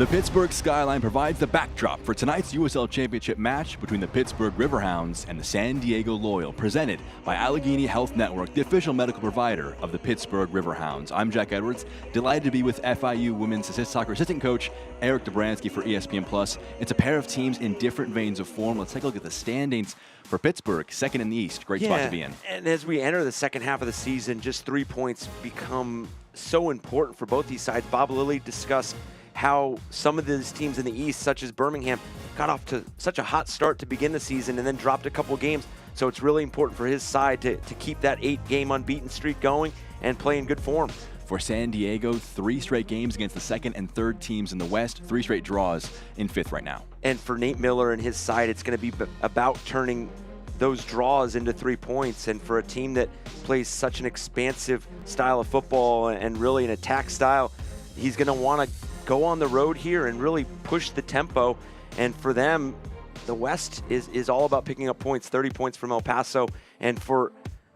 The Pittsburgh skyline provides the backdrop for tonight's USL Championship match between the Pittsburgh Riverhounds and the San Diego Loyal, presented by Allegheny Health Network, the official medical provider of the Pittsburgh Riverhounds. I'm Jack Edwards, delighted to be with FIU women's soccer assistant coach Eric Dobransky for ESPN+. It's a pair of teams in different veins of form. Let's take a look at the standings for Pittsburgh, second in the East. Great spot to be in. And as we enter the second half of the season, just 3 points become so important for both these sides. Bob Lilly discussed how some of these teams in the East, such as Birmingham, got off to such a hot start to begin the season and then dropped a couple games. So it's really important for his side to keep that 8-game unbeaten streak going and play in good form. For San Diego, 3 straight games against the second and third teams in the West, 3 straight draws in 5th right now. And for Nate Miller and his side, it's going to be about turning those draws into 3 points. And for a team that plays such an expansive style of football and really an attack style, he's going to want to go on the road here and really push the tempo. And for them, the West is all about picking up points, 30 points from El Paso. And for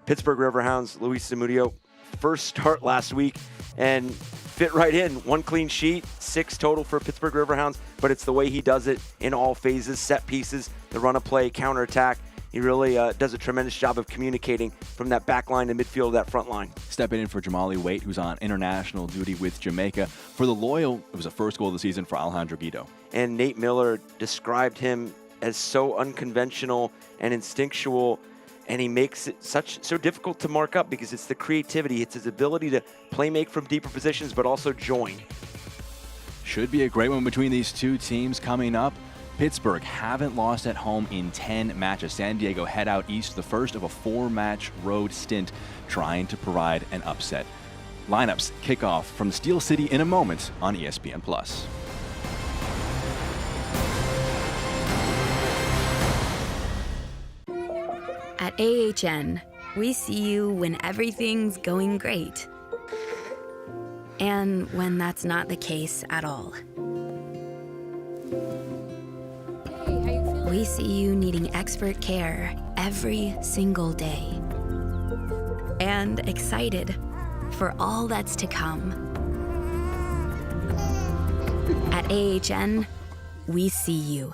Pittsburgh Riverhounds, Luis Zamudio, first start last week and fit right in. 1 clean sheet, 6 total for Pittsburgh Riverhounds, but it's the way he does it in all phases, set pieces, the run of play, counterattack. He really does a tremendous job of communicating from that back line to midfield to that front line. Stepping in for Jamali Waite, who's on international duty with Jamaica. For the Loyal, it was the first goal of the season for Alejandro Guido. And Nate Miller described him as so unconventional and instinctual, and he makes it so difficult to mark up because it's the creativity, it's his ability to play make from deeper positions, but also join. Should be a great one between these two teams coming up. Pittsburgh haven't lost at home in 10 matches. San Diego head out east, the first of a 4-match road stint, trying to provide an upset. Lineups kick off from Steel City in a moment on ESPN+. At AHN, we see you when everything's going great, and when that's not the case at all. We see you needing expert care every single day, and excited for all that's to come. At AHN, we see you.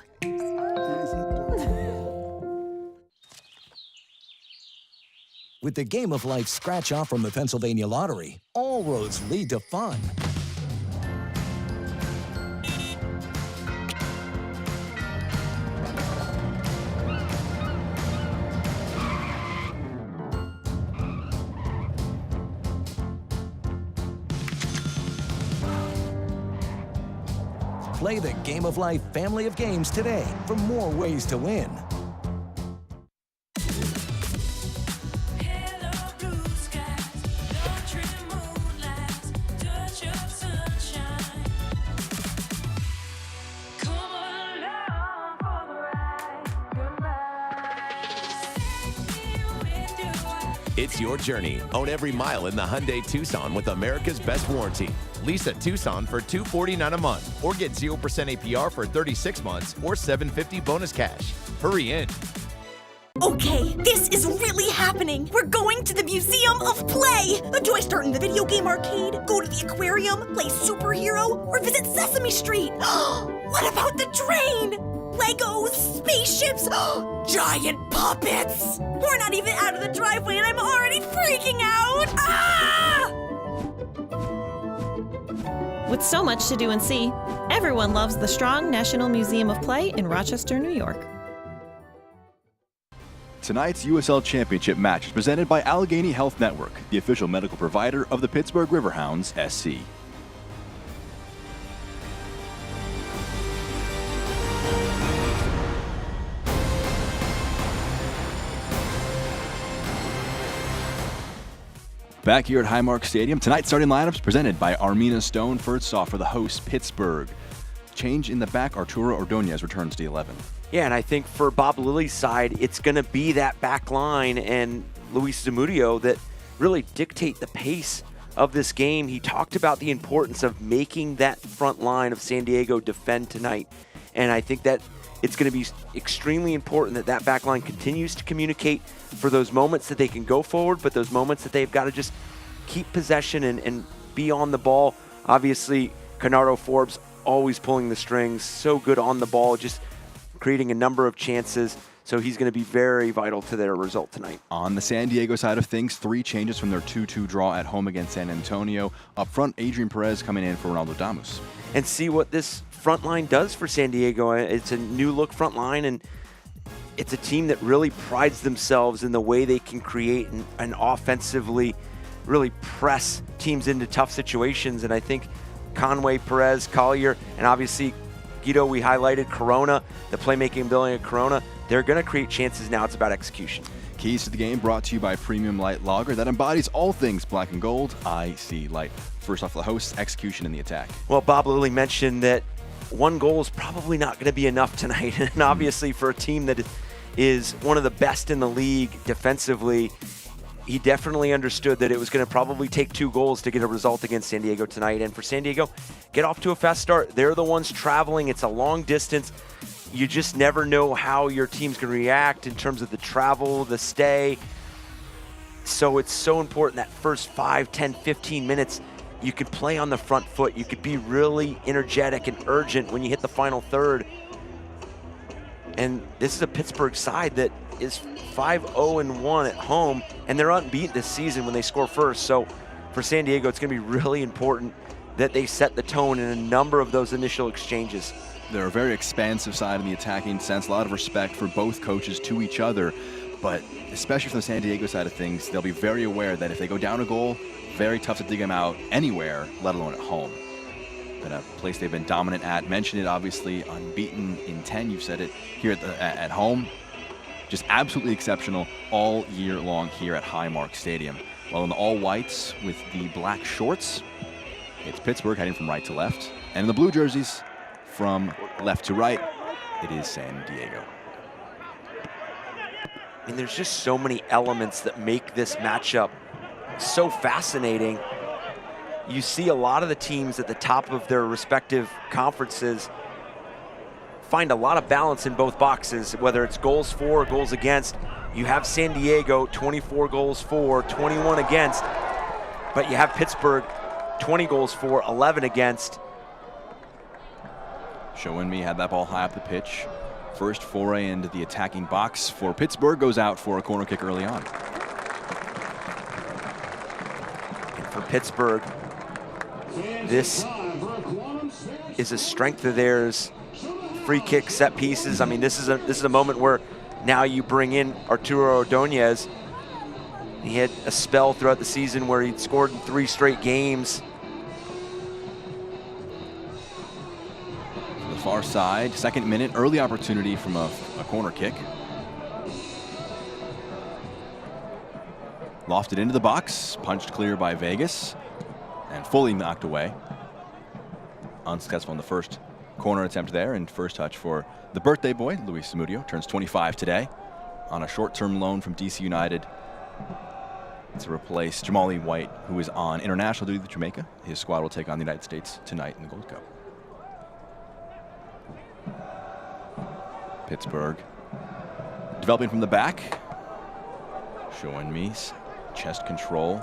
With the Game of Life scratch-off from the Pennsylvania Lottery, all roads lead to fun. Play the Game of Life family of games today for more ways to win. It's your journey. Own every mile in the Hyundai Tucson with America's best warranty. Lease a Tucson for $249 a month or get 0% APR for 36 months or $750 bonus cash. Hurry in. Okay, this is really happening. We're going to the Museum of Play. Do I start in the video game arcade, go to the aquarium, play superhero, or visit Sesame Street? What about the train? Legos, spaceships, giant puppets. We're not even out of the driveway and I'm already freaking out. Ah! With so much to do and see, everyone loves the Strong National Museum of Play in Rochester, New York. Tonight's USL Championship match is presented by Allegheny Health Network, the official medical provider of the Pittsburgh Riverhounds SC. Back here at Highmark Stadium, tonight's starting lineups presented by Armina Stone First Off for the host, Pittsburgh. Change in the back, Arturo Ordonez returns to the 11. Yeah, and I think for Bob Lilly's side, it's going to be that back line and Luis Zamudio that really dictate the pace of this game. He talked about the importance of making that front line of San Diego defend tonight, and I think that it's going to be extremely important that that back line continues to communicate for those moments that they can go forward, but those moments that they've got to just keep possession and be on the ball. Obviously, Canardo Forbes always pulling the strings, so good on the ball, just creating a number of chances. So he's going to be very vital to their result tonight. On the San Diego side of things, 3 changes from their 2-2 draw at home against San Antonio. Up front, Adrian Perez coming in for Ronaldo Damus. And see what this front line does for San Diego. It's a new look front line, and it's a team that really prides themselves in the way they can create and offensively really press teams into tough situations. And I think Conway, Perez, Collier, and obviously Guido, we highlighted Corona, the playmaking ability of Corona. They're going to create chances now. It's about execution. Keys to the game brought to you by Premium Light Lager that embodies all things black and gold. I see light. First off, the hosts, execution in the attack. Well, Bob Lilly mentioned that 1 goal is probably not going to be enough tonight. And obviously for a team that is one of the best in the league defensively, he definitely understood that it was going to probably take 2 goals to get a result against San Diego tonight. And for San Diego, get off to a fast start. They're the ones traveling. It's a long distance. You just never know how your team's going to react in terms of the travel, the stay. So it's so important that first 5, 10, 15 minutes, you could play on the front foot. You could be really energetic and urgent when you hit the final third. And this is a Pittsburgh side that is 5-0-1 at home, and they're unbeaten this season when they score first. So for San Diego, it's going to be really important that they set the tone in a number of those initial exchanges. They're a very expansive side in the attacking sense, a lot of respect for both coaches to each other, but especially from the San Diego side of things, they'll be very aware that if they go down a goal, very tough to dig them out anywhere, let alone at home. Been a place they've been dominant at. Mentioned it, obviously, unbeaten in 10. You've said it here at home. Just absolutely exceptional all year long here at Highmark Stadium. Well, in the all-whites with the black shorts, it's Pittsburgh heading from right to left. And in the blue jerseys, from left to right, it is San Diego. I mean, there's just so many elements that make this matchup so fascinating. You see a lot of the teams at the top of their respective conferences find a lot of balance in both boxes, whether it's goals for or goals against. You have San Diego, 24 goals for, 21 against, but you have Pittsburgh, 20 goals for, 11 against. Showing me had that ball high up the pitch. First foray into the attacking box for Pittsburgh goes out for a corner kick early on. And for Pittsburgh, this is a strength of theirs. Free kick, set pieces. I mean, this is a moment where now you bring in Arturo Ordonez. He had a spell throughout the season where he'd scored in 3 straight games. From the far side, 2nd minute, early opportunity from a corner kick. Lofted into the box, punched clear by Vegas, and fully knocked away. Unsuccessful in the first corner attempt there, and first touch for the birthday boy, Luis Zamudio, turns 25 today, on a short-term loan from DC United to replace Jamali White, who is on international duty to Jamaica. His squad will take on the United States tonight in the Gold Cup. Pittsburgh developing from the back, showing me chest control,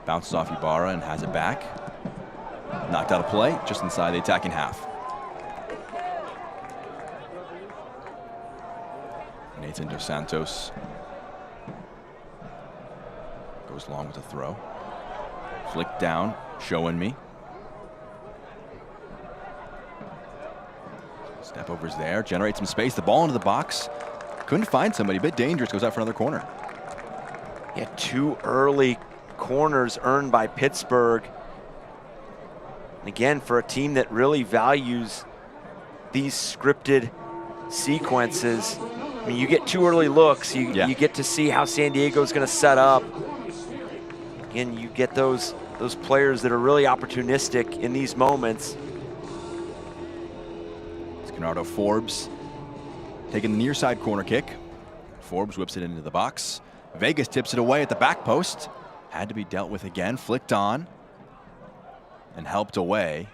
bounces off Ibarra and has it back. Knocked out of play, just inside the attacking half. Nathan Dos Santos goes long with a throw. Flick down, showing me. Step overs there, generates some space. The ball into the box. Couldn't find somebody, a bit dangerous, goes out for another corner. Yeah, 2 early corners earned by Pittsburgh. And again, for a team that really values these scripted sequences, I mean, you get 2 early looks, you get to see how San Diego's going to set up. Again, you get those players that are really opportunistic in these moments. Leonardo Forbes taking the near side corner kick. Forbes whips it into the box. Vegas tips it away at the back post. Had to be dealt with again, flicked on and helped away.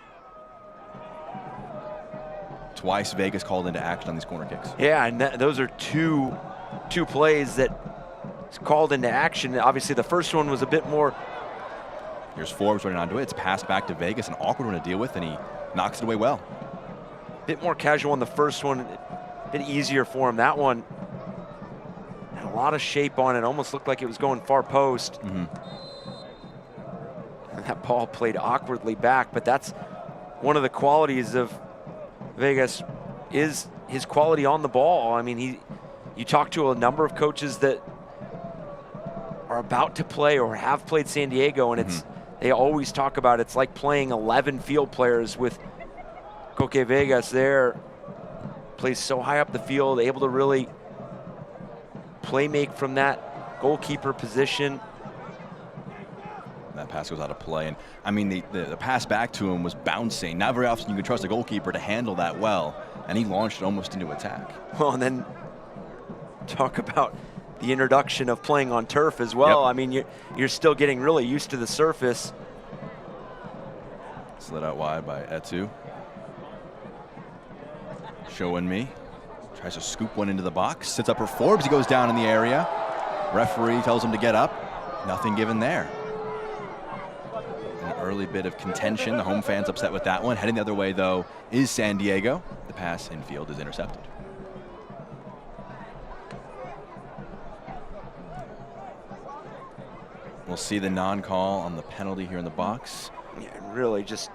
Twice Vegas called into action on these corner kicks. Yeah, and those are two plays that called into action. Obviously the first one was a bit more. Here's Forbes running onto it. It's passed back to Vegas, an awkward one to deal with, and he knocks it away well. bit more casual on the first one, a bit easier for him. That one had a lot of shape on it, almost looked like it was going far post. And that ball played awkwardly back, but that's one of the qualities of Vegas, is his quality on the ball. I mean, you talk to a number of coaches that are about to play or have played San Diego, and they always talk about it's like playing 11 field players with Koke Vegas there. Plays so high up the field, able to really play make from that goalkeeper position. That pass goes out of play, and I mean the pass back to him was bouncing. Not very often you can trust a goalkeeper to handle that well, and he launched it almost into attack. Well, and then talk about the introduction of playing on turf as well. I mean, you're still getting really used to the surface. Slid out wide by Etu. Showing me. Tries to scoop one into the box. Sits up for Forbes. He goes down in the area. Referee tells him to get up. Nothing given there. An early bit of contention. The home fans upset with that one. Heading the other way, though, is San Diego. The pass infield is intercepted. We'll see the non-call on the penalty here in the box. Yeah, really just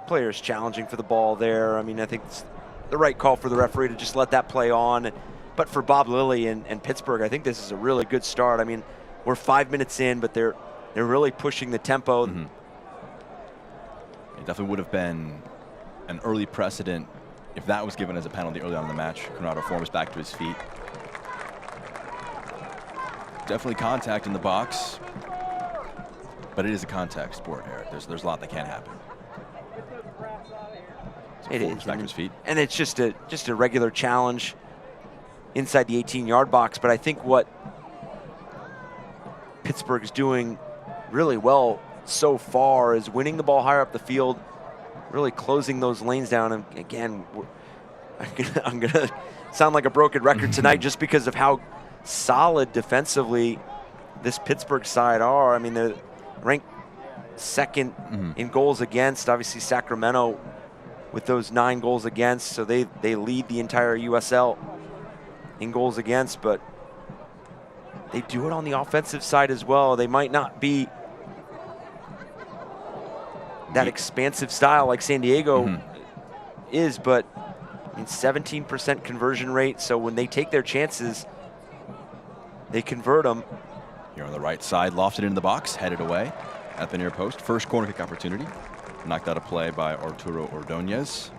players challenging for the ball there. I mean, I think it's the right call for the referee to just let that play on. But for Bob Lilly and Pittsburgh, I think this is a really good start. I mean, we're 5 minutes in, but they're really pushing the tempo. It definitely would have been an early precedent if that was given as a penalty early on in the match. Conrado Forbes back to his feet. Definitely contact in the box, but it is a contact sport, Eric. There's a lot that can happen. So It Forbes is, back to his feet. and it's just a regular challenge inside the 18-yard box. But I think what Pittsburgh is doing really well so far is winning the ball higher up the field, really closing those lanes down. And again, I'm gonna sound like a broken record tonight just because of how solid defensively this Pittsburgh side are. I mean, they're ranked second in goals against. Obviously, Sacramento with those 9 goals against, so they lead the entire USL in goals against, but they do it on the offensive side as well. They might not be that expansive style like San Diego is, but I mean, 17% conversion rate, so when they take their chances, they convert them. Here on the right side, lofted into the box, headed away at the near post. First corner kick opportunity. Knocked out of play by Arturo Ordonez.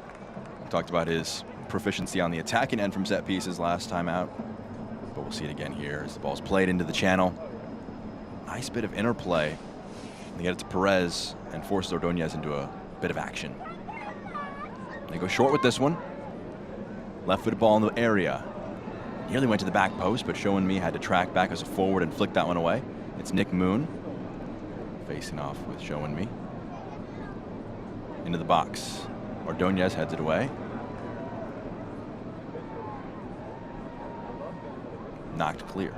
We talked about his proficiency on the attacking end from set pieces last time out, but we'll see it again here as the ball's played into the channel. Nice bit of interplay. They get it to Perez and forces Ordonez into a bit of action. They go short with this one. Left-footed ball in the area. Nearly went to the back post, but Showing Me had to track back as a forward and flick that one away. It's Nick Moon facing off with Showing Me. Into the box. Ordonez heads it away. Knocked clear.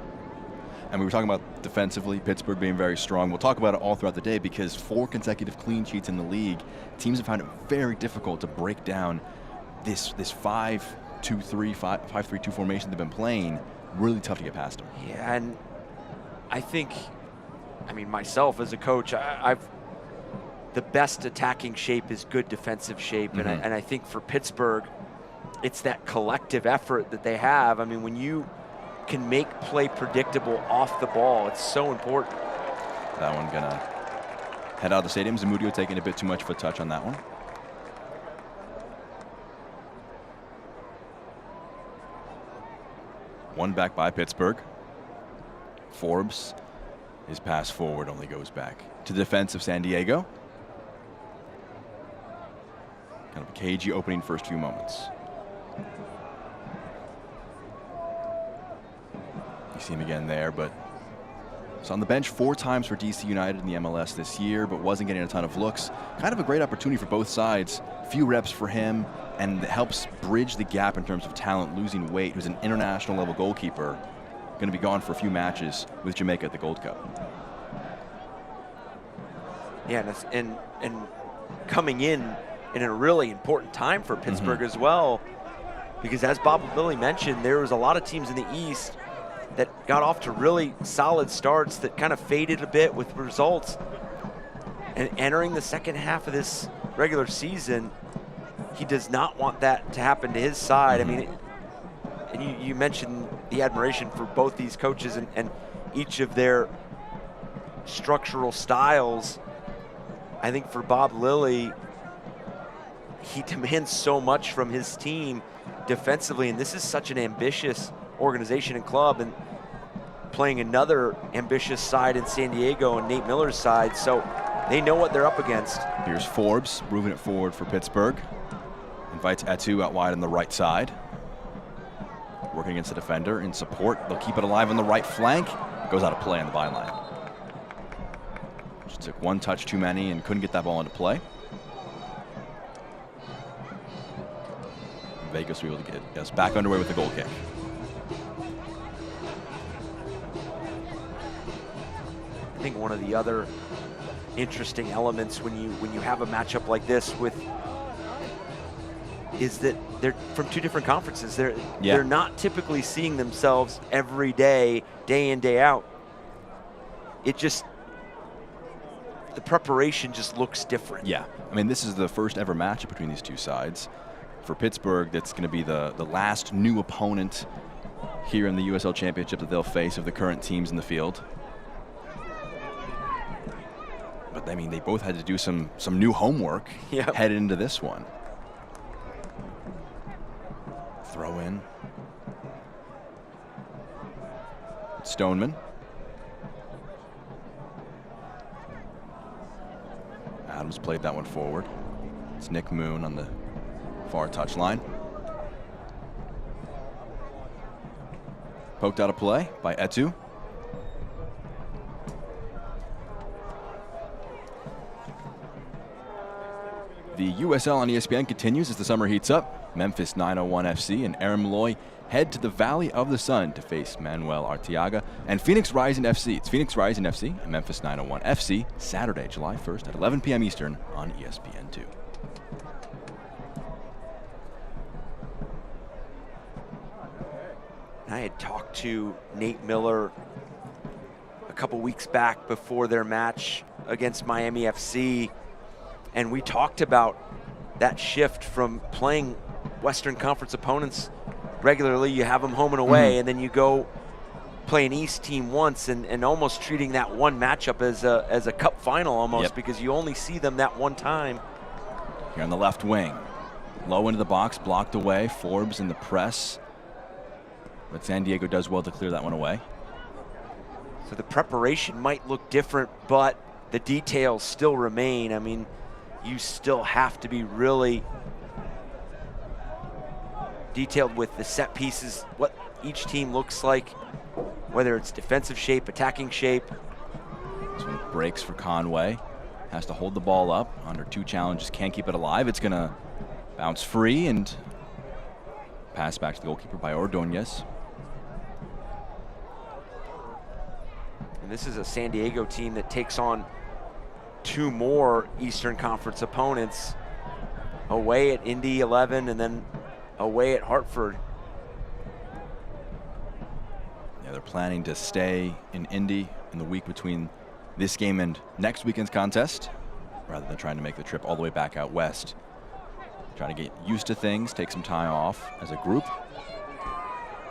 And we were talking about defensively, Pittsburgh being very strong. We'll talk about it all throughout the day because 4 consecutive clean sheets in the league. Teams have found it very difficult to break down this 5-2-3, 5-3-2 formation they've been playing. Really tough to get past them. Yeah, and I think, I mean, myself as a coach, I've the best attacking shape is good defensive shape, and I think for Pittsburgh, it's that collective effort that they have. I mean, when you can make play predictable off the ball, it's so important. That one gonna head out of the stadium. Zamudio taking a bit too much of a touch on that one. One back by Pittsburgh. Forbes, his pass forward only goes back to the defense of San Diego. Kind of a cagey opening first few moments. You see him again there, but he's on the bench 4 times for DC United in the MLS this year, but wasn't getting a ton of looks. Kind of a great opportunity for both sides. Few reps for him, and it helps bridge the gap in terms of talent, losing weight, who's an international level goalkeeper, going to be gone for a few matches with Jamaica at the Gold Cup. Yeah, and coming in in a really important time for Pittsburgh as well, because as Bob Lilly mentioned, there was a lot of teams in the East that got off to really solid starts that kind of faded a bit with results. And entering the second half of this regular season, he does not want that to happen to his side. I mean, and you mentioned the admiration for both these coaches and each of their structural styles. I think for Bob Lilly, he demands so much from his team defensively, and this is such an ambitious organization and club, and playing another ambitious side in San Diego and Nate Miller's side, so they know what they're up against. Here's Forbes moving it forward for Pittsburgh. Invites Etu out wide on the right side. Working against the defender in support. They'll keep it alive on the right flank. Goes out of play on the byline. Just took one touch too many and couldn't get that ball into play. Vegas will be able to get us back underway with the goal kick. I think one of the other interesting elements when you have a matchup like this is that they're from two different conferences. They're not typically seeing themselves every day, day in, day out. It just, the preparation just looks different. Yeah, I mean, this is the first ever matchup between these two sides. For Pittsburgh, that's going to be the last new opponent here in the USL Championship that they'll face of the current teams in the field. But I mean, they both had to do some new homework headed into this one. Throw in. Stoneman. Adams played that one forward. It's Nick Moon on the far touchline. Poked out of play by Etu. The USL on ESPN continues as the summer heats up. Memphis 901 FC and Aaron Malloy head to the Valley of the Sun to face Manuel Arteaga and Phoenix Rising FC. It's Phoenix Rising FC and Memphis 901 FC, Saturday, July 1st at 11 p.m. Eastern on ESPN2. I had talked to Nate Miller a couple weeks back before their match against Miami FC, and we talked about that shift from playing Western Conference opponents regularly. You have them home and away, and then you go play an East team once and almost treating that one matchup as a cup final almost, because you only see them that one time. Here on the left wing. Low into the box, blocked away. Forbes in the press. But San Diego does well to clear that one away. So the preparation might look different, but the details still remain. I mean, you still have to be really detailed with the set pieces, what each team looks like, whether it's defensive shape, attacking shape. This one breaks for Conway. Has to hold the ball up under two challenges, can't keep it alive. It's gonna bounce free and pass back to the goalkeeper by Ordonez. And this is a San Diego team that takes on two more Eastern Conference opponents, away at Indy 11 and then away at Hartford. Yeah, they're planning to stay in Indy in the week between this game and next weekend's contest, rather than trying to make the trip all the way back out west. Trying to get used to things, take some time off as a group.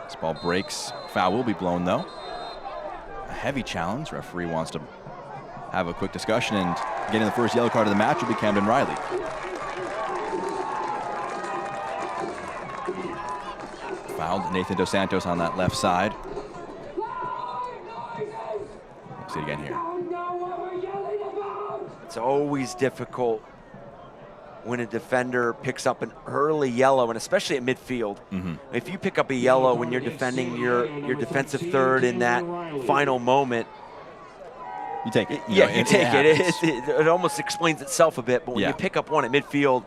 This ball breaks. Foul will be blown though. A heavy challenge. Referee wants to have a quick discussion, and getting the first yellow card of the match will be Camden Riley. Fouled Nathan Dos Santos on that left side. We'll see it again here. It's always difficult when a defender picks up an early yellow, and especially at midfield. If you pick up a yellow when you're defending your defensive third in that final moment, you take it. You take it. It almost explains itself a bit, but when you pick up one at midfield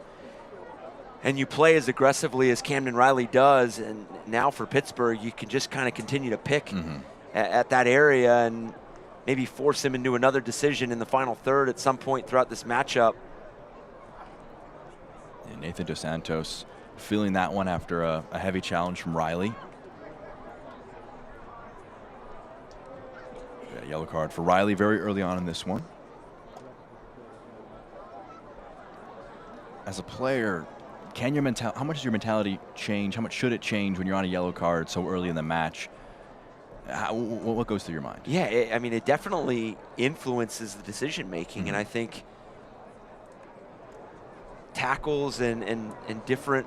and you play as aggressively as Camden Riley does, and now for Pittsburgh, you can just kind of continue to pick at that area and maybe force him into another decision in the final third at some point throughout this matchup. And Nathan Dos Santos feeling that one after a heavy challenge from Riley. A yellow card for Riley very early on in this one. As a player, how much does your mentality change? How much should it change when you're on a yellow card so early in the match? What goes through your mind? Yeah, I mean, it definitely influences the decision making, and I think tackles and different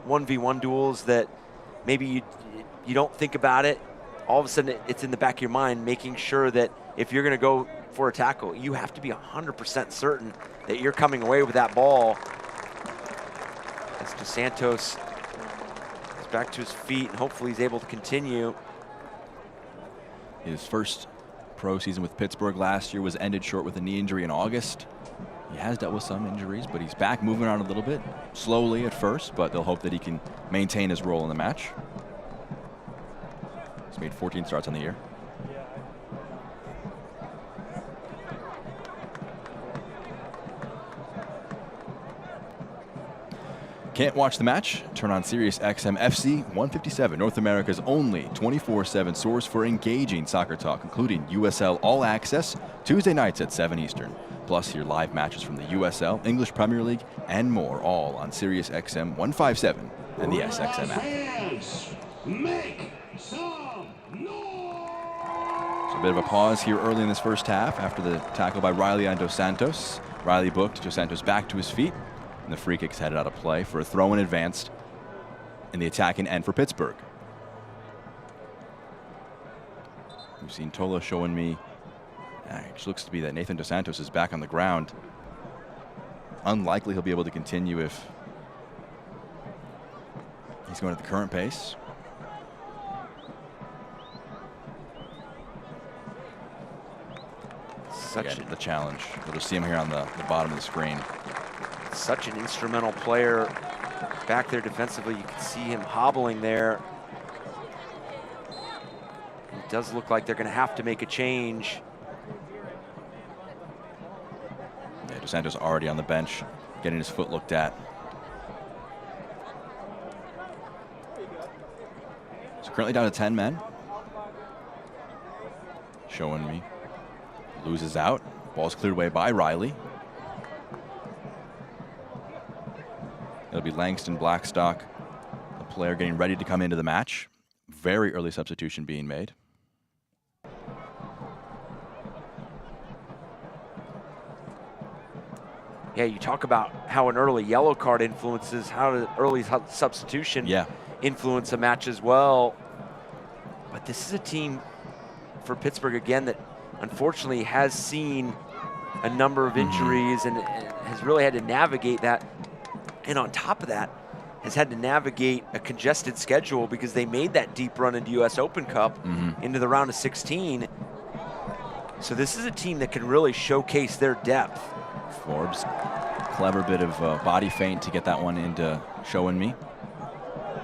1v1 duels that maybe you don't think about it, all of a sudden it's in the back of your mind, making sure that if you're going to go for a tackle, you have to be 100% certain that you're coming away with that ball. As Dos Santos is back to his feet, and hopefully he's able to continue. His first pro season with Pittsburgh last year was ended short with a knee injury in August. He has dealt with some injuries, but he's back moving around a little bit, slowly at first, but they'll hope that he can maintain his role in the match. He's made 14 starts on the year. Can't watch the match? Turn on Sirius XM FC 157, North America's only 24/7 source for engaging soccer talk, including USL All Access, Tuesday nights at 7 Eastern. Plus, hear live matches from the USL, English Premier League, and more, all on Sirius XM 157 and the SXM app. Make some noise! So a bit of a pause here early in this first half after the tackle by Riley on Dos Santos. Riley booked, Dos Santos back to his feet, and the free kick's headed out of play for a throw-in advanced in the attacking end for Pittsburgh. We've seen Tola showing me, it looks to be that Nathan Dos Santos is back on the ground. Unlikely he'll be able to continue if he's going at the current pace. The challenge. You'll just see him here on the bottom of the screen. Such an instrumental player back there defensively. You can see him hobbling there. It does look like they're going to have to make a change. Yeah, Dos Santos already on the bench, getting his foot looked at. So currently down to 10 men. Showing me. Loses out. Ball's cleared away by Riley. It'll be Langston Blackstock, the player getting ready to come into the match. Very early substitution being made. Yeah, you talk about how an early yellow card influences, how an early substitution influence a match as well. But this is a team for Pittsburgh, again, that unfortunately has seen a number of injuries and has really had to navigate that. And on top of that, has had to navigate a congested schedule because they made that deep run into US Open Cup into the round of 16. So this is a team that can really showcase their depth. Forbes, clever bit of body feint to get that one into showing me.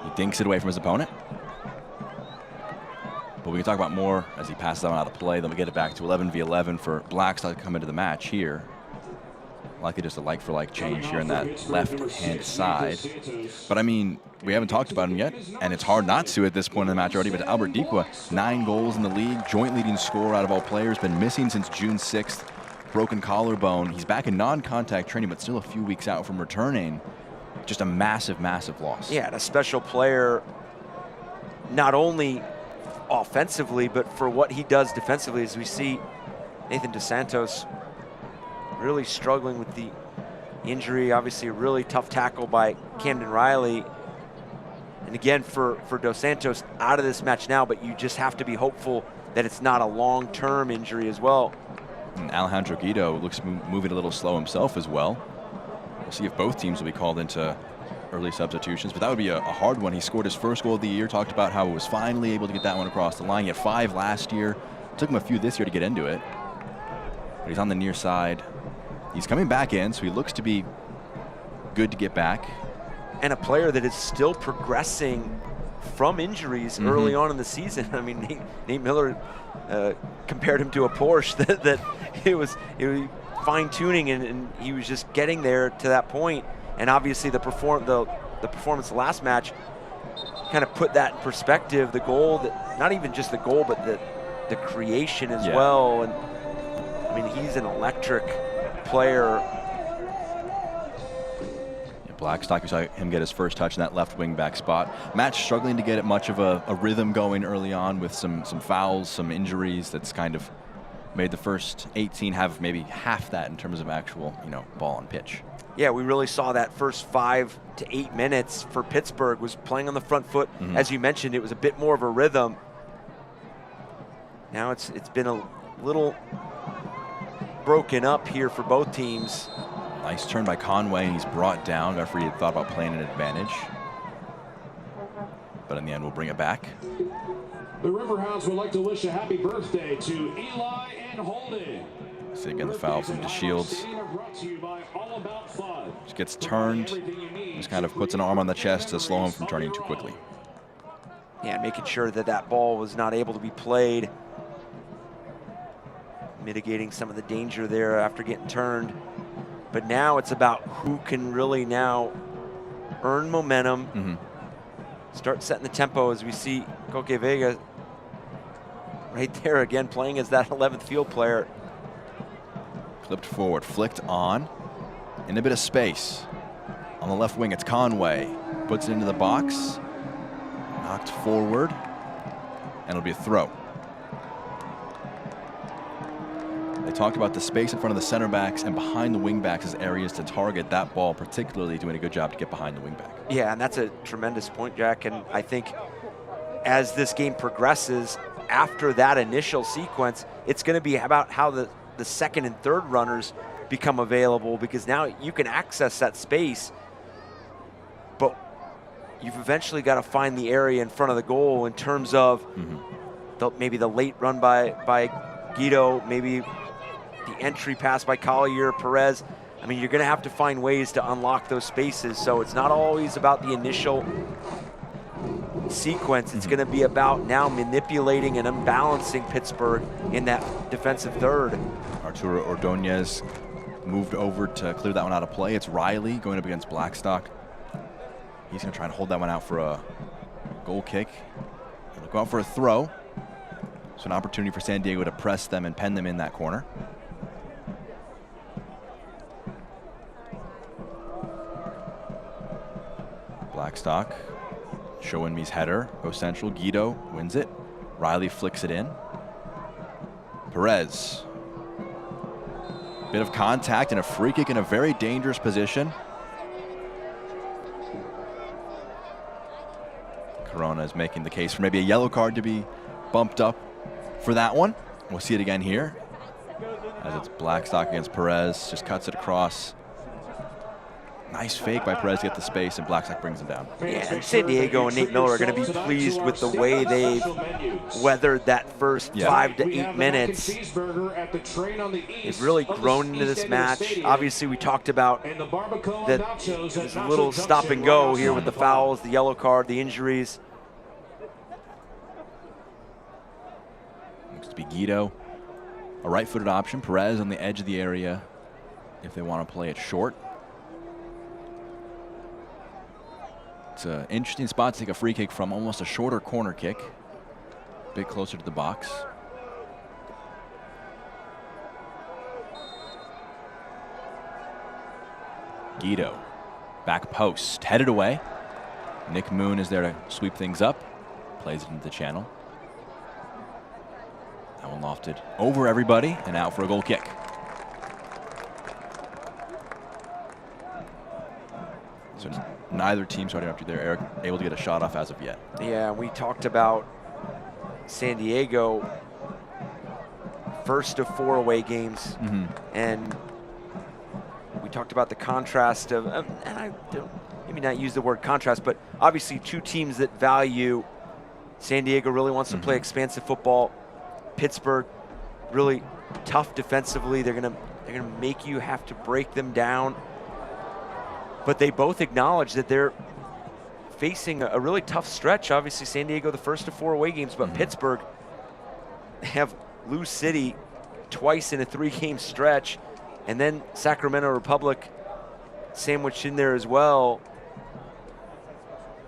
He dinks it away from his opponent. But we can talk about more as he passes that one out of play. Then we get it back to 11v11 for Blackstock to come into the match here. Likely just a like-for-like change here in that left-hand side. But I mean, we haven't talked about him yet, and it's hard not to at this point in the match already. But Albert Dikwa, 9 goals in the league, joint leading scorer out of all players, been missing since June 6th. Broken collarbone. He's back in non-contact training, but still a few weeks out from returning. Just a massive, massive loss. Yeah, and a special player, not only offensively, but for what he does defensively, as we see Nathan Dos Santos really struggling with the injury. Obviously a really tough tackle by Camden Riley. And again, for Dos Santos, out of this match now, but you just have to be hopeful that it's not a long-term injury as well. And Alejandro Guido looks moving a little slow himself as well. We'll see if both teams will be called into early substitutions, but that would be a hard one. He scored his first goal of the year, talked about how he was finally able to get that one across the line. He had 5 last year. Took him a few this year to get into it. But he's on the near side. He's coming back in, so he looks to be good to get back. And a player that is still progressing from injuries early on in the season. I mean, Nate Miller compared him to a Porsche that it was fine-tuning, and he was just getting there to that point. And obviously the performance last match kind of put that in perspective. The goal, not even just the goal, but the creation as well. And I mean, he's an electric player. Blackstock, we saw him get his first touch in that left wing back spot. Match struggling to get much of a rhythm going early on with some fouls, some injuries. That's kind of made the first 18 have maybe half that in terms of actual, ball on pitch. Yeah, we really saw that first 5 to 8 minutes for Pittsburgh was playing on the front foot. As you mentioned, it was a bit more of a rhythm. Now it's been a little broken up here for both teams. Nice turn by Conway, and he's brought down. Referee had thought about playing an advantage, but in the end, we'll bring it back. The Riverhounds would like to wish a happy birthday to Eli and Holden. See again the foul from DeShields. Just gets turned, just kind of puts an arm on the chest to slow him from turning too quickly. Yeah, making sure that ball was not able to be played. Mitigating some of the danger there after getting turned. But now it's about who can really now earn momentum, start setting the tempo as we see Coque Vega right there again playing as that 11th field player. Clipped forward, flicked on, in a bit of space. On the left wing, it's Conway. Puts it into the box, knocked forward, and it'll be a throw. They talked about the space in front of the center backs and behind the wing backs as areas to target that ball, particularly doing a good job to get behind the wing back. Yeah, and that's a tremendous point, Jack. And I think as this game progresses, after that initial sequence, it's going to be about how the second and third runners become available, because now you can access that space, but you've eventually got to find the area in front of the goal in terms of maybe the late run by Guido, maybe the entry pass by Collier, Perez. I mean, you're going to have to find ways to unlock those spaces. So it's not always about the initial sequence. It's going to be about now manipulating and unbalancing Pittsburgh in that defensive third. Arturo Ordonez moved over to clear that one out of play. It's Riley going up against Blackstock. He's going to try and hold that one out for a goal kick. He'll go out for a throw. So an opportunity for San Diego to press them and pen them in that corner. Blackstock, showing me's header, goes central. Guido wins it. Riley flicks it in. Perez. Bit of contact and a free kick in a very dangerous position. Corona is making the case for maybe a yellow card to be bumped up for that one. We'll see it again here as it's Blackstock against Perez. Just cuts it across. Nice fake by Perez to get the space, and Blackstock brings him down. Yeah, and San Diego and Nate Miller are going to be pleased with the way they've weathered that first 5 to 8 minutes. They've really grown into this match. Obviously, we talked about that there's a little stop and go here with the fouls, the yellow card, the injuries. Looks to be Guido. A right-footed option. Perez on the edge of the area if they want to play it short. It's an interesting spot to take a free kick from, almost a shorter corner kick. A bit closer to the box. Guido, back post, headed away. Nick Moon is there to sweep things up. Plays it into the channel. That one lofted over everybody and out for a goal kick. So neither team starting up to there able to get a shot off as of yet. Yeah, we talked about San Diego, first of 4 away games, and we talked about the contrast of, and I don't maybe not use the word contrast, but obviously 2 teams that value. San Diego really wants to play expansive football. Pittsburgh really tough defensively. They're gonna make you have to break them down. But they both acknowledge that they're facing a really tough stretch. Obviously, San Diego, the first of 4 away games, but Pittsburgh have lose City twice in a 3-game stretch, and then Sacramento Republic sandwiched in there as well.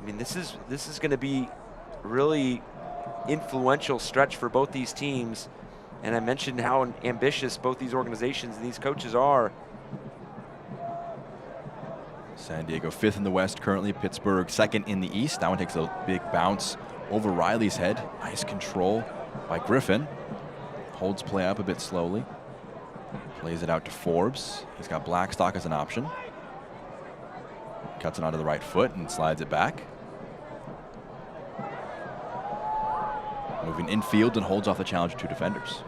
I mean, this is going to be really influential stretch for both these teams. And I mentioned how ambitious both these organizations and these coaches are. San Diego 5th in the West currently, Pittsburgh 2nd in the East. That one takes a big bounce over Riley's head. Nice control by Griffin. Holds play up a bit slowly. Plays it out to Forbes. He's got Blackstock as an option. Cuts it onto the right foot and slides it back. Moving infield and holds off the challenge of 2 defenders.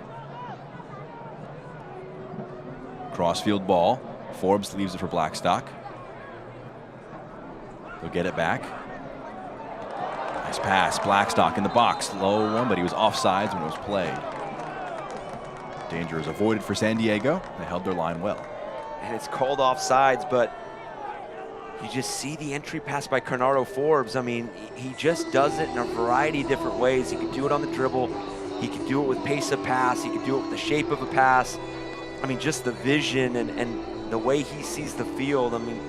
Crossfield ball. Forbes leaves it for Blackstock. He'll get it back. Nice pass. Blackstock in the box. Low one, but he was offsides when it was played. Danger is avoided for San Diego. They held their line well. And it's called offsides, but you just see the entry pass by Carnardo Forbes. I mean, he just does it in a variety of different ways. He could do it on the dribble. He could do it with pace of pass. He could do it with the shape of a pass. I mean, just the vision and the way he sees the field. I mean,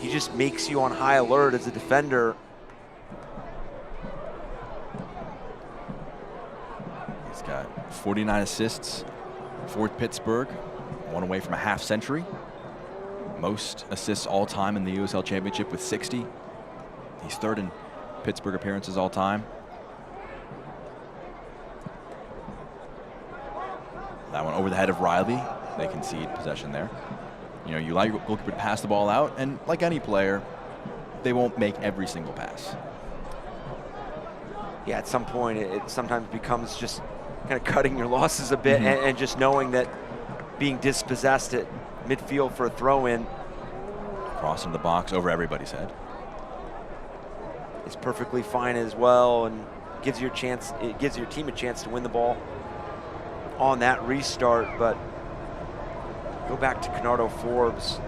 he just makes you on high alert as a defender. He's got 49 assists for Pittsburgh, one away from a half century. Most assists all time in the USL Championship with 60. He's 3rd in Pittsburgh appearances all time. That one over the head of Riley. They concede possession there. You know, you allow your goalkeeper to pass the ball out, and like any player, they won't make every single pass. Yeah, at some point, it sometimes becomes just kind of cutting your losses a bit and just knowing that being dispossessed at midfield for a throw-in. Cross into the box over everybody's head. It's perfectly fine as well, and gives your chance. It gives your team a chance to win the ball on that restart. But go back to Carnardo Forbes.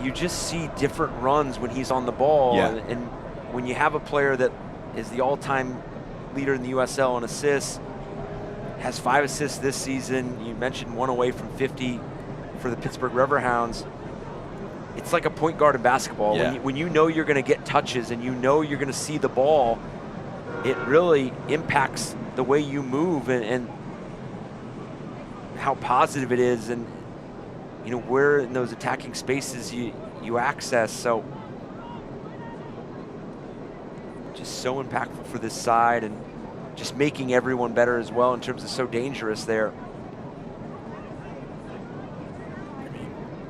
You just see different runs when he's on the ball, and when you have a player that is the all-time leader in the USL in assists, has 5 assists this season. You mentioned 1 away from 50 for the Pittsburgh Riverhounds. It's like a point guard in basketball. Yeah. When you know you're going to get touches and you know you're going to see the ball, it really impacts the way you move and how positive it is, and you know where in those attacking spaces you access. So just so impactful for this side, and just making everyone better as well in terms of so dangerous there.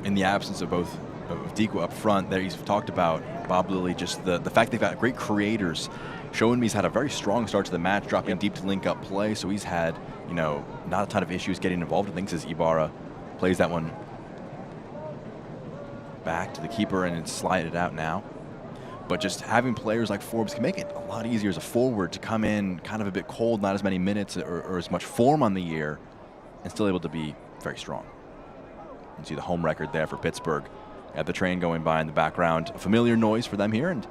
In the absence of both of Deco up front, there he's talked about Bob Lilly, just the fact they've got great creators. Showing me he's had a very strong start to the match, dropping deep to link up play, so he's had, you know, not a ton of issues getting involved in things as Ibarra plays that one back to the keeper and it's slided out now. But just having players like Forbes can make it a lot easier as a forward to come in kind of a bit cold, not as many minutes or as much form on the year, and still able to be very strong. You see the home record there for Pittsburgh. At the train going by in the background, a familiar noise for them here, and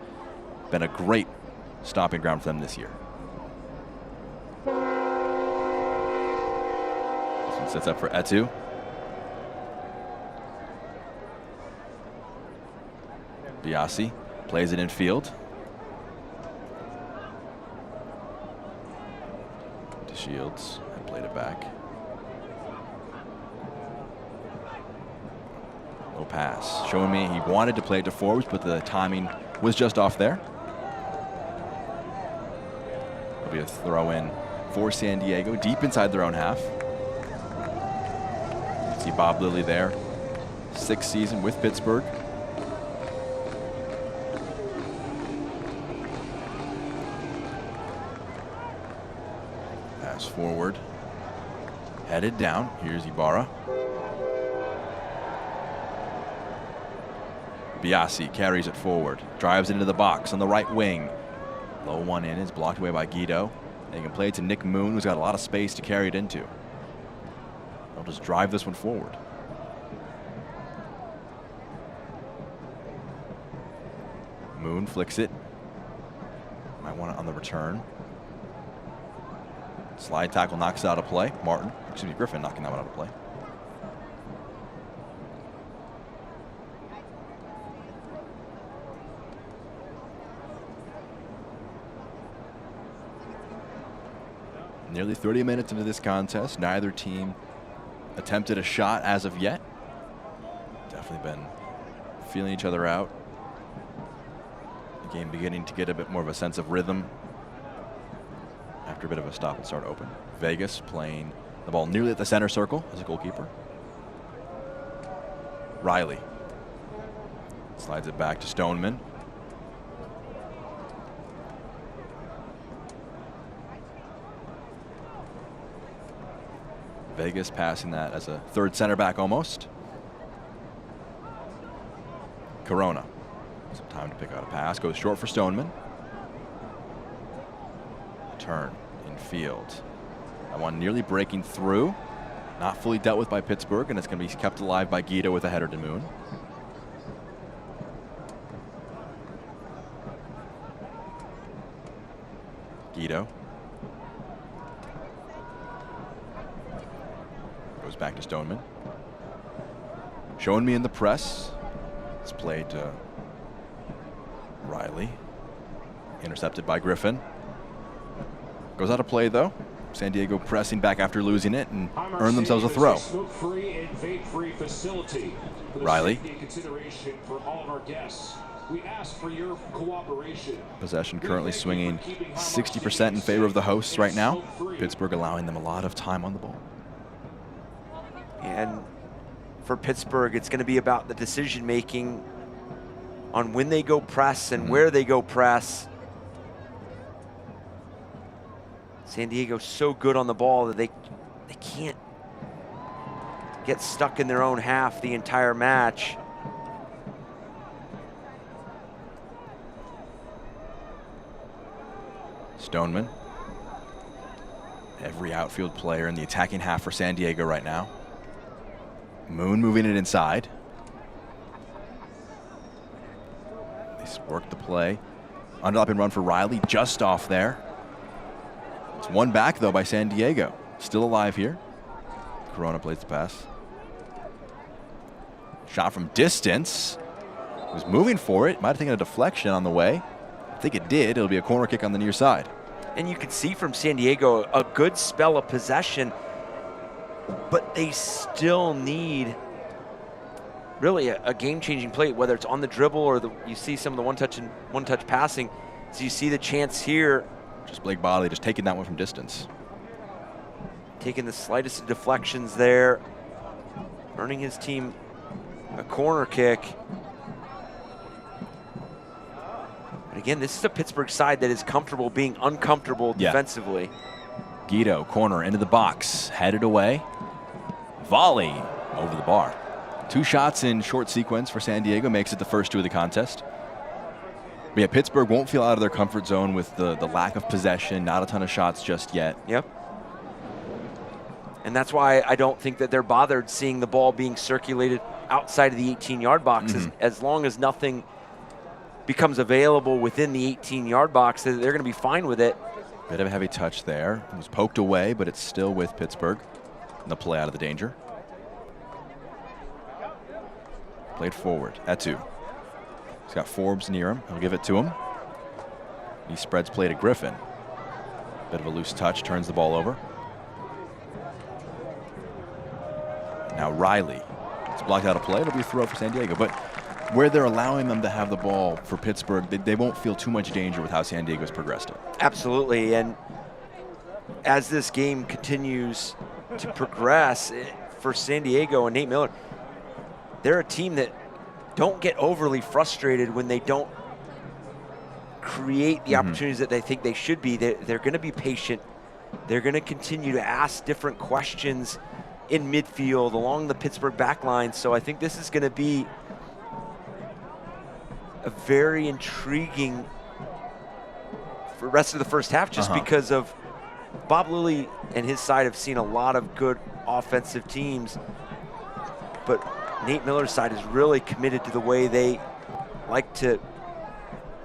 been a great stopping ground for them this year. This one sets up for Etu. Biasi plays it in field. To Shields and played it back. No pass. Showing me he wanted to play it to Forbes, but the timing was just off there. It'll be a throw in for San Diego, deep inside their own half. You see Bob Lilly there, 6th season with Pittsburgh. Pass forward, headed down. Here's Ibarra. Biasi carries it forward, drives it into the box on the right wing. Low one in, is blocked away by Guido. And he can play it to Nick Moon, who's got a lot of space to carry it into. They'll just drive this one forward. Moon flicks it. Might want it on the return. Slide tackle knocks it out of play. Griffin knocking that one out of play. Nearly 30 minutes into this contest, neither team attempted a shot as of yet. Definitely been feeling each other out. The game beginning to get a bit more of a sense of rhythm after a bit of a stop and start open. Vegas playing the ball nearly at the center circle as a goalkeeper. Riley slides it back to Stoneman. Vegas passing that as a third center back almost. Corona, some time to pick out a pass, goes short for Stoneman. Turn in field. That one nearly breaking through. Not fully dealt with by Pittsburgh, and it's going to be kept alive by Guido with a header to Moon. Guido. Goes back to Stoneman. Showing me in the press. It's played to Riley. Intercepted by Griffin. Goes out of play though. San Diego pressing back after losing it and earn themselves a throw. Riley. Possession currently swinging 60% in favor of the hosts right now. Pittsburgh allowing them a lot of time on the ball. And for Pittsburgh, it's going to be about the decision making on when they go press and where they go press. San Diego's so good on the ball that they can't get stuck in their own half the entire match. Stoneman. Every outfield player in the attacking half for San Diego right now. Moon moving it inside. They work the play. Underlapping run for Riley, just off there. It's one back, though, by San Diego. Still alive here. Corona plays the pass. Shot from distance. Was moving for it. Might have taken a deflection on the way. I think it did. It'll be a corner kick on the near side. And you can see from San Diego a good spell of possession, but they still need really a game-changing play, whether it's on the dribble or you see some of the one-touch passing. So you see the chance here. Just Blake Bodley just taking that one from distance. Taking the slightest of deflections there. Earning his team a corner kick. But again, this is a Pittsburgh side that is comfortable being uncomfortable defensively. Guido, corner into the box, headed away. Volley over the bar. 2 shots in short sequence for San Diego, makes it the first 2 of the contest. But yeah, Pittsburgh won't feel out of their comfort zone with the lack of possession, not a ton of shots just yet. Yep. And that's why I don't think that they're bothered seeing the ball being circulated outside of the 18-yard box. As long as nothing becomes available within the 18-yard box, they're going to be fine with it. Bit of a heavy touch there. It was poked away, but it's still with Pittsburgh. And the play out of the danger. Played forward, Etu. He's got Forbes near him. He'll give it to him. He spreads play to Griffin. Bit of a loose touch, turns the ball over. Now Riley. It's blocked out of play. It'll be a throw for San Diego. But where they're allowing them to have the ball for Pittsburgh, they won't feel too much danger with how San Diego's progressed it. Absolutely. And as this game continues to progress for San Diego and Nate Miller, they're a team that don't get overly frustrated when they don't create the opportunities that they think they should be. They're going to be patient. They're going to continue to ask different questions in midfield along the Pittsburgh back line. So I think this is going to be a very intriguing for the rest of the first half, just because of Bob Lilly and his side have seen a lot of good offensive teams, but Nate Miller's side is really committed to the way they like to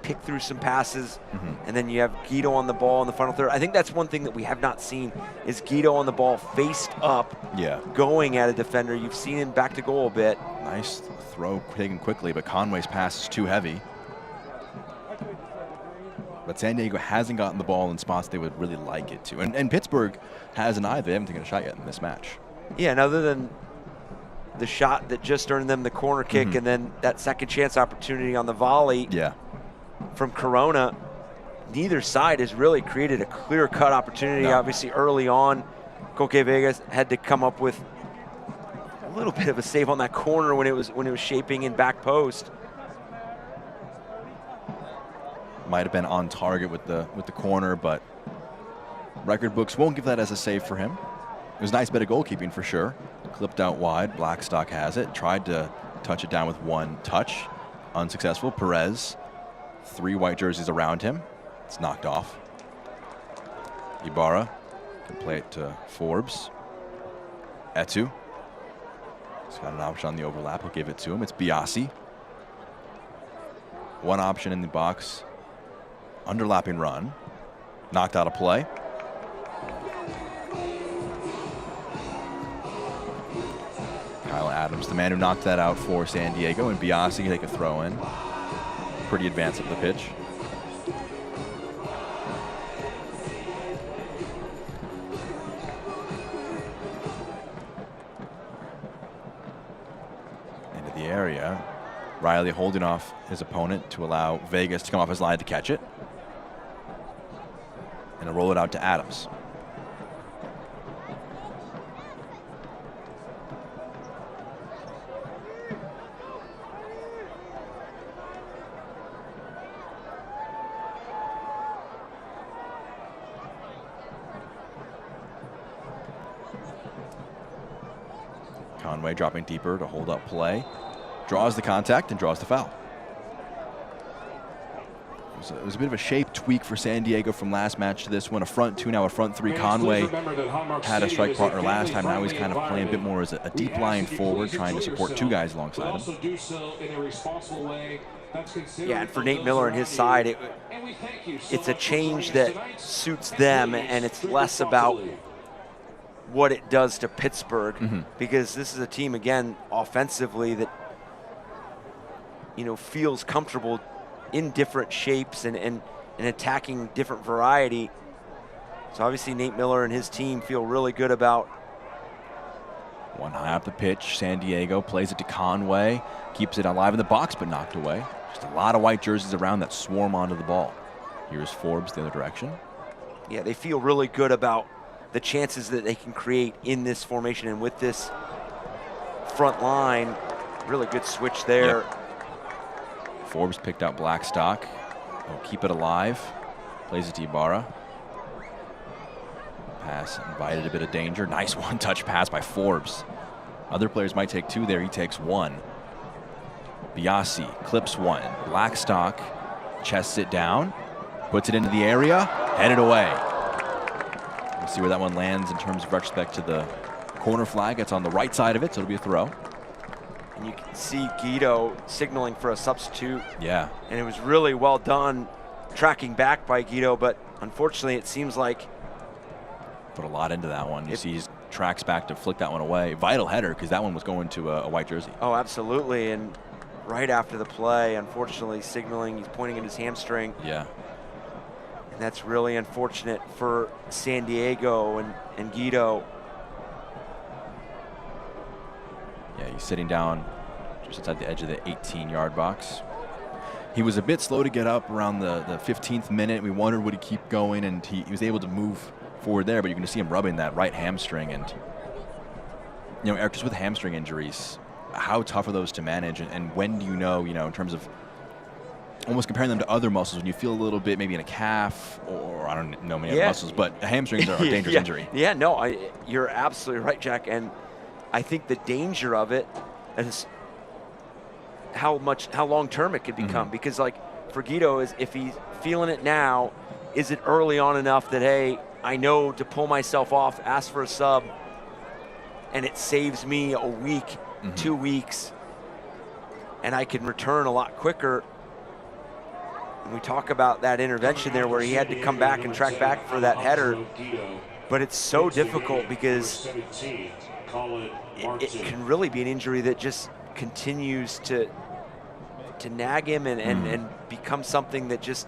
pick through some passes, and then you have Guido on the ball in the final third. I think that's one thing that we have not seen is Guido on the ball faced up, going at a defender. You've seen him back to goal a bit. Nice throw taken quickly, but Conway's pass is too heavy. But San Diego hasn't gotten the ball in spots they would really like it to. And Pittsburgh hasn't either. They haven't taken a shot yet in this match. Yeah, and other than the shot that just earned them the corner kick and then that second chance opportunity on the volley from Corona, neither side has really created a clear-cut opportunity. Obviously, early on, Coque Vegas had to come up with a little bit of a save on that corner when it was shaping in back post. Might have been on target with the corner, but record books won't give that as a save for him. It was a nice bit of goalkeeping for sure. Clipped out wide. Blackstock has it. Tried to touch it down with one touch. Unsuccessful. Perez. 3 white jerseys around him. It's knocked off. Ibarra can play it to Forbes. Etu. He's got an option on the overlap. He'll give it to him. It's Biasi. One option in the box. Underlapping run. Knocked out of play. Kyle Adams, the man who knocked that out for San Diego, and Biasi can take a throw in. Pretty advanced up the pitch. Into the area. Riley holding off his opponent to allow Vegas to come off his line to catch it. And roll it out to Adams. Conway dropping deeper to hold up play. Draws the contact and draws the foul. It was a bit of a shape tweak for San Diego from last match to this one. A front 2, now a front 3. Conway had a strike partner last time. Now he's kind of playing a bit more as a deep line forward, trying to support 2 guys alongside him. Yeah, and for Nate Miller and his side, it's a change that suits them, and it's less about what it does to Pittsburgh, because this is a team, again, offensively that, you know, feels comfortable in different shapes and attacking different variety. So obviously Nate Miller and his team feel really good about. One high up the pitch, San Diego plays it to Conway, keeps it alive in the box but knocked away. Just a lot of white jerseys around that swarm onto the ball. Here's Forbes the other direction. Yeah, they feel really good about the chances that they can create in this formation and with this front line. Really good switch there. Yep. Forbes picked out Blackstock. He'll keep it alive. Plays it to Ibarra. Pass invited a bit of danger. Nice one-touch pass by Forbes. Other players might take 2 there. He takes 1. Biasi clips 1. Blackstock chests it down. Puts it into the area. Headed away. We'll see where that one lands in terms of retrospect to the corner flag. It's on the right side of it, so it'll be a throw. And you can see Guido signaling for a substitute. Yeah. And it was really well done tracking back by Guido, but unfortunately it seems like put a lot into that one. You see he tracks back to flick that one away. Vital header, because that one was going to a white jersey. Oh, absolutely. And right after the play, unfortunately signaling, he's pointing at his hamstring. Yeah. And that's really unfortunate for San Diego and Guido. Yeah, he's sitting down just outside the edge of the 18-yard box. He was a bit slow to get up around the 15th minute. We wondered would he keep going, and he was able to move forward there, but you can see him rubbing that right hamstring. And, you know, Eric, just with hamstring injuries, how tough are those to manage? And when do you know, in terms of almost comparing them to other muscles, when you feel a little bit maybe in a calf, or I don't know many other muscles, but hamstrings are a dangerous injury. Yeah, no, you're absolutely right, Jack. And I think the danger of it is how long-term it could become. Because, like, for Guido, is if he's feeling it now, is it early on enough that, hey, I know to pull myself off, ask for a sub, and it saves me a week, 2 weeks, and I can return a lot quicker. And we talk about that intervention there where he had to come back and track back for that header, but it's so difficult because it can really be an injury that just continues to nag him and become something that just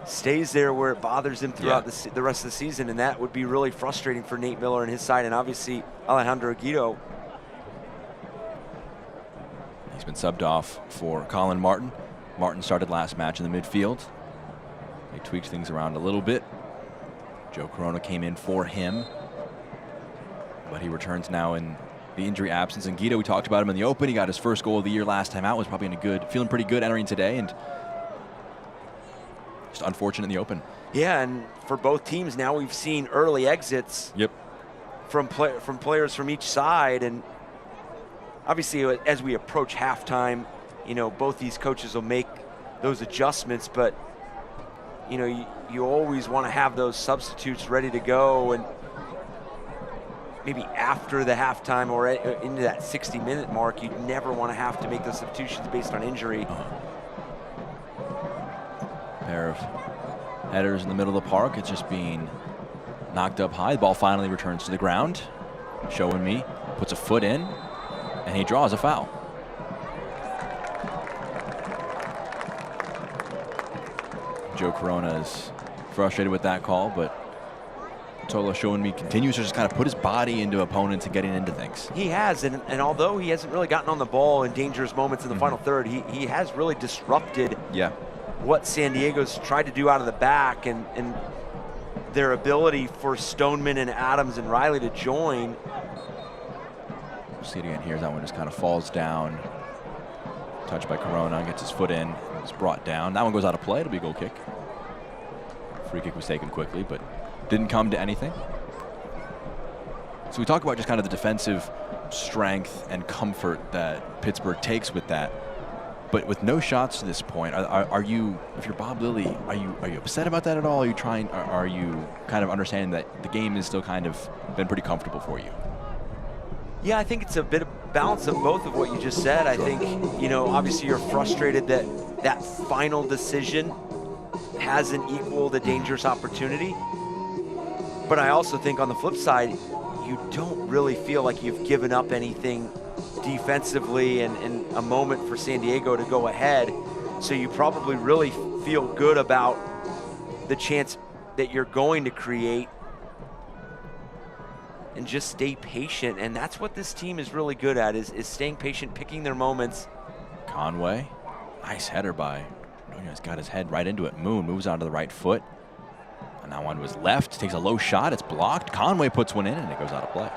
stays there where it bothers him throughout the rest of the season, and that would be really frustrating for Nate Miller and his side, and obviously Alejandro Guido. He's been subbed off for Colin Martin. Martin started last match in the midfield. They tweaked things around a little bit. Joe Corona came in for him, but he returns now in the injury absence. And Guido, we talked about him in the open. He got his first goal of the year last time out. Was probably feeling pretty good entering today, and just unfortunate in the open. Yeah, and for both teams now we've seen early exits. Yep. From players from each side, and obviously as we approach halftime, you know, both these coaches will make those adjustments, but you know, you always want to have those substitutes ready to go, and maybe after the halftime or into that 60-minute mark, you'd never want to have to make those substitutions based on injury. Pair of headers in the middle of the park. It's just being knocked up high. The ball finally returns to the ground. Showing me puts a foot in, and he draws a foul. Joe Corona is frustrated with that call, but Tolo showing me continues to just kind of put his body into opponents and getting into things. He has, and although he hasn't really gotten on the ball in dangerous moments in the final third, he has really disrupted what San Diego's tried to do out of the back, and their ability for Stoneman and Adams and Riley to join. We'll see it again here. That one just kind of falls down. Touched by Corona, gets his foot in, it's brought down. That one goes out of play. It'll be a goal kick. Free kick was taken quickly, but didn't come to anything. So we talk about just kind of the defensive strength and comfort that Pittsburgh takes with that. But with no shots to this point, are you, if you're Bob Lilly, are you upset about that at all? Are you kind of understanding that the game is still kind of been pretty comfortable for you? Yeah, I think it's a bit of balance of both of what you just said. I think, you know, obviously you're frustrated that that final decision hasn't equaled a dangerous opportunity. But I also think on the flip side, you don't really feel like you've given up anything defensively and a moment for San Diego to go ahead. So you probably really feel good about the chance that you're going to create, and just stay patient. And that's what this team is really good at, is staying patient, picking their moments. Conway, nice header by, he's got his head right into it. Moon moves onto the right foot. And that one to his left, takes a low shot, it's blocked. Conway puts one in and it goes out of play.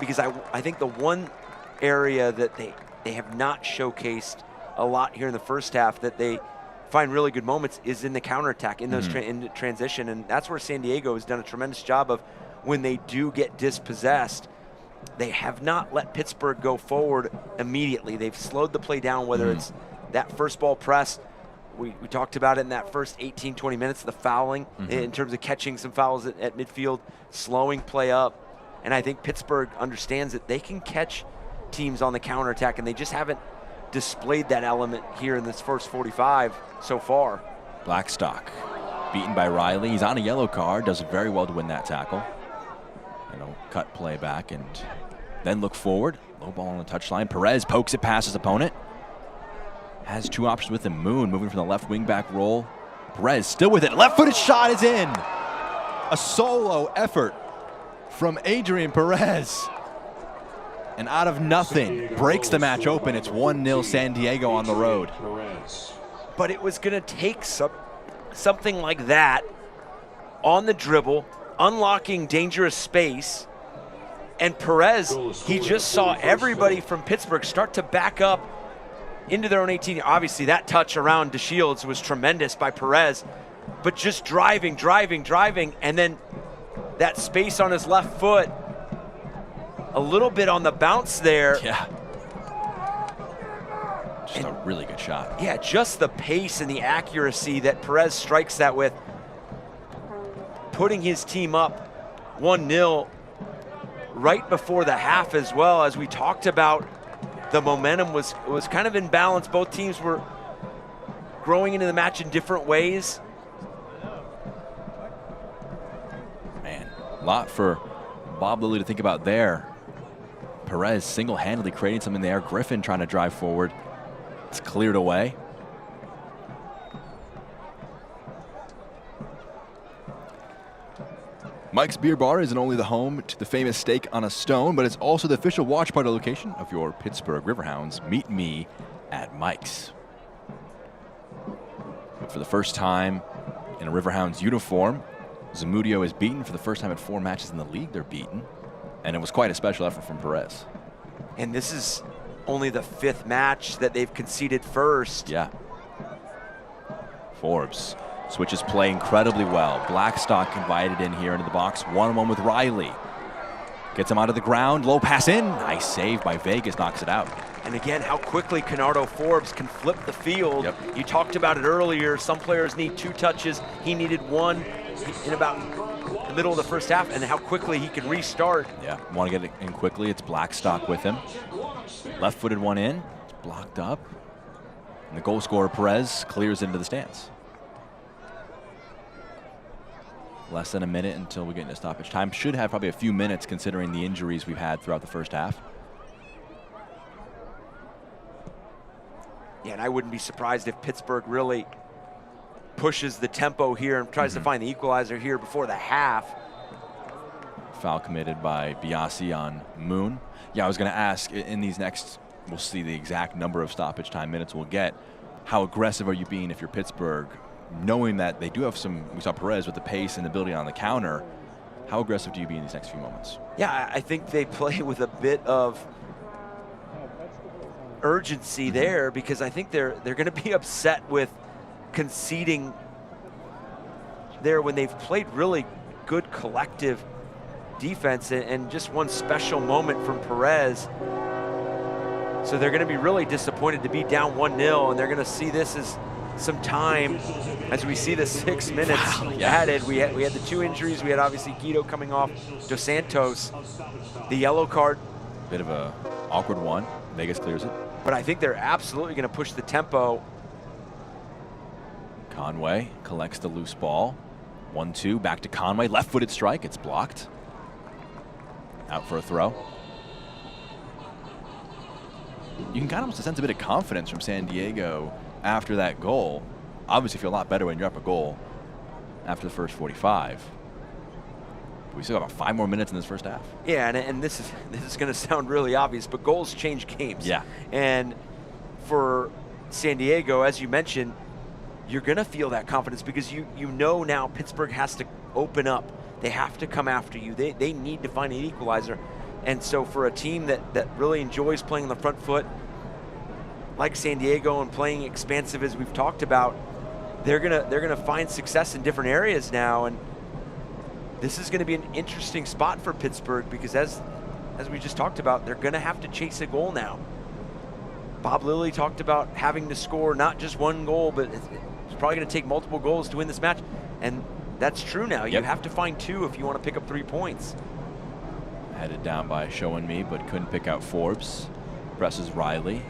Because I think the one area that they have not showcased a lot here in the first half that they find really good moments is in the counterattack, in those in transition. And that's where San Diego has done a tremendous job of, when they do get dispossessed, they have not let Pittsburgh go forward immediately. They've slowed the play down, whether it's that first ball press. We talked about it in that first 18, 20 minutes, the fouling, in terms of catching some fouls at midfield, slowing play up. And I think Pittsburgh understands that they can catch teams on the counterattack, and they just haven't displayed that element here in this first 45 so far. Blackstock beaten by Riley. He's on a yellow card, does very well to win that tackle. And he'll cut play back and then look forward. Low ball on the touchline. Perez pokes it past his opponent. Has two options with him. Moon moving from the left wing back roll. Perez still with it. Left-footed shot is in. A solo effort from Adrian Perez. And out of nothing, breaks the match open. It's 1-0 San Diego on the road. But it was going to take something like that on the dribble, unlocking dangerous space. And Perez, he just saw everybody from Pittsburgh start to back up into their own 18. Obviously, that touch around DeShields was tremendous by Perez, but just driving, and then that space on his left foot, a little bit on the bounce there. Yeah. Just a really good shot. Yeah, just the pace and the accuracy that Perez strikes that with, putting his team up 1-0 right before the half as well. As we talked about, the momentum was kind of in balance. Both teams were growing into the match in different ways. Man, a lot for Bob Lilly to think about there. Perez single-handedly creating something there. Griffin trying to drive forward. It's cleared away. Mike's Beer Bar isn't only the home to the famous steak on a stone, but it's also the official watch party location of your Pittsburgh Riverhounds. Meet me at Mike's. For the first time in a Riverhounds uniform, Zamudio is beaten. For the first time in 4 matches in the league, they're beaten. And it was quite a special effort from Perez. And this is only the 5th match that they've conceded first. Yeah. Forbes switches play incredibly well. Blackstock invited in here into the box. 1-on-1 with Riley. Gets him out of the ground. Low pass in. Nice save by Vegas. Knocks it out. And again, how quickly Kenardo Forbes can flip the field. Yep. You talked about it earlier. Some players need 2 touches. He needed 1 in about the middle of the first half, and how quickly he can restart. Yeah, want to get it in quickly. It's Blackstock with him. Left-footed one in. It's blocked up. And the goal scorer, Perez, clears into the stands. Less than a minute until we get into stoppage time. Should have probably a few minutes considering the injuries we've had throughout the first half. Yeah, and I wouldn't be surprised if Pittsburgh really pushes the tempo here and tries to find the equalizer here before the half. Foul committed by Biasi on Moon. Yeah, I was going to ask, in these next, we'll see the exact number of stoppage time minutes we'll get. How aggressive are you being if you're Pittsburgh, knowing that they do have some, we saw Perez with the pace and the ability on the counter. How aggressive do you be in these next few moments? Yeah, I think they play with a bit of urgency there, because I think they're going to be upset with conceding there when they've played really good collective defense and just one special moment from Perez. So they're going to be really disappointed to be down 1-0, and they're going to see this as some time as we see the 6 minutes added. We had the 2 injuries. We had obviously Guido coming off, Dos Santos, the yellow card. Bit of a awkward one. Vegas clears it. But I think they're absolutely going to push the tempo. Conway collects the loose ball. 1-2, back to Conway. Left-footed strike, it's blocked. Out for a throw. You can kind of almost sense a bit of confidence from San Diego after that goal. Obviously feel a lot better when you're up a goal after the first 45. But we still have about 5 more minutes in this first half. Yeah, and this is going to sound really obvious, but goals change games. Yeah. And for San Diego, as you mentioned, you're going to feel that confidence because you know now Pittsburgh has to open up. They have to come after you. They need to find an equalizer. And so for a team that really enjoys playing on the front foot, like San Diego, and playing expansive as we've talked about, they're gonna find success in different areas now. And this is going to be an interesting spot for Pittsburgh because as we just talked about, they're going to have to chase a goal now. Bob Lilly talked about having to score not just 1 goal, but it's probably going to take multiple goals to win this match. And that's true now. You have to find 2 if you want to pick up 3 points. Headed down by Show and Me, but couldn't pick out Forbes. Presses Riley.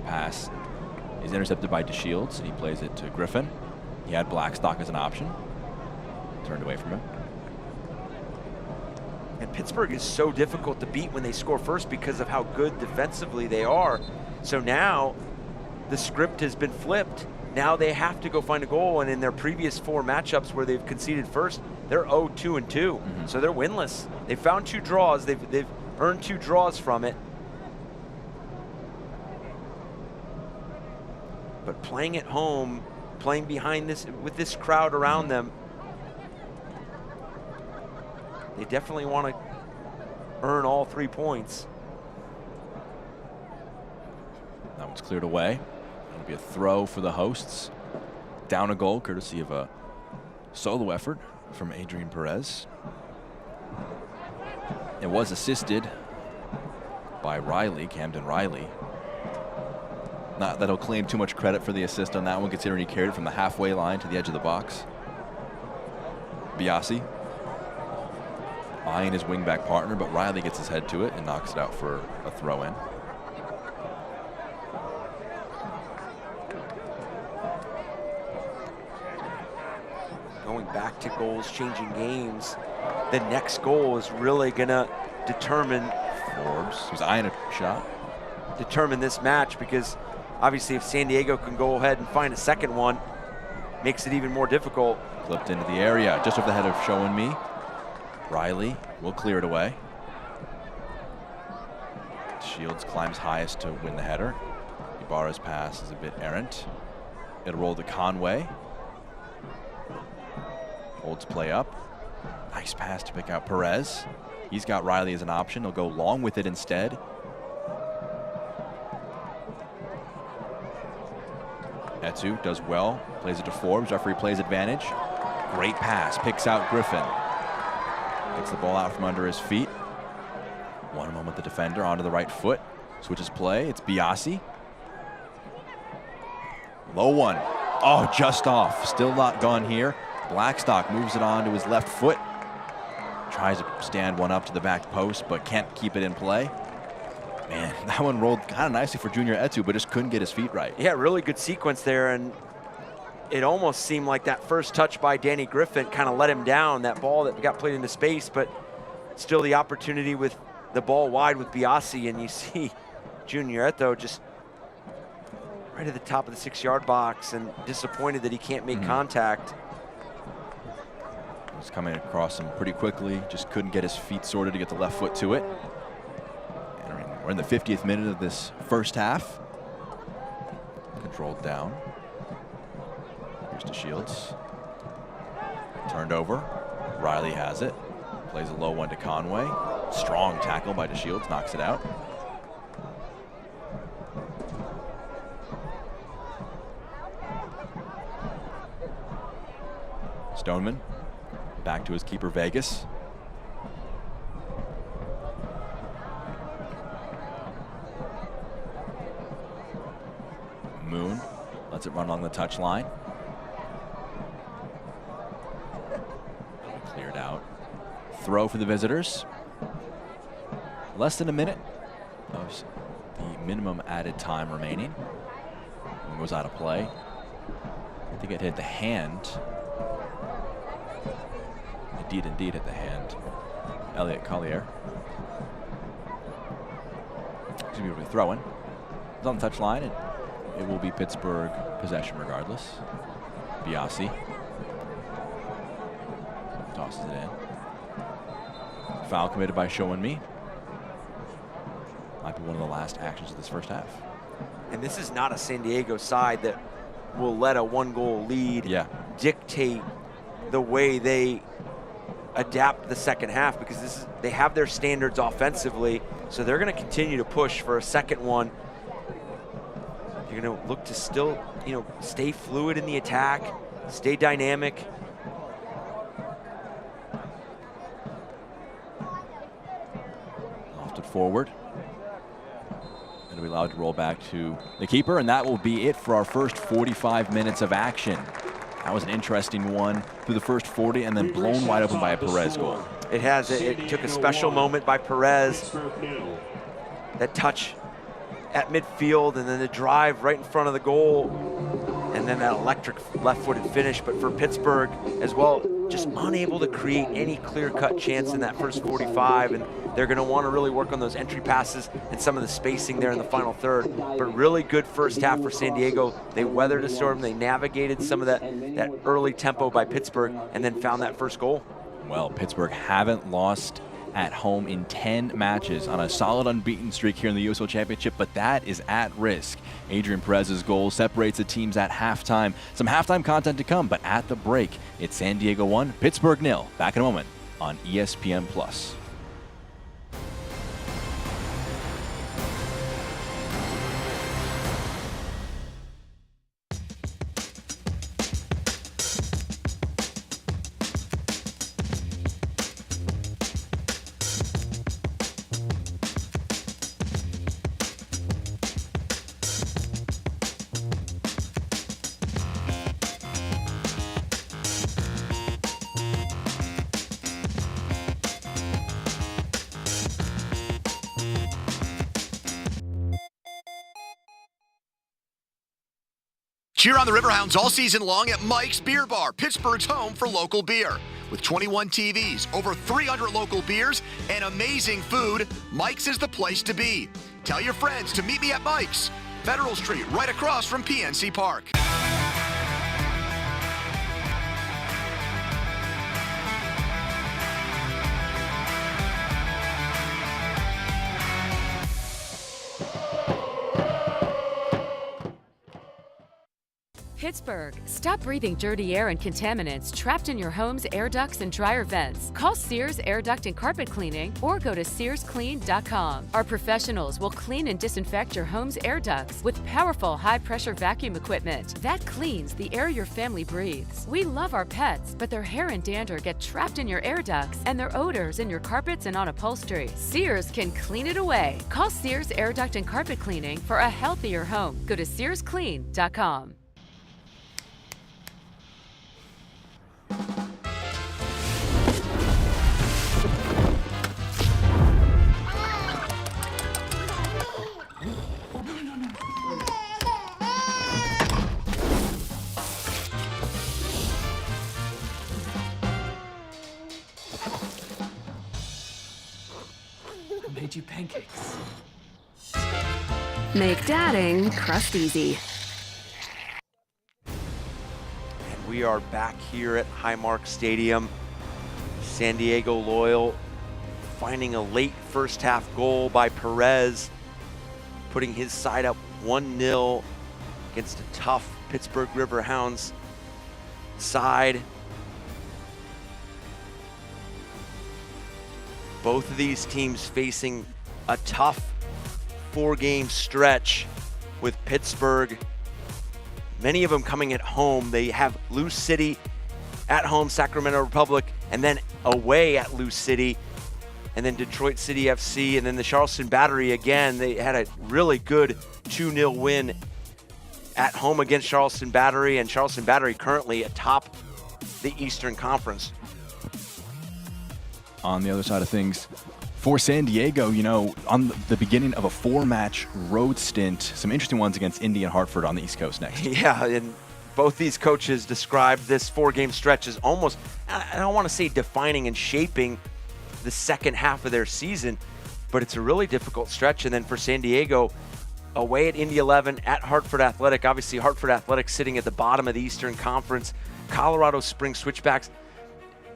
Pass is intercepted by DeShields. He plays it to Griffin. He had Blackstock as an option. Turned away from him. And Pittsburgh is so difficult to beat when they score first because of how good defensively they are. So now the script has been flipped. Now they have to go find a goal, and in their previous 4 matchups where they've conceded first, they're 0-2-2. So they're winless. They found 2 draws. They've earned 2 draws from it. But playing at home, playing behind this with this crowd around them, they definitely want to earn all 3 points. That one's cleared away. It'll be a throw for the hosts. Down a goal, courtesy of a solo effort from Adrian Perez. It was assisted by Riley, Camden Riley. Not that he'll claim too much credit for the assist on that one, considering he carried it from the halfway line to the edge of the box. Biasi eyeing his wingback partner, but Riley gets his head to it and knocks it out for a throw-in. Going back to goals, changing games, the next goal is really gonna determine Forbes, who's eyeing a shot. Determine this match, because obviously if San Diego can go ahead and find a second one, makes it even more difficult. Flipped into the area, just over the head of Show and Me. Riley will clear it away. Shields climbs highest to win the header. Ibarra's pass is a bit errant. It'll roll to Conway. Holds play up. Nice pass to pick out Perez. He's got Riley as an option. He'll go long with it instead. Etu does well, plays it to Forbes. Referee plays advantage. Great pass, picks out Griffin. Gets the ball out from under his feet. One-on-one with the defender onto the right foot. Switches play, it's Biasi. Low one. Oh, just off. Still not gone here. Blackstock moves it on to his left foot. Tries to stand one up to the back post, but can't keep it in play. Man, that one rolled kind of nicely for Junior Etu, but just couldn't get his feet right. Yeah, really good sequence there, and it almost seemed like that first touch by Danny Griffin kind of let him down, that ball that got played into space, but still the opportunity with the ball wide with Biasi, and you see Junior Etu just right at the top of the 6-yard box and disappointed that he can't make contact. He's coming across him pretty quickly, just couldn't get his feet sorted to get the left foot to it. And we're in the 50th minute of this first half. Controlled down. Here's to Shields. Turned over. Riley has it. Plays a low one to Conway. Strong tackle by DeShields, knocks it out. Stoneman back to his keeper Vegas. Moon lets it run along the touchline. Cleared out. Throw for the visitors. Less than a minute of the minimum added time remaining. One goes out of play. I think it hit the hand. Indeed hit the hand. Elliot Collier. He's going to be throwing. It's on the touchline, and it will be Pittsburgh possession regardless. Biasi tosses it in. Foul committed by Showing Me. Might be one of the last actions of this first half. And this is not a San Diego side that will let a one-goal lead dictate the way they adapt the second half, because they have their standards offensively, so they're going to continue to push for a second one. You're going to look to still, stay fluid in the attack, stay dynamic. Lofted forward. Going to be allowed to roll back to the keeper, and that will be it for our first 45 minutes of action. That was an interesting one through the first 40 and then blown wide open by a Perez goal. It has. It took a special moment by Perez. That touch at midfield and then the drive right in front of the goal. And then that electric left-footed finish. But for Pittsburgh as well, just unable to create any clear-cut chance in that first 45. And they're going to want to really work on those entry passes and some of the spacing there in the final third. But really good first half for San Diego. They weathered a storm. They navigated some of that early tempo by Pittsburgh and then found that first goal. Well, Pittsburgh haven't lost at home in 10 matches on a solid unbeaten streak here in the USL Championship, but that is at risk. Adrian Perez's goal separates the teams at halftime. Some halftime content to come, but at the break, it's San Diego 1, Pittsburgh 0. Back in a moment on ESPN+. Cheer on the Riverhounds all season long at Mike's Beer Bar, Pittsburgh's home for local beer. With 21 TVs, over 300 local beers, and amazing food, Mike's is the place to be. Tell your friends to meet me at Mike's, Federal Street, right across from PNC Park. Pittsburgh, stop breathing dirty air and contaminants trapped in your home's air ducts and dryer vents. Call Sears Air Duct and Carpet Cleaning or go to SearsClean.com. Our professionals will clean and disinfect your home's air ducts with powerful high-pressure vacuum equipment that cleans the air your family breathes. We love our pets, but their hair and dander get trapped in your air ducts and their odors in your carpets and on upholstery. Sears can clean it away. Call Sears Air Duct and Carpet Cleaning for a healthier home. Go to SearsClean.com. I made you pancakes. Make dadding crust easy. And we are back here at Highmark Stadium. San Diego Loyal finding a late first half goal by Perez, putting his side up 1-0 against a tough Pittsburgh Riverhounds side. Both of these teams facing a tough 4-game stretch with Pittsburgh. Many of them coming at home. They have Lou City at home, Sacramento Republic, and then away at Lou City, and then Detroit City FC, and then the Charleston Battery again. They had a really good 2-0 win at home against Charleston Battery, and Charleston Battery currently atop the Eastern Conference. On the other side of things, for San Diego, you know, on the beginning of a 4-match road stint, some interesting ones against Indy and Hartford on the East Coast next. Yeah, and both these coaches described this 4-game stretch as almost, I don't want to say defining and shaping the second half of their season, but it's a really difficult stretch. And then for San Diego, away at Indy 11, at Hartford Athletic, obviously Hartford Athletic sitting at the bottom of the Eastern Conference, Colorado Springs Switchbacks,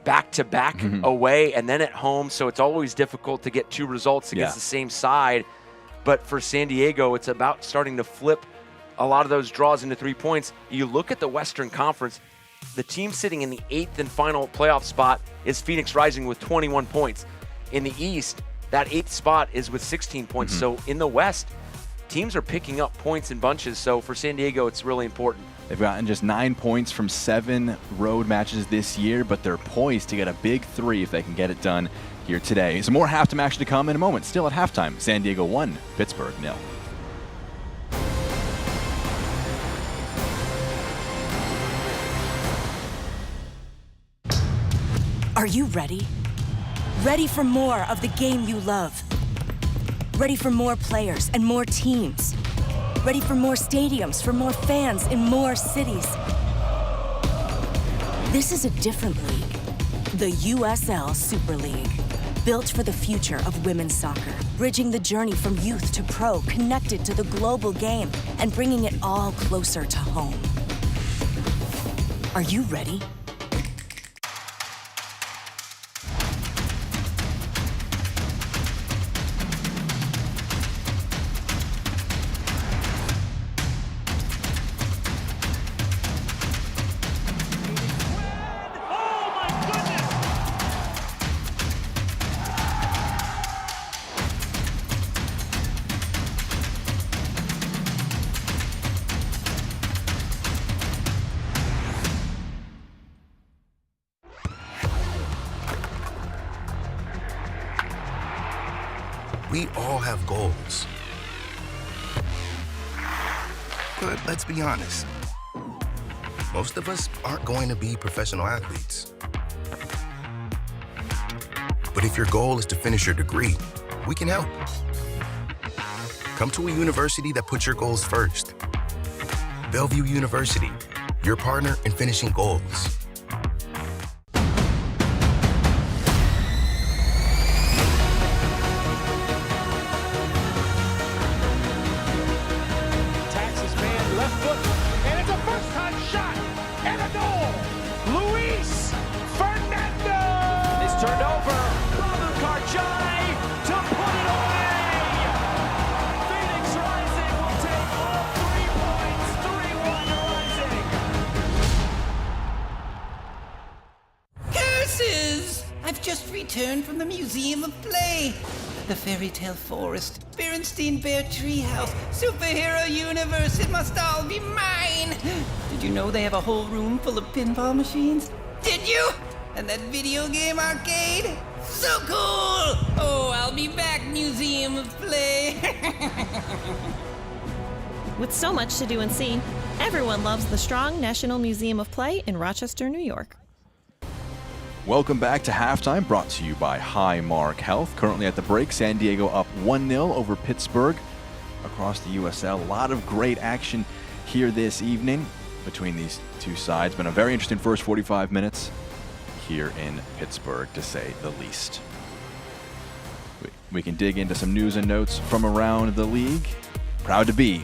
back-to-back away and then at home, so it's always difficult to get 2 results against the same side. But for San Diego, it's about starting to flip a lot of those draws into 3 points. You look at the Western Conference, the team sitting in the 8th and final playoff spot is Phoenix Rising with 21 points. In the East, that 8th spot is with 16 points. So in the West, teams are picking up points in bunches. So for San Diego, it's really important. They've gotten just 9 points from 7 road matches this year, but they're poised to get a big 3 if they can get it done here today. Some more halftime action to come in a moment. Still at halftime, San Diego 1, Pittsburgh 0. Are you ready? Ready for more of the game you love? Ready for more players and more teams? Ready for more stadiums, for more fans in more cities? This is a different league. The USL Super League. Built for the future of women's soccer. Bridging the journey from youth to pro, connected to the global game, and bringing it all closer to home. Are you ready? We all have goals. But let's be honest, most of us aren't going to be professional athletes. But if your goal is to finish your degree, we can help. Come to a university that puts your goals first. Bellevue University, your partner in finishing goals. I've just returned from the Museum of Play. The fairy tale forest, Berenstein Bear Treehouse, superhero universe, it must all be mine. Did you know they have a whole room full of pinball machines? Did you? And that video game arcade? So cool! Oh, I'll be back, Museum of Play. With so much to do and see, everyone loves the strong National Museum of Play in Rochester, New York. Welcome back to halftime, brought to you by Highmark Health. Currently at the break, San Diego up 1-0 over Pittsburgh across the USL. A lot of great action here this evening between these two sides. Been a very interesting first 45 minutes here in Pittsburgh, to say the least. We can dig into some news and notes from around the league. Proud to be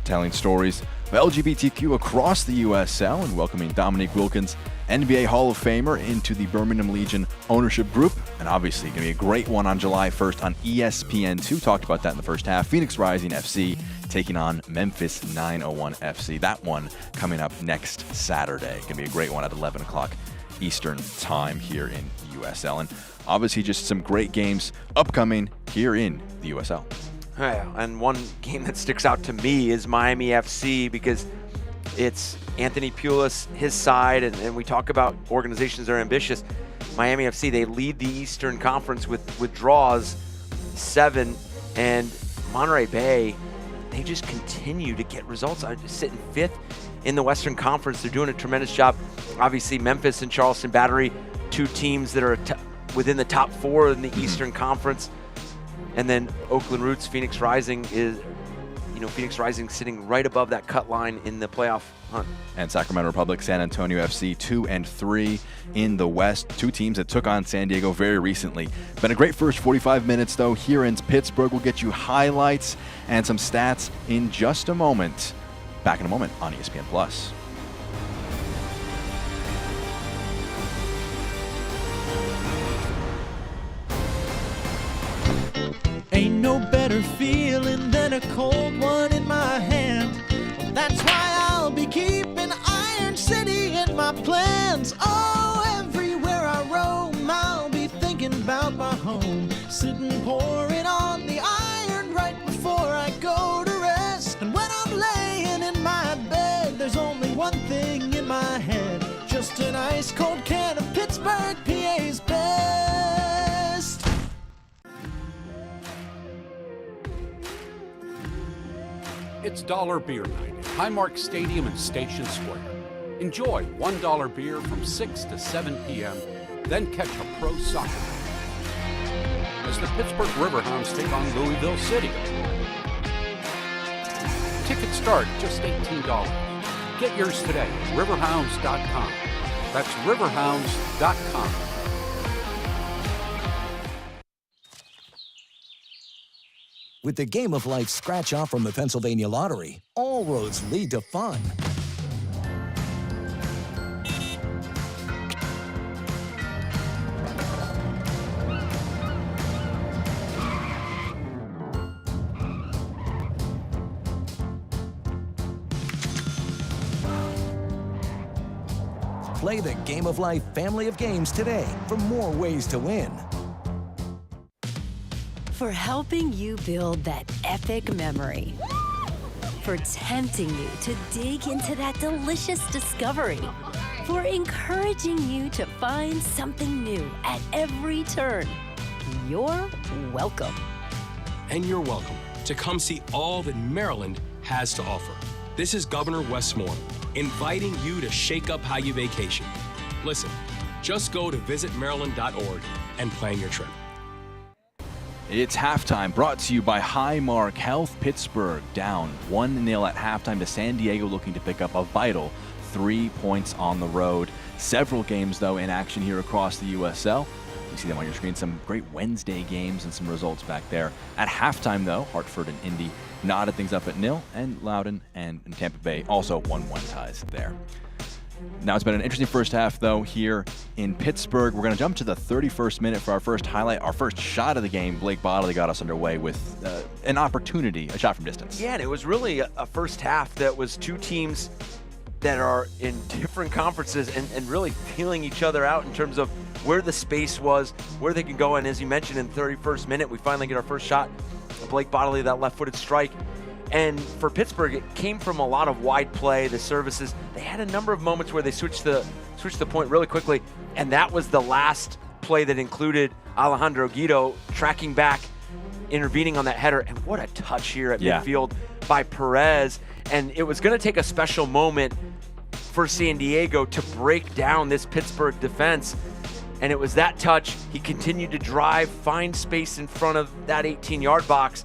telling stories of LGBTQ across the USL and welcoming Dominique Wilkins, NBA Hall of Famer, into the Birmingham Legion ownership group. And obviously going to be a great one on July 1st on ESPN2. Talked about that in the first half. Phoenix Rising FC taking on Memphis 901 FC. That one coming up next Saturday. Going to be a great one at 11 o'clock Eastern time here in USL. And obviously just some great games upcoming here in the USL. Yeah, and one game that sticks out to me is Miami FC, because it's Anthony Pulis, his side, and we talk about organizations that are ambitious. Miami FC, they lead the Eastern Conference with draws, 7, and Monterey Bay, they just continue to get results. I'm just sitting 5th in the Western Conference. They're doing a tremendous job. Obviously, Memphis and Charleston Battery, 2 teams that are within the top 4 in the Eastern Conference. And then Oakland Roots, Phoenix Rising is, Phoenix Rising sitting right above that cut line in the playoff hunt. And Sacramento Republic, San Antonio FC, 2 and 3 in the West. 2 teams that took on San Diego very recently. Been a great first 45 minutes, though, here in Pittsburgh. We'll get you highlights and some stats in just a moment. Back in a moment on ESPN+. Ain't no better feeling than a cold one in my hand. That's why I'll be keeping Iron City in my plans. Oh, everywhere I roam, I'll be thinking about my home. Sitting pouring on the iron right before I go to rest. And when I'm laying in my bed, there's only one thing in my head. Just an ice cold can of Pittsburgh, PA's best. It's Dollar Beer Night at Highmark Stadium in Station Square. Enjoy $1 beer from 6 to 7 p.m., then catch a pro soccer match as the Pittsburgh Riverhounds take on Louisville City. Tickets start just $18. Get yours today at riverhounds.com. That's riverhounds.com. With the Game of Life scratch-off from the Pennsylvania Lottery, all roads lead to fun. Play the Game of Life family of games today for more ways to win. For helping you build that epic memory. For tempting you to dig into that delicious discovery. For encouraging you to find something new at every turn. You're welcome. And you're welcome to come see all that Maryland has to offer. This is Governor Wes Moore, inviting you to shake up how you vacation. Listen, just go to visitmaryland.org and plan your trip. It's halftime, brought to you by Highmark Health. Pittsburgh down 1-0 at halftime to San Diego, looking to pick up a vital 3 points on the road. Several games, though, in action here across the USL. You see them on your screen, some great Wednesday games and some results back there. At halftime, though, Hartford and Indy knotted things up at 0, and Loudoun and Tampa Bay also 1-1 ties there. Now, it's been an interesting first half, though, here in Pittsburgh. We're going to jump to the 31st minute for our first highlight, our first shot of the game. Blake Bodley got us underway with an opportunity, a shot from distance. Yeah, and it was really a first half that was 2 teams that are in different conferences and really feeling each other out in terms of where the space was, where they can go. And as you mentioned, in the 31st minute, we finally get our first shot. Blake Bodley, that left-footed strike. And for Pittsburgh, it came from a lot of wide play, the services. They had a number of moments where they switched the point really quickly, and that was the last play that included Alejandro Guido tracking back, intervening on that header. And what a touch here at midfield by Perez. And it was going to take a special moment for San Diego to break down this Pittsburgh defense. And it was that touch. He continued to drive, find space in front of that 18-yard box.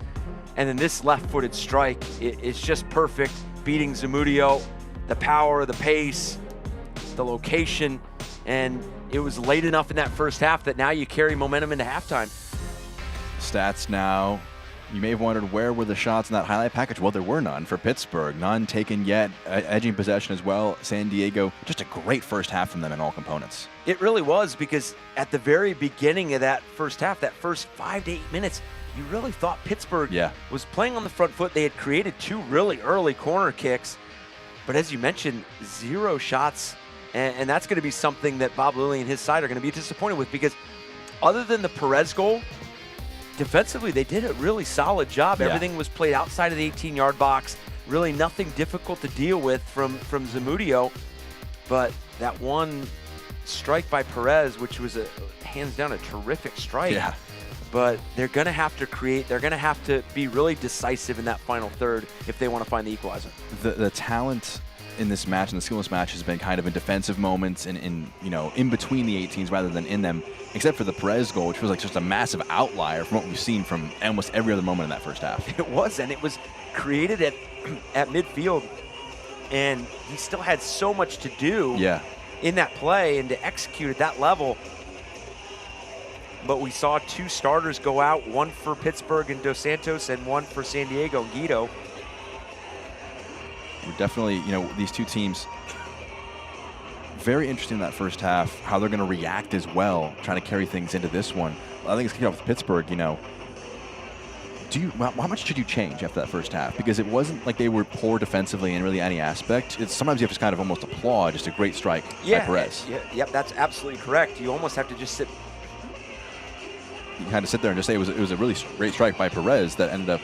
And then this left-footed strike, it's just perfect, beating Zamudio, the power, the pace, the location. And it was late enough in that first half that now you carry momentum into halftime. Stats now. You may have wondered where were the shots in that highlight package. Well, there were none for Pittsburgh. None taken yet. Edging possession as well. San Diego, just a great first half from them in all components. It really was, because at the very beginning of that first half, that first 5 to 8 minutes, you really thought Pittsburgh was playing on the front foot. They had created 2 really early corner kicks. But as you mentioned, 0 shots. And that's going to be something that Bob Lilly and his side are going to be disappointed with, because other than the Perez goal, defensively, they did a really solid job. Everything was played outside of the 18-yard box. Really nothing difficult to deal with from Zamudio. But that one strike by Perez, which was hands down a terrific strike. Yeah. But they're going to have to create. They're going to have to be really decisive in that final third if they want to find the equalizer. The talent in this match, and the skill in this match, has been kind of in defensive moments and in between the 18s rather than in them, except for the Perez goal, which was like just a massive outlier from what we've seen from almost every other moment in that first half. It was, and it was created at midfield, and he still had so much to do in that play and to execute at that level. But we saw 2 starters go out, one for Pittsburgh and Dos Santos and one for San Diego, Guido. We're definitely, these two teams, very interesting in that first half, how they're going to react as well, trying to carry things into this one. I think it's kicking off with Pittsburgh, how much should you change after that first half? Because it wasn't like they were poor defensively in really any aspect. Sometimes you have to kind of almost applaud just a great strike by Perez. Yep, that's absolutely correct. You almost have to just sit. You kind of sit there and just say it was a really great strike by Perez that ended up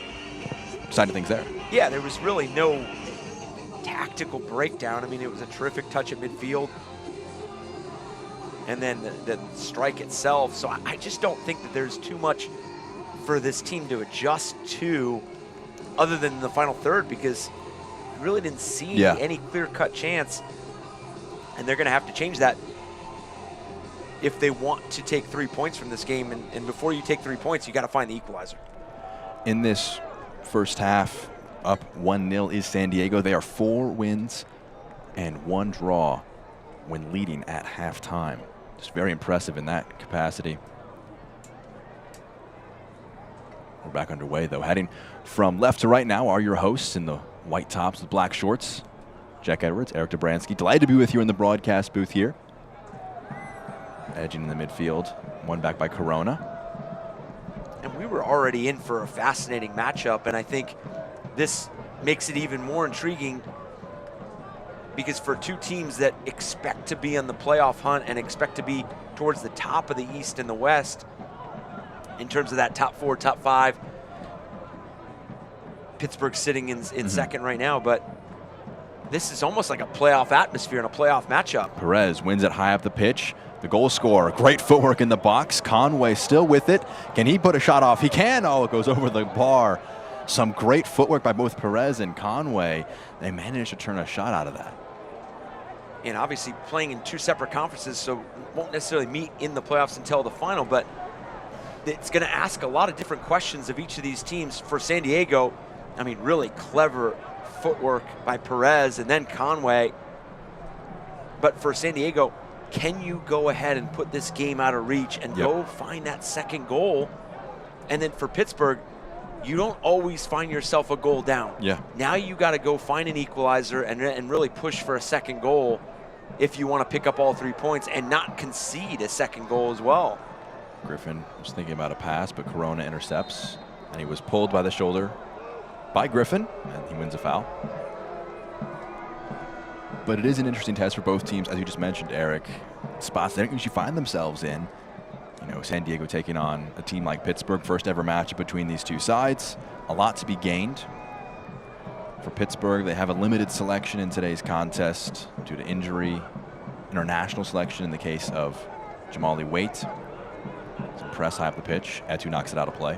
deciding things there. Yeah, there was really no tactical breakdown. I mean, it was a terrific touch at midfield, and then the strike itself. So I just don't think that there's too much for this team to adjust to other than the final third, because you really didn't see any clear-cut chance, and they're going to have to change that if they want to take 3 points from this game. And before you take 3 points, you got to find the equalizer. In this first half, up 1-0 is San Diego. They are 4 wins and 1 draw when leading at halftime. Just very impressive in that capacity. We're back underway, though. Heading from left to right now are your hosts in the white tops with black shorts. Jack Edwards, Eric Dobransky. Delighted to be with you in the broadcast booth here. Edging in the midfield, one back by Corona. And we were already in for a fascinating matchup, and I think this makes it even more intriguing, because for 2 teams that expect to be on the playoff hunt and expect to be towards the top of the East and the West in terms of that top 4, top 5, Pittsburgh sitting in second right now, but this is almost like a playoff atmosphere and a playoff matchup. Perez wins it high up the pitch. The goal scorer, great footwork in the box. Conway still with it. Can he put a shot off? He can. Oh, it goes over the bar. Some great footwork by both Perez and Conway. They managed to turn a shot out of that. And obviously playing in 2 separate conferences, so won't necessarily meet in the playoffs until the final, but it's going to ask a lot of different questions of each of these teams. For San Diego, I mean, really clever footwork by Perez and then Conway. But for San Diego, can you go ahead and put this game out of reach and go find that second goal? And then for Pittsburgh, you don't always find yourself a goal down. Now you got to go find an equalizer and really push for a second goal if you want to pick up all 3 points and not concede a second goal as well. Griffin was thinking about a pass, but Corona intercepts, and he was pulled by the shoulder by Griffin, and he wins a foul. But it is an interesting test for both teams, as you just mentioned, Eric. Spots they don't usually find themselves in. You know, San Diego taking on a team like Pittsburgh, first ever matchup between these two sides. A lot to be gained. For Pittsburgh, they have a limited selection in today's contest due to injury. International selection in the case of Jamali Waite. Some press high up the pitch. Etu knocks it out of play.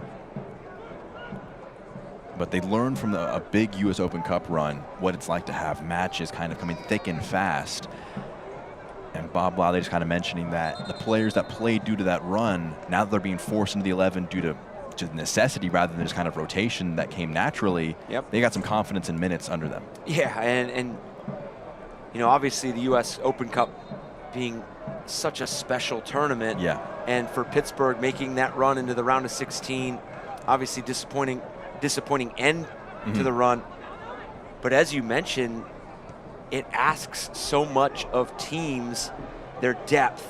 But they learned from a big U.S. Open Cup run what it's like to have matches kind of coming thick and fast. And Bob Bladley just kind of mentioning that the players that played due to that run, now that they're being forced into the 11 due to necessity rather than just kind of rotation that came naturally, they got some confidence in minutes under them. Yeah, and you know, obviously the U.S. Open Cup being such a special tournament. Yeah. And for Pittsburgh making that run into the round of 16, obviously disappointing end to the run. But as you mentioned, it asks so much of teams, their depth.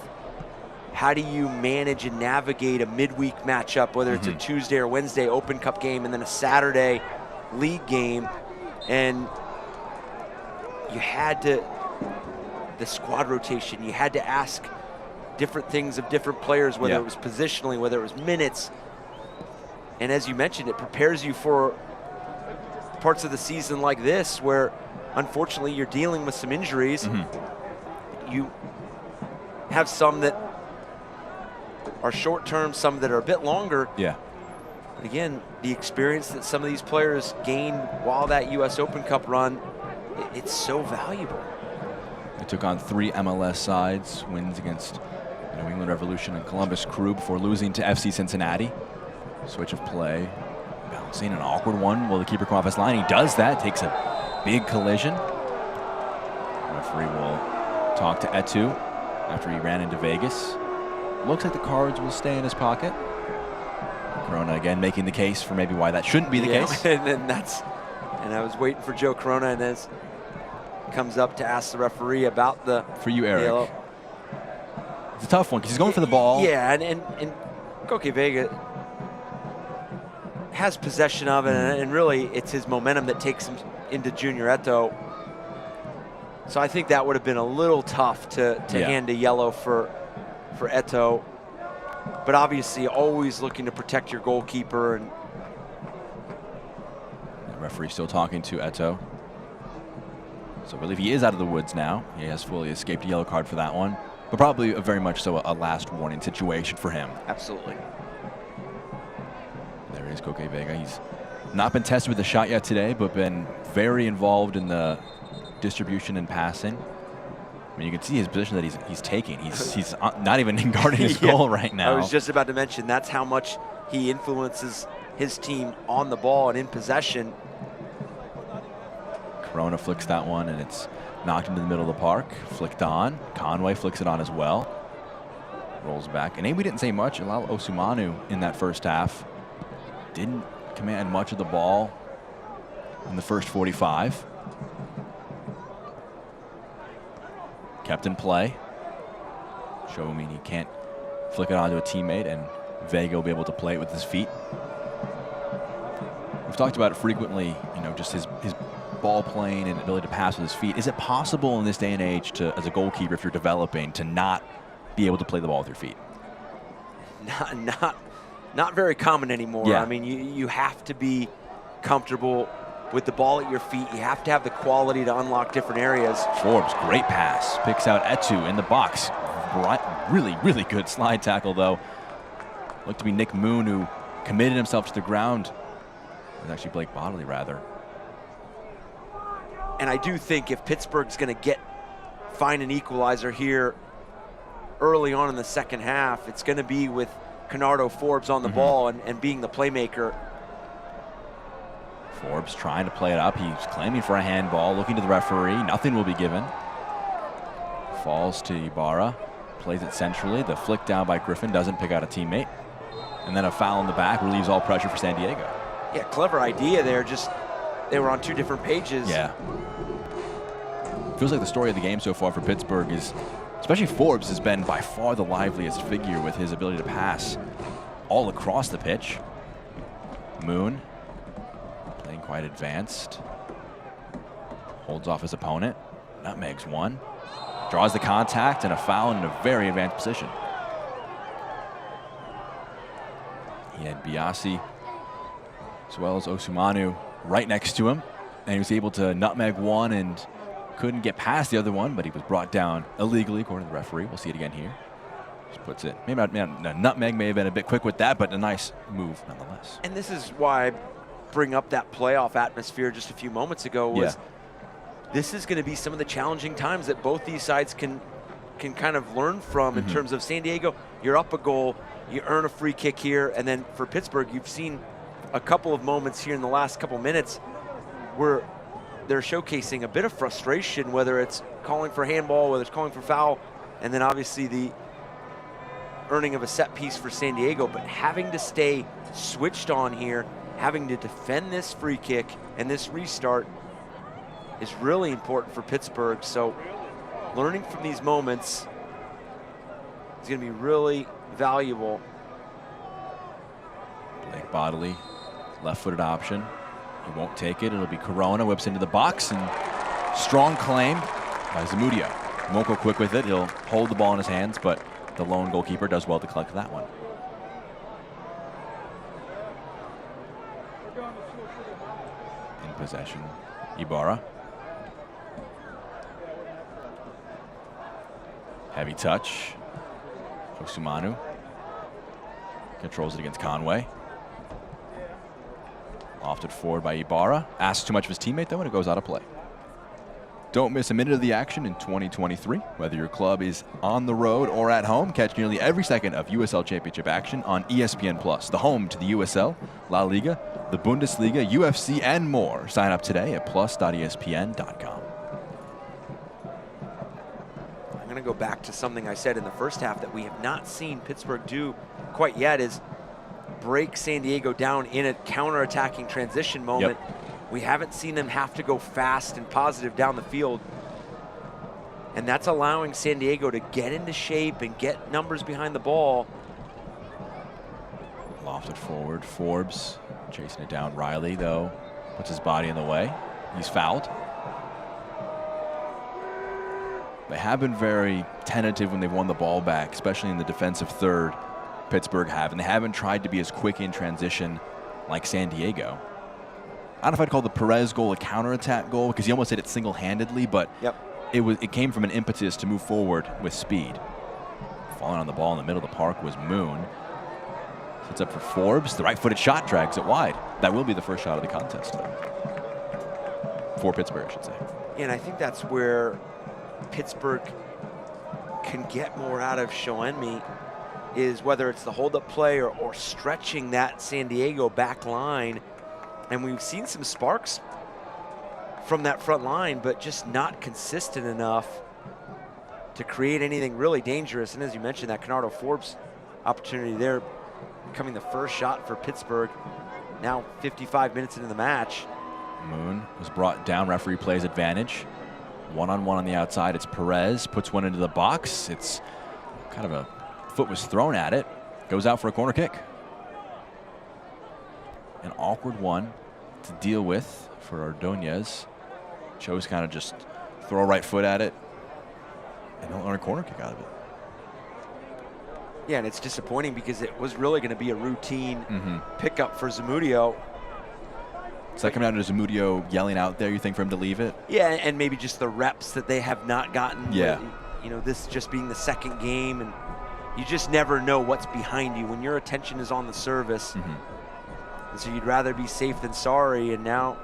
How do you manage and navigate a midweek matchup, whether it's a Tuesday or Wednesday Open Cup game and then a Saturday league game? And you had to, the squad rotation, you had to ask different things of different players, whether it was positionally, whether it was minutes. And as you mentioned, it prepares you for parts of the season like this where unfortunately you're dealing with some injuries. You have some that are short-term, some that are a bit longer. Yeah. But again, the experience that some of these players gained while that U.S. Open Cup run, it's so valuable. They took on 3 MLS sides, wins against New England Revolution and Columbus Crew before losing to FC Cincinnati. Switch of play, balancing an awkward one. Will the keeper come off his line? He does that, takes a big collision. Referee will talk to Etu after he ran into Vegas. Looks like the cards will stay in his pocket. Corona again making the case for maybe why that shouldn't be the case. And I was waiting for Joe Corona, and as comes up to ask the referee about the for you, Eric. Yellow. It's a tough one because he's going for the ball. Yeah, and Koke Vega has possession of it, and really it's his momentum that takes him into Junior Eto. So I think that would have been a little tough to hand a yellow for Eto. But obviously always looking to protect your goalkeeper. And the referee still talking to Eto. So I believe he is out of the woods now. He has fully escaped a yellow card for that one. But probably very much so a last warning situation for him. Absolutely. There is Koke Vega. He's not been tested with a shot yet today, but been very involved in the distribution and passing. I mean, you can see his position that he's taking. He's not even guarding his goal right now. I was just about to mention that's how much he influences his team on the ball and in possession. Corona flicks that one, and it's knocked into the middle of the park. Flicked on. Conway flicks it on as well. Rolls back. And we didn't say much. Alal Osumanu in that first half didn't command much of the ball in the first 45. Kept in play. Showing he can't flick it onto a teammate, and Vega will be able to play it with his feet. We've talked about it frequently, you know, just his ball playing and ability to pass with his feet. Is it possible in this day and age to, as a goalkeeper, if you're developing, to not be able to play the ball with your feet? Not very common anymore. Yeah. I mean, you have to be comfortable with the ball at your feet. You have to have the quality to unlock different areas. Forbes, great pass. Picks out Etu in the box. Really, really good slide tackle, though. Looked to be Nick Moon, who committed himself to the ground. It was actually Blake Bodley, rather. And I do think if Pittsburgh's going to find an equalizer here early on in the second half, it's going to be with Kenardo Forbes on the ball and being the playmaker. Forbes trying to play it up. He's claiming for a handball, looking to the referee. Nothing will be given. Falls to Ibarra. Plays it centrally. The flick down by Griffin doesn't pick out a teammate. And then a foul in the back relieves all pressure for San Diego. Yeah, clever idea there. Just they were on 2 different pages. Yeah. Feels like the story of the game so far for Pittsburgh is, especially Forbes, has been by far the liveliest figure with his ability to pass all across the pitch. Moon playing quite advanced. Holds off his opponent. Nutmegs one. Draws the contact and a foul in a very advanced position. He had Biasi as well as Osumanu right next to him, and he was able to nutmeg one and couldn't get past the other one, but he was brought down illegally according to the referee. We'll see it again here. Just puts it, maybe not, nutmeg may have been a bit quick with that, but a nice move nonetheless. And this is why I bring up that playoff atmosphere just a few moments ago was this is going to be some of the challenging times that both these sides can kind of learn from in terms of San Diego. You're up a goal, you earn a free kick here, and then for Pittsburgh, you've seen a couple of moments here in the last couple minutes where they're showcasing a bit of frustration, whether it's calling for handball, whether it's calling for foul, and then obviously the earning of a set piece for San Diego, but having to stay switched on here, having to defend this free kick and this restart is really important for Pittsburgh. So learning from these moments is going to be really valuable. Blake Bodley, left-footed option. He won't take it. It'll be Corona, whips into the box, and strong claim by Zamudio. Won't go quick with it. He'll hold the ball in his hands, but the lone goalkeeper does well to collect that one. In possession, Ibarra. Heavy touch. Osumanu controls it against Conway. Lofted forward by Ibarra. Asks too much of his teammate though, and it goes out of play. Don't miss a minute of the action in 2023. Whether your club is on the road or at home, catch nearly every second of USL Championship action on ESPN+, the home to the USL, La Liga, the Bundesliga, UFC, and more. Sign up today at plus.espn.com. I'm going to go back to something I said in the first half that we have not seen Pittsburgh do quite yet is break San Diego down in a counter-attacking transition moment. We haven't seen them have to go fast and positive down the field. And that's allowing San Diego to get into shape and get numbers behind the ball. Lofted forward, Forbes chasing it down. Riley, though, puts his body in the way. He's fouled. They have been very tentative when they've won the ball back, especially in the defensive third. Pittsburgh have, and they haven't tried to be as quick in transition like San Diego. I don't know if I'd call the Perez goal a counterattack goal because he almost hit it single-handedly, but it came from an impetus to move forward with speed. Falling on the ball in the middle of the park was Moon. Sets up for Forbes. The right-footed shot drags it wide. That will be the first shot of the contest, though. For Pittsburgh, I should say. Yeah, and I think that's where Pittsburgh can get more out of Shoenmi is whether it's the hold-up play or stretching that San Diego back line. And we've seen some sparks from that front line, but just not consistent enough to create anything really dangerous. And as you mentioned, that Canardo Forbes opportunity there becoming the first shot for Pittsburgh. Now 55 minutes into the match. Moon was brought down. Referee plays advantage. One-on-one on the outside. It's Perez. Puts one into the box. It's kind of a foot was thrown at it. Goes out for a corner kick. An awkward one to deal with for Ordonez. Chose kind of just throw a right foot at it, and he'll earn a corner kick out of it. Yeah, and it's disappointing because it was really going to be a routine pickup for Zamudio. Does that come down to Zamudio yelling out there, you think, for him to leave it? Yeah, and maybe just the reps that they have not gotten. Yeah. You know, this just being the second game, and you just never know what's behind you when your attention is on the service. And so you'd rather be safe than sorry, and now,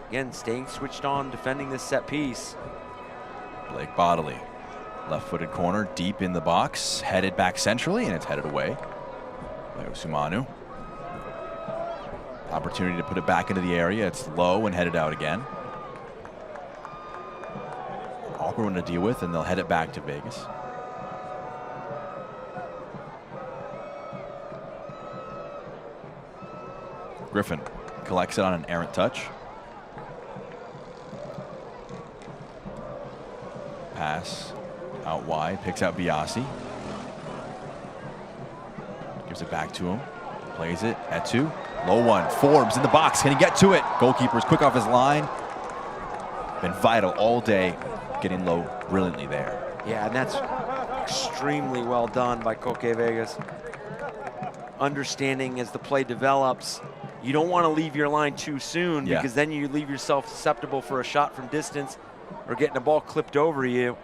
again, staying switched on, defending this set piece. Blake Bodley, left-footed corner, deep in the box, headed back centrally, and it's headed away by Osumanu. Opportunity to put it back into the area. It's low and headed out again. Awkward one to deal with, and they'll head it back to Vegas. Griffin collects it on an errant touch. Pass out wide, picks out Biasi. Gives it back to him. Plays it at two. Low one. Forbes in the box. Can he get to it? Goalkeeper's quick off his line. Been vital all day getting low brilliantly there. Yeah, and that's extremely well done by Coque Vegas. Understanding as the play develops, you don't want to leave your line too soon because then you leave yourself susceptible for a shot from distance or getting a ball clipped over you.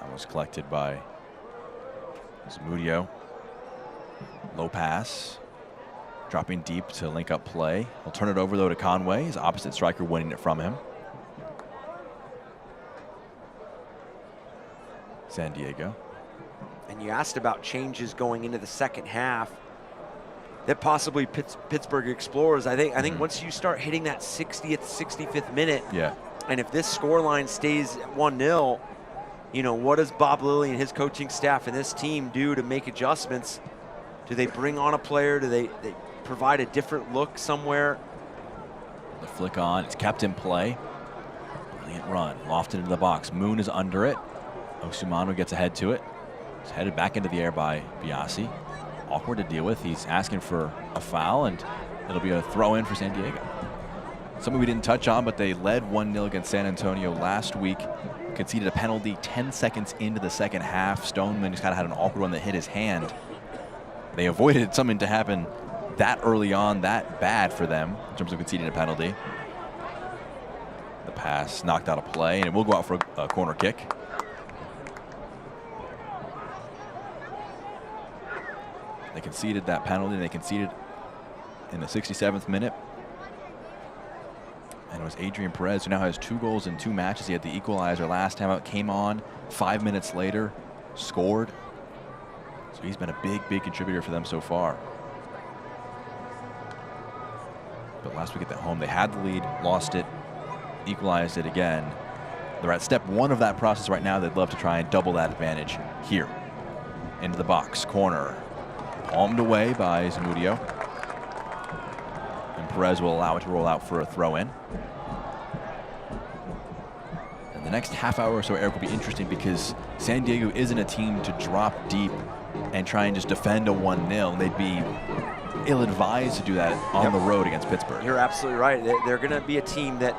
That was collected by Zamudio. Low pass. Dropping deep to link up play. He'll turn it over though to Conway, his opposite striker winning it from him. San Diego. And you asked about changes going into the second half that possibly Pittsburgh explores. I think once you start hitting that 60th, 65th minute, and if this scoreline stays at 1-0, you know, what does Bob Lilly and his coaching staff and this team do to make adjustments? Do they bring on a player? Do they provide a different look somewhere? The flick on, it's kept in play. Brilliant run, lofted into the box. Moon is under it. Osumano gets ahead to it. It's headed back into the air by Biasi. Awkward to deal with. He's asking for a foul, and it'll be a throw in for San Diego. Something we didn't touch on, but they led 1-0 against San Antonio last week. Conceded a penalty 10 seconds into the second half. Stoneman just kind of had an awkward one that hit his hand. They avoided something to happen that early on, that bad for them in terms of conceding a penalty. The pass knocked out of play, and it will go out for a corner kick. They conceded that penalty, and they conceded in the 67th minute. And it was Adrian Perez, who now has 2 goals in 2 matches. He had the equalizer last time out, came on 5 minutes later, scored. So he's been a big contributor for them so far. But last week at the home, they had the lead, lost it, equalized it again. They're at step 1 of that process right now. They'd love to try and double that advantage here. Into the box, corner. Palmed away by Zamudio. And Perez will allow it to roll out for a throw-in. And the next half hour or so, Eric, will be interesting because San Diego isn't a team to drop deep and try and just defend a 1-0. They'd be ill-advised to do that on the road against Pittsburgh. You're absolutely right. They're going to be a team that,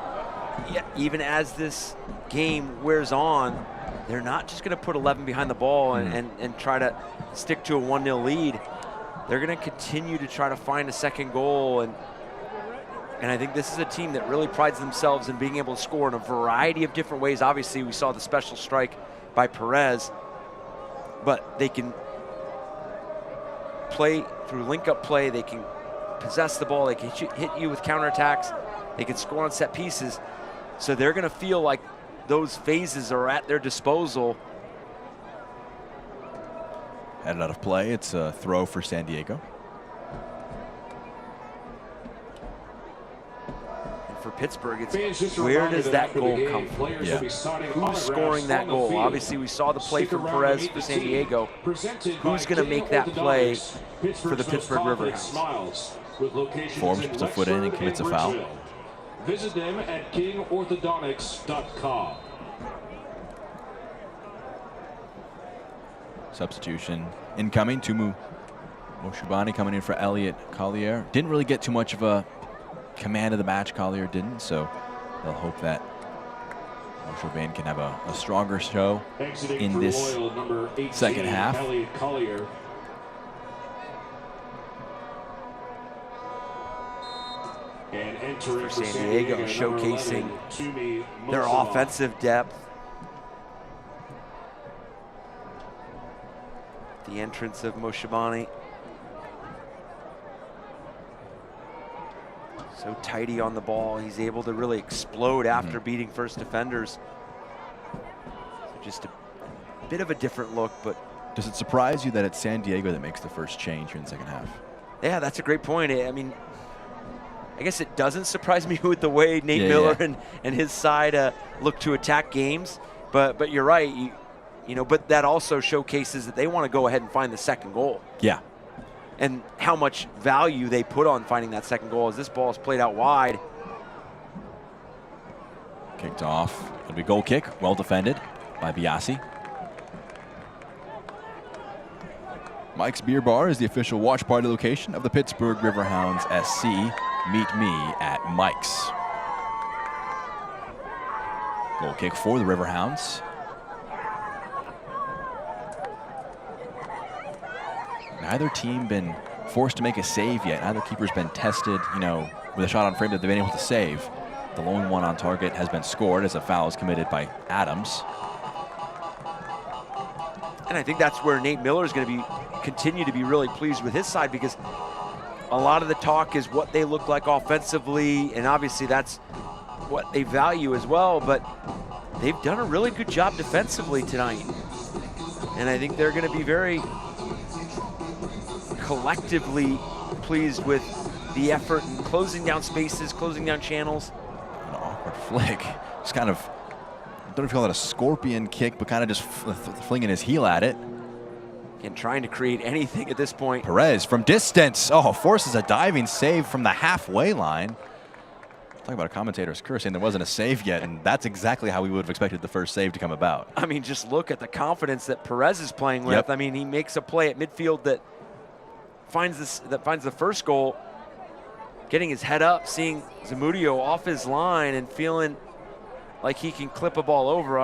even as this game wears on, they're not just going to put 11 behind the ball and try to stick to a 1-0 lead. They're going to continue to try to find a second goal. And I think this is a team that really prides themselves in being able to score in a variety of different ways. Obviously, we saw the special strike by Perez, but they can play through link-up play. They can possess the ball. They can hit you with counterattacks. They can score on set pieces. So they're going to feel like those phases are at their disposal. Headed out of play. It's a throw for San Diego. And for Pittsburgh, it's where does that goal come from? Who's scoring that goal? Obviously, we saw the play from Perez for San Diego. Who's going to make that play for the Pittsburgh Riverhounds? Forbes puts a foot in and commits a foul. Visit them at kingorthodontics.com. Substitution incoming. Tumu Moshubani coming in for Elliot Collier. Didn't really get too much of a command of the match, Collier didn't, so they'll hope that Moshubani can have a stronger show in this second half. Elliot Collier. And entering for San Diego, showcasing their offensive depth. The entrance of Moshubani. So tidy on the ball. He's able to really explode after beating first defenders. So just a bit of a different look, but. Does it surprise you that it's San Diego that makes the first change here in the second half? Yeah, that's a great point. I mean, I guess it doesn't surprise me with the way Nate Miller and his side look to attack games, but you're right. You know, but that also showcases that they want to go ahead and find the second goal. Yeah. And how much value they put on finding that second goal as this ball is played out wide. Kicked off. It'll be goal kick. Well defended by Biasi. Mike's Beer Bar is the official watch party location of the Pittsburgh Riverhounds SC. Meet me at Mike's. Goal kick for the Riverhounds. Neither team been forced to make a save yet. Neither keeper's been tested, you know, with a shot on frame that they've been able to save. The lone one on target has been scored as a foul is committed by Adams. And I think that's where Nate Miller is going to continue to be really pleased with his side, because a lot of the talk is what they look like offensively, and obviously that's what they value as well, but they've done a really good job defensively tonight. And I think they're going to be very collectively pleased with the effort in closing down spaces, closing down channels. An awkward flick. Just kind of, I don't know if you call it a scorpion kick, but kind of just flinging his heel at it. And trying to create anything at this point. Perez from distance. Oh, forces a diving save from the halfway line. Talk about a commentator's curse, saying there wasn't a save yet, and that's exactly how we would have expected the first save to come about. I mean, just look at the confidence that Perez is playing with. Yep. I mean, he makes a play at midfield that finds the first goal, getting his head up, seeing Zamudio off his line and feeling like he can clip a ball over.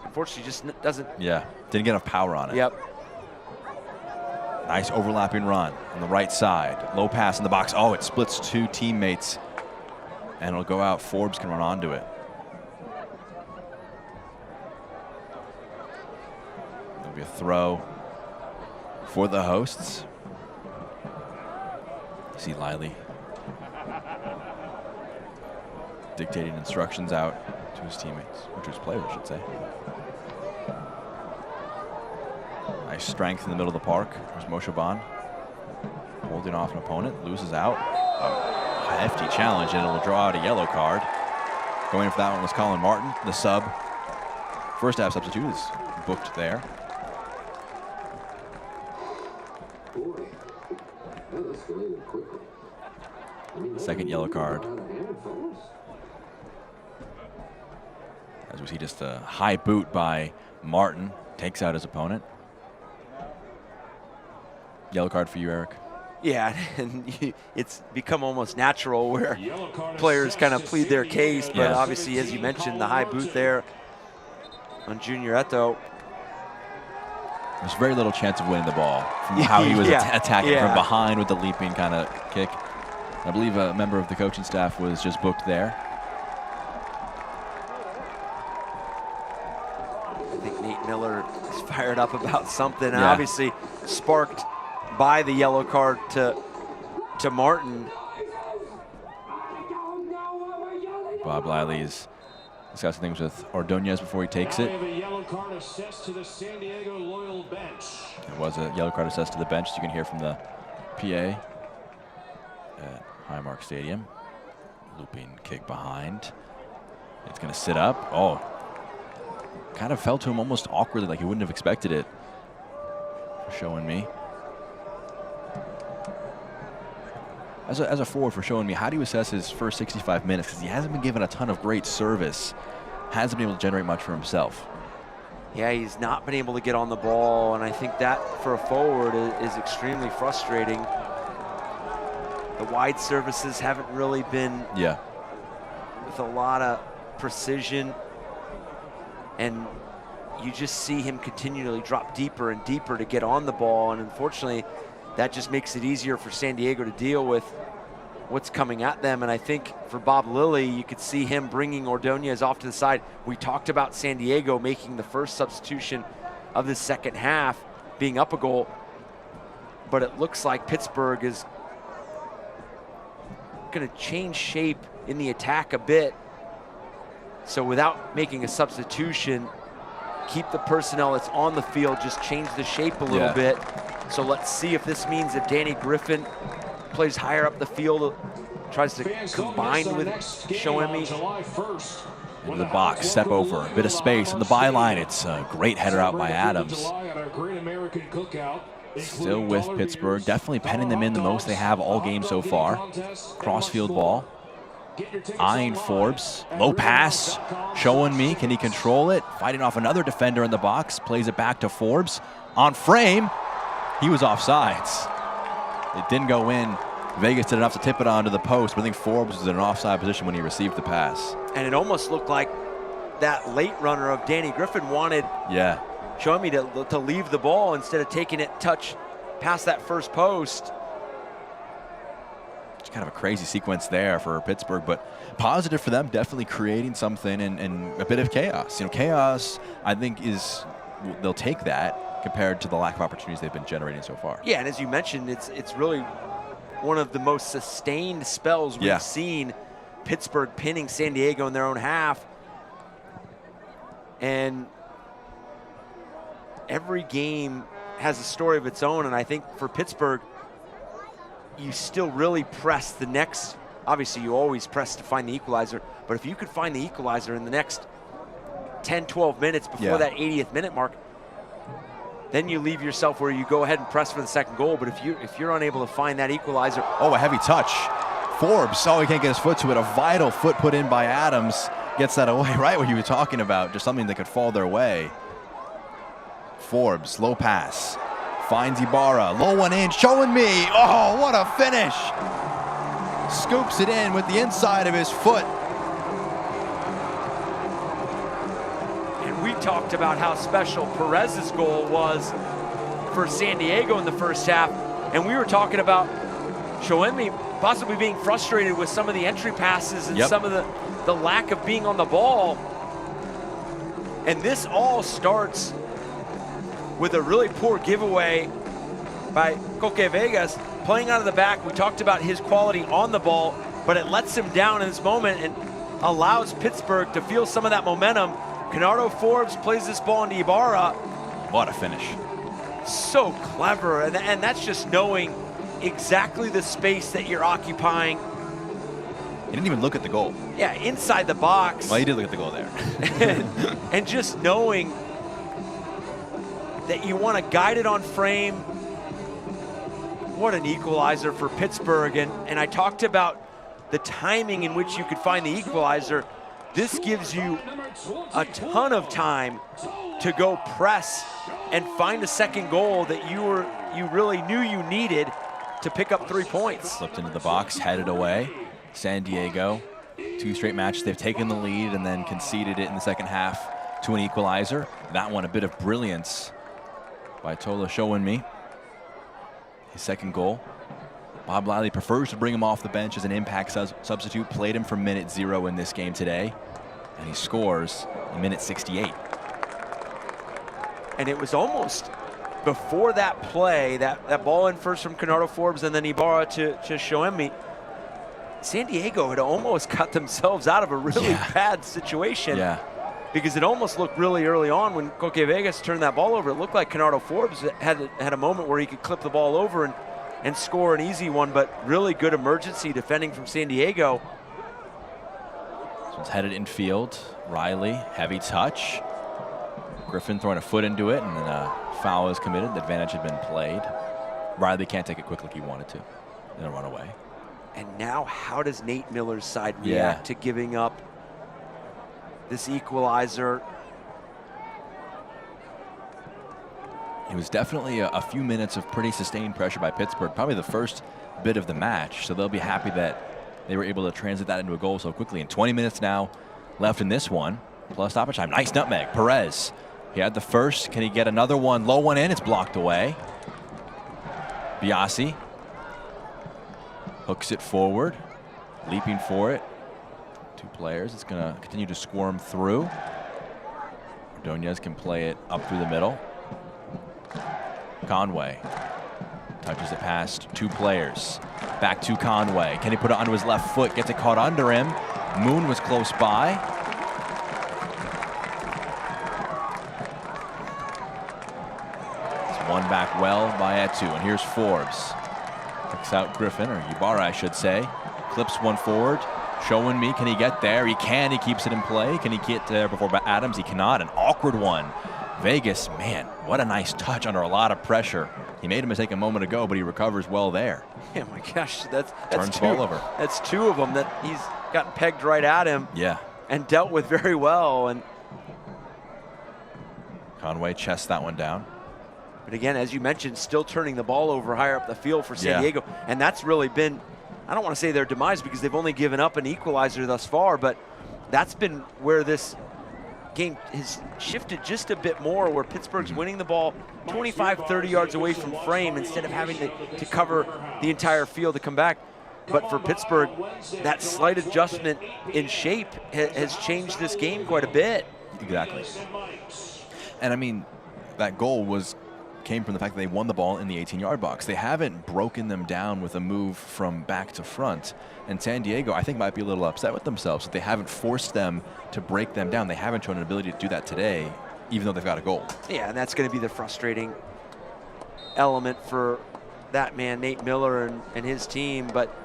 Unfortunately, just doesn't. Yeah, didn't get enough power on it. Yep. Nice overlapping run on the right side. Low pass in the box. Oh, it splits two teammates, and it'll go out. Forbes can run onto it. There'll be a throw for the hosts. See Lively dictating instructions out to his teammates, or to his players, I should say. Nice strength in the middle of the park. There's Moshaban holding off an opponent, loses out. A hefty challenge, and it'll draw out a yellow card. Going in for that one was Colin Martin, the sub. First half substitute is booked there. Second yellow card. As we see just a high boot by Martin, takes out his opponent. Yellow card for you, Eric. Yeah, and it's become almost natural where players kind of plead their case, but obviously, as you mentioned, the high boot there on Junior Eto. There's very little chance of winning the ball from how he was attacking from behind with the leaping kind of kick. I believe a member of the coaching staff was just booked there. I think Nate Miller is fired up about something, and obviously sparked by the yellow card to Martin. Bob Lively is discussing things with Ordonez before he takes it. A yellow card assessed to the San Diego Loyal bench. It was a yellow card assessed to the bench. You can hear from the PA at Highmark Stadium. Looping kick behind. It's going to sit up. Oh, kind of fell to him almost awkwardly, like he wouldn't have expected it. Showing me. As a forward for showing me, how do you assess his first 65 minutes? Because he hasn't been given a ton of great service. Hasn't been able to generate much for himself. Yeah, he's not been able to get on the ball, and I think that for a forward is extremely frustrating. The wide services haven't really been with a lot of precision, and you just see him continually drop deeper and deeper to get on the ball, and unfortunately that just makes it easier for San Diego to deal with what's coming at them. And I think for Bob Lilly, you could see him bringing Ordonez off to the side. We talked about San Diego making the first substitution of the second half, being up a goal, but it looks like Pittsburgh is going to change shape in the attack a bit. So without making a substitution, keep the personnel that's on the field, just change the shape a little bit. So let's see if this means that Danny Griffin plays higher up the field, tries to combine with Shoemi. Into the box, step over, a bit of space in the byline. It's a great header out by Adams. Still with Pittsburgh, definitely penning them in the most they have all game so far. Crossfield ball. Eyeing Forbes, low pass, showing me, can he control it? Fighting off another defender in the box, plays it back to Forbes. On frame, he was offsides. It didn't go in. Vegas did enough to tip it onto the post, but I think Forbes was in an offside position when he received the pass. And it almost looked like that late runner of Danny Griffin wanted showing me to leave the ball instead of taking it touch past that first post. It's kind of a crazy sequence there for Pittsburgh, but positive for them, definitely creating something and a bit of chaos. You know, chaos, I think, they'll take that compared to the lack of opportunities they've been generating so far. Yeah, and as you mentioned, it's really one of the most sustained spells we've seen. Pittsburgh pinning San Diego in their own half. And every game has a story of its own, and I think for Pittsburgh, you still really press the next, obviously you always press to find the equalizer, but if you could find the equalizer in the next 10, 12 minutes before that 80th minute mark, then you leave yourself where you go ahead and press for the second goal. But if you're unable to find that equalizer. Oh, a heavy touch. Forbes, he can't get his foot to it. A vital foot put in by Adams gets that away, right what you were talking about, just something that could fall their way. Forbes, low pass, finds Ibarra, low one in, showing me. Oh, what a finish. Scoops it in with the inside of his foot. And we talked about how special Perez's goal was for San Diego in the first half. And we were talking about Shoemi possibly being frustrated with some of the entry passes and some of the lack of being on the ball. And this all starts with a really poor giveaway by Coque Vegas, playing out of the back. We talked about his quality on the ball, but it lets him down in this moment and allows Pittsburgh to feel some of that momentum. Canardo Forbes plays this ball into Ibarra. What a finish. So clever, and that's just knowing exactly the space that you're occupying. He didn't even look at the goal. Yeah, inside the box. Well, he did look at the goal there. and just knowing that you want to guide it on frame. What an equalizer for Pittsburgh. And I talked about the timing in which you could find the equalizer. This gives you a ton of time to go press and find a second goal that you really knew you needed to pick up 3 points. Slipped into the box, headed away. San Diego, 2 straight matches, they've taken the lead and then conceded it in the second half to an equalizer. That one, a bit of brilliance by Tola Showenmi. His second goal. Bob Liley prefers to bring him off the bench as an impact substitute. Played him from minute 0 in this game today, and he scores in minute 68. And it was almost before that play, that ball in first from Canardo Forbes and then Ibarra to Shoemi, San Diego had almost got themselves out of a really bad situation. Yeah. Because it almost looked really early on when Coque Vegas turned that ball over. It looked like Canardo Forbes had a moment where he could clip the ball over and score an easy one, but really good emergency defending from San Diego. This one's headed infield. Riley, heavy touch. Griffin throwing a foot into it, and then a foul is committed. The advantage had been played. Riley can't take it quick like he wanted to. Then a run away. And now how does Nate Miller's side react to giving up this equalizer? It was definitely a few minutes of pretty sustained pressure by Pittsburgh, probably the first bit of the match, so they'll be happy that they were able to translate that into a goal so quickly. And 20 minutes now left in this one, plus stoppage time. Nice nutmeg, Perez. He had the first, can he get another one? Low one in, it's blocked away. Biasi hooks it forward, leaping for it. 2 players, it's gonna continue to squirm through. Ordonez can play it up through the middle. Conway touches it past 2 players. Back to Conway. Can he put it onto his left foot? Gets it caught under him. Moon was close by. It's one back well by Etu. And here's Forbes. Kicks out Griffin, or Ibarra, I should say. Clips one forward. Showing me, can he get there? He can, he keeps it in play. Can he get there before Adams? He cannot, an awkward one. Vegas, man, what a nice touch under a lot of pressure. He made a mistake a moment ago, but he recovers well there. Yeah, my gosh, that's turns the ball over. That's 2 of them that he's gotten pegged right at him. Yeah. And dealt with very well. And Conway chests that one down. But again, as you mentioned, still turning the ball over higher up the field for San Diego. And that's really been, I don't want to say their demise because they've only given up an equalizer thus far, but that's been where this game has shifted just a bit more, where Pittsburgh's winning the ball 25, 30 yards away from frame instead of having to cover the entire field to come back. But for Pittsburgh, that slight adjustment in shape has changed this game quite a bit. Exactly. And I mean, that goal came from the fact that they won the ball in the 18-yard box. They haven't broken them down with a move from back to front. And San Diego, I think, might be a little upset with themselves that they haven't forced them to break them down. They haven't shown an ability to do that today, even though they've got a goal. Yeah, and that's going to be the frustrating element for that man, Nate Miller, and his team. But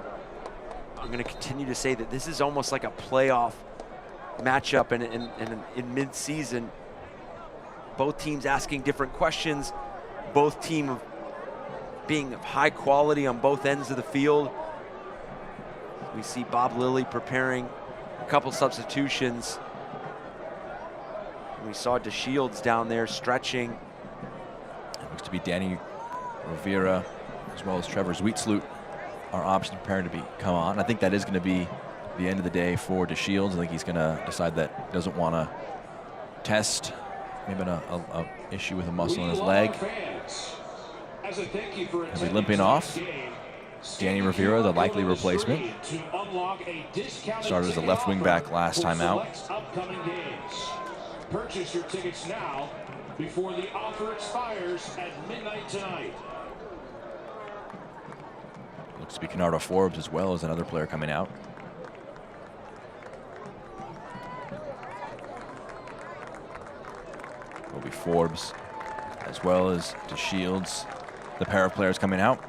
I'm going to continue to say that this is almost like a playoff matchup in mid-season. Both teams asking different questions. Both teams being of high quality on both ends of the field. We see Bob Lilly preparing a couple substitutions. We saw DeShields down there stretching. It looks to be Danny Rivera as well as Trevor Zwietzloot, our options preparing to come on. I think that is going to be the end of the day for DeShields. I think he's going to decide that he doesn't want to test maybe an issue with a muscle in his leg. He'll be limping off. Danny Rivera, the likely replacement. Started as a left wing back last time out. Purchase your tickets now before the offer expires at midnight tonight. Looks to be Kennardo Forbes as well as another player coming out. Will be Forbes as well as DeShields, the pair of players coming out.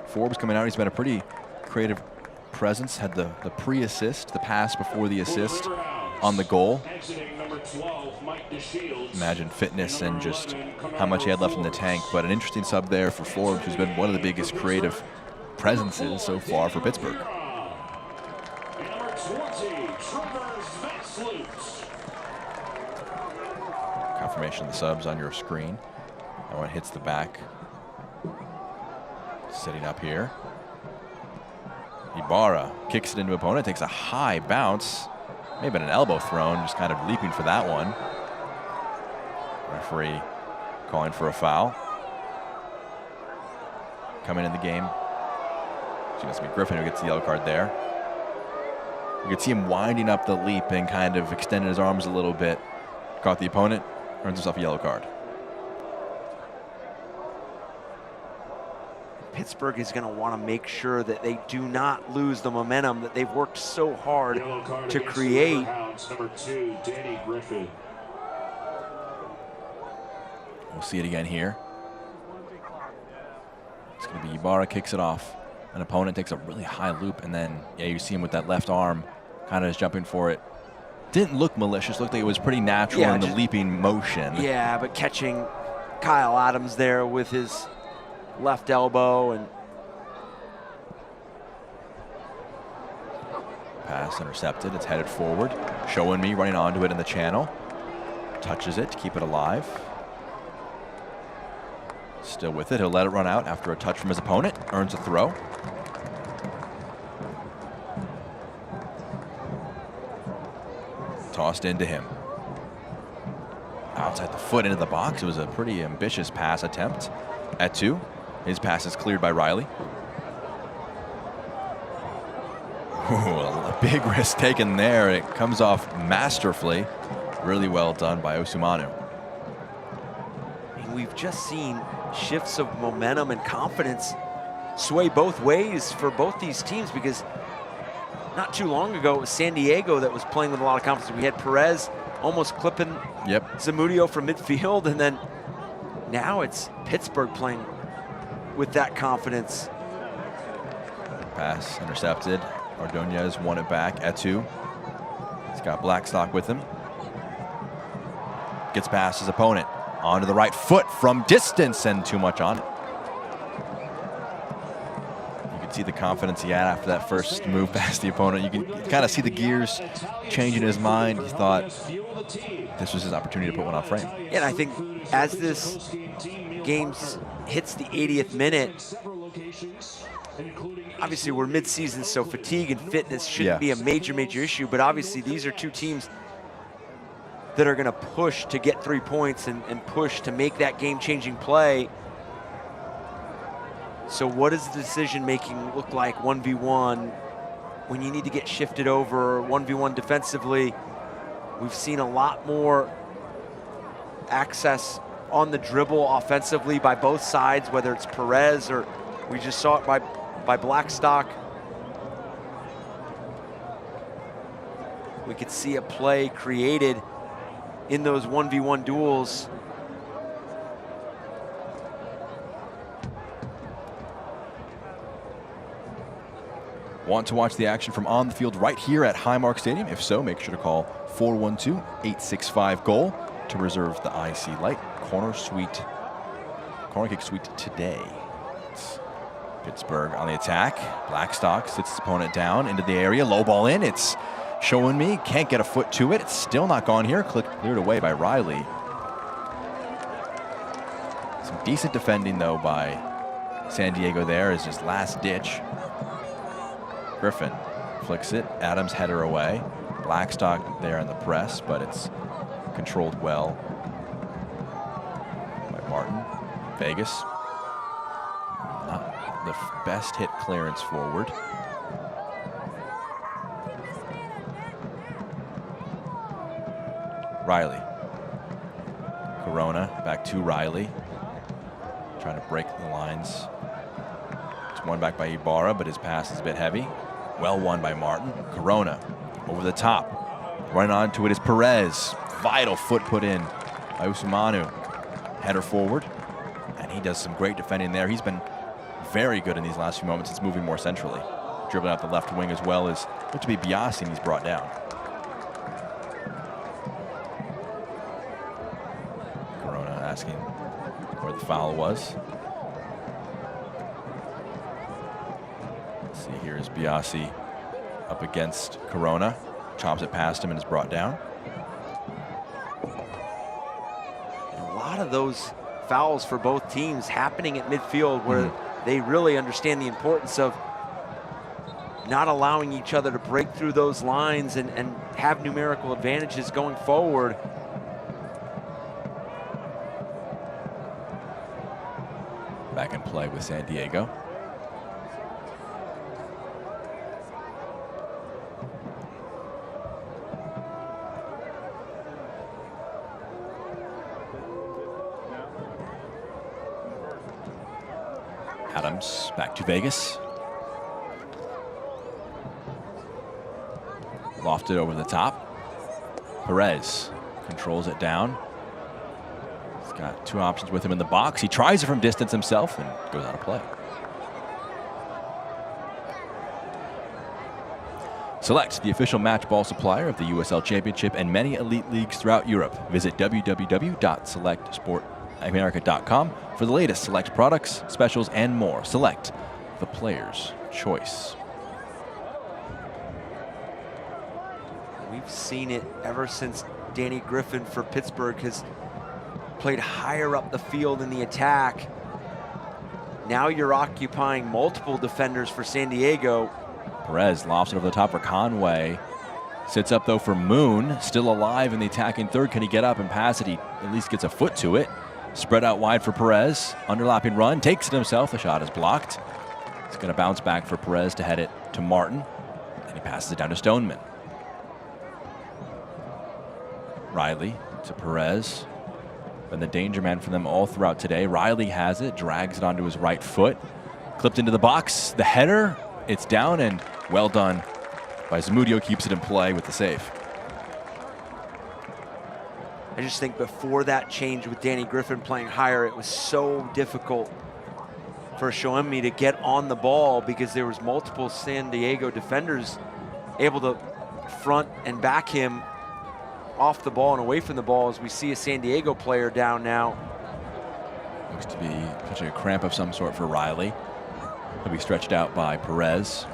Forbes coming out, he's been a pretty creative presence, had the pre-assist, the pass before the assist on the goal. Imagine fitness and just how much he had left in the tank, but an interesting sub there for Forbes, who's been one of the biggest creative presences so far for Pittsburgh. Confirmation of the subs on your screen. That one hits the back. Setting up here. Ibarra kicks it into opponent, takes a high bounce. Maybe an elbow thrown, just kind of leaping for that one. Referee calling for a foul. Coming in the game. It's going to be Griffin who gets the yellow card there. You could see him winding up the leap and kind of extending his arms a little bit. Caught the opponent, earns himself a yellow card. Pittsburgh is going to want to make sure that they do not lose the momentum that they've worked so hard to create. Number 2, Danny Griffin. We'll see it again here. It's going to be Ibarra kicks it off. An opponent takes a really high loop, and then you see him with that left arm kind of just jumping for it. Didn't look malicious, looked like it was pretty natural in the leaping motion. Yeah, but catching Kyle Adams there with his left elbow, and pass intercepted. It's headed forward. Showing me running onto it in the channel. Touches it to keep it alive. Still with it. He'll let it run out after a touch from his opponent. Earns a throw. Tossed into him. Outside the foot into the box. It was a pretty ambitious pass attempt. At 2. His pass is cleared by Riley. Ooh, a big risk taken there. It comes off masterfully. Really well done by Osumanu. And we've just seen shifts of momentum and confidence sway both ways for both these teams, because not too long ago it was San Diego that was playing with a lot of confidence. We had Perez almost clipping Zamudio from midfield, and then now it's Pittsburgh playing with that confidence. Pass intercepted. Ordonez won it back at 2. He's got Blackstock with him. Gets past his opponent. Onto the right foot from distance, and too much on it. You can see the confidence he had after that first move past the opponent. You can kind of see the gears changing in his mind. He thought this was his opportunity to put one on frame. And I think as this game hits the 80th minute, obviously we're mid-season, so fatigue and fitness shouldn't be a major issue, but obviously these are two teams that are going to push to get 3 points and push to make that game-changing play. So what does the decision-making look like 1v1 when you need to get shifted over 1v1 defensively? We've seen a lot more access on the dribble offensively by both sides, whether it's Perez or we just saw it by Blackstock. We could see a play created in those 1v1 duels. Want to watch the action from on the field right here at Highmark Stadium? If so, make sure to call 412-865-GOAL to reserve the IC Light corner kick suite today. It's Pittsburgh on the attack. Blackstock sits his opponent down into the area. Low ball in. It's showing me. Can't get a foot to it. It's still not gone here. Cleared away by Riley. Some decent defending, though, by San Diego there as his last ditch. Griffin flicks it. Adams header away. Blackstock there in the press, but it's controlled well by Martin. Vegas. Not the best hit clearance forward. Riley. Corona back to Riley. Trying to break the lines. It's won back by Ibarra, but his pass is a bit heavy. Well won by Martin. Corona over the top. Running onto it is Perez. Vital foot put in by Usumanu. Header forward. And he does some great defending there. He's been very good in these last few moments. It's moving more centrally. Dribbling out the left wing as well as looked to be Biasi, and he's brought down. Corona asking where the foul was. Let's see, here's Biasi up against Corona. Chomps it past him and is brought down. And a lot of those fouls for both teams happening at midfield where they really understand the importance of not allowing each other to break through those lines and have numerical advantages going forward. Back in play with San Diego. Adams back to Vegas. Lofted over the top. Perez controls it down. He's got two options with him in the box. He tries it from distance himself and goes out of play. Select, the official match ball supplier of the USL Championship and many elite leagues throughout Europe. Visit www.selectsportamerica.com for the latest Select products, specials, and more. Select, the player's choice. We've seen it ever since Danny Griffin for Pittsburgh has played higher up the field in the attack. Now you're occupying multiple defenders for San Diego. Perez lofts it over the top for Conway. Sits up though for Moon, still alive in the attacking third. Can he get up and pass it? He at least gets a foot to it. Spread out wide for Perez. Underlapping run, takes it himself. The shot is blocked. It's going to bounce back for Perez to head it to Martin. And he passes it down to Stoneman. Riley to Perez. Been the danger man for them all throughout today. Riley has it, drags it onto his right foot. Clipped into the box. The header, it's down and well done by Zamudio, keeps it in play with the save. I just think before that change with Danny Griffin playing higher, it was so difficult for Shoemi to get on the ball because there was multiple San Diego defenders able to front and back him off the ball and away from the ball as we see a San Diego player down now. Looks to be catching a cramp of some sort for Riley. He'll be stretched out by Perez.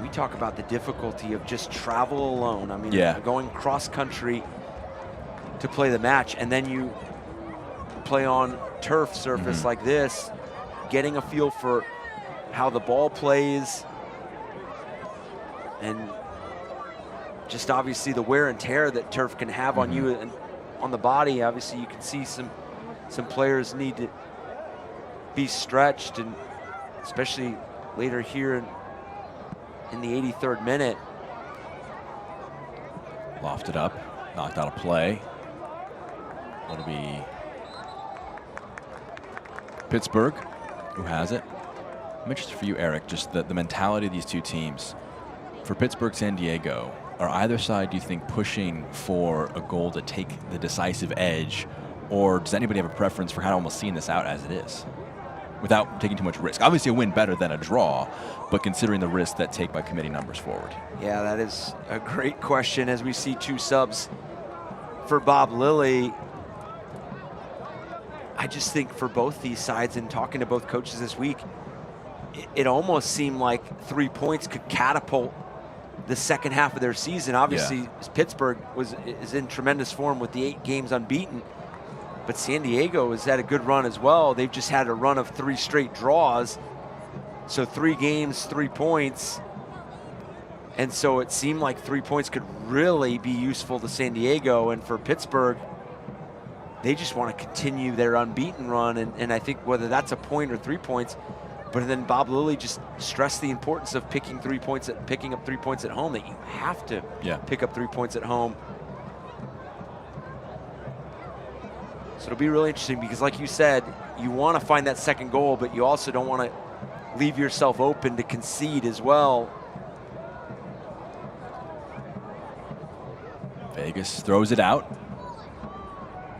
We talk about the difficulty of just travel alone. I mean, going cross country to play the match, and then you play on turf surface like this, getting a feel for how the ball plays, and just obviously the wear and tear that turf can have on you and on the body. Obviously, you can see some players need to be stretched, and especially later here in the 83rd minute. Lofted up, knocked out of play. It'll be Pittsburgh who has it. I'm interested for you, Eric, just the mentality of these two teams. For Pittsburgh, San Diego, are either side, do you think, pushing for a goal to take the decisive edge, or does anybody have a preference for kind of almost seeing this out as it is without taking too much risk? Obviously a win better than a draw, but considering the risk that take by committing numbers forward. Yeah, that is a great question as we see 2 subs for Bob Lilly. I just think for both these sides, and talking to both coaches this week, it almost seemed like 3 points could catapult the second half of their season. Obviously, Pittsburgh is in tremendous form with the 8 games unbeaten, but San Diego has had a good run as well. They've just had a run of 3 straight draws. So 3 games, 3 points. And so it seemed like 3 points could really be useful to San Diego. And for Pittsburgh, they just want to continue their unbeaten run. And I think whether that's a point or 3 points, but then Bob Lilly just stressed the importance of picking up 3 points at home, that you have to pick up 3 points at home. So it'll be really interesting because, like you said, you want to find that second goal, but you also don't want to leave yourself open to concede as well. Vegas throws it out.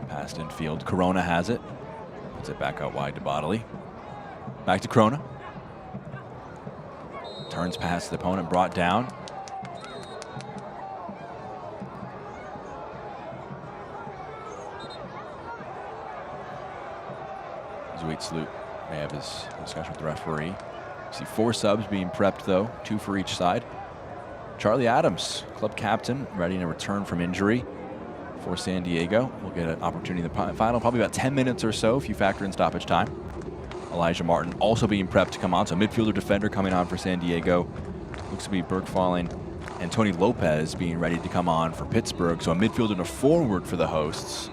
Past infield. Corona has it. Puts it back out wide to Bodley. Back to Corona. Turns past the opponent, brought down. Zuit Sloot may have his discussion with the referee. See 4 subs being prepped though, 2 for each side. Charlie Adams, club captain, ready to return from injury for San Diego. We'll get an opportunity in the final, probably about 10 minutes or so if you factor in stoppage time. Elijah Martin also being prepped to come on, so midfielder defender coming on for San Diego. Looks to be Bergfallen and Tony Lopez being ready to come on for Pittsburgh. So a midfielder and a forward for the hosts.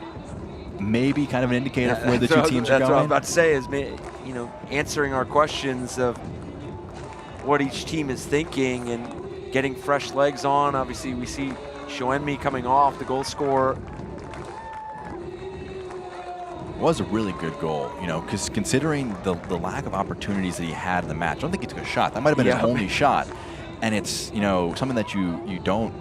Maybe kind of an indicator for where the 2 teams are going. That's what I'm about to say is, you know, answering our questions of what each team is thinking and getting fresh legs on. Obviously, we see Shoenmi coming off, the goal scorer. Was a really good goal, you know, because considering the lack of opportunities that he had in the match, I don't think he took a shot. That might have been his only shot. And it's, you know, something that you don't,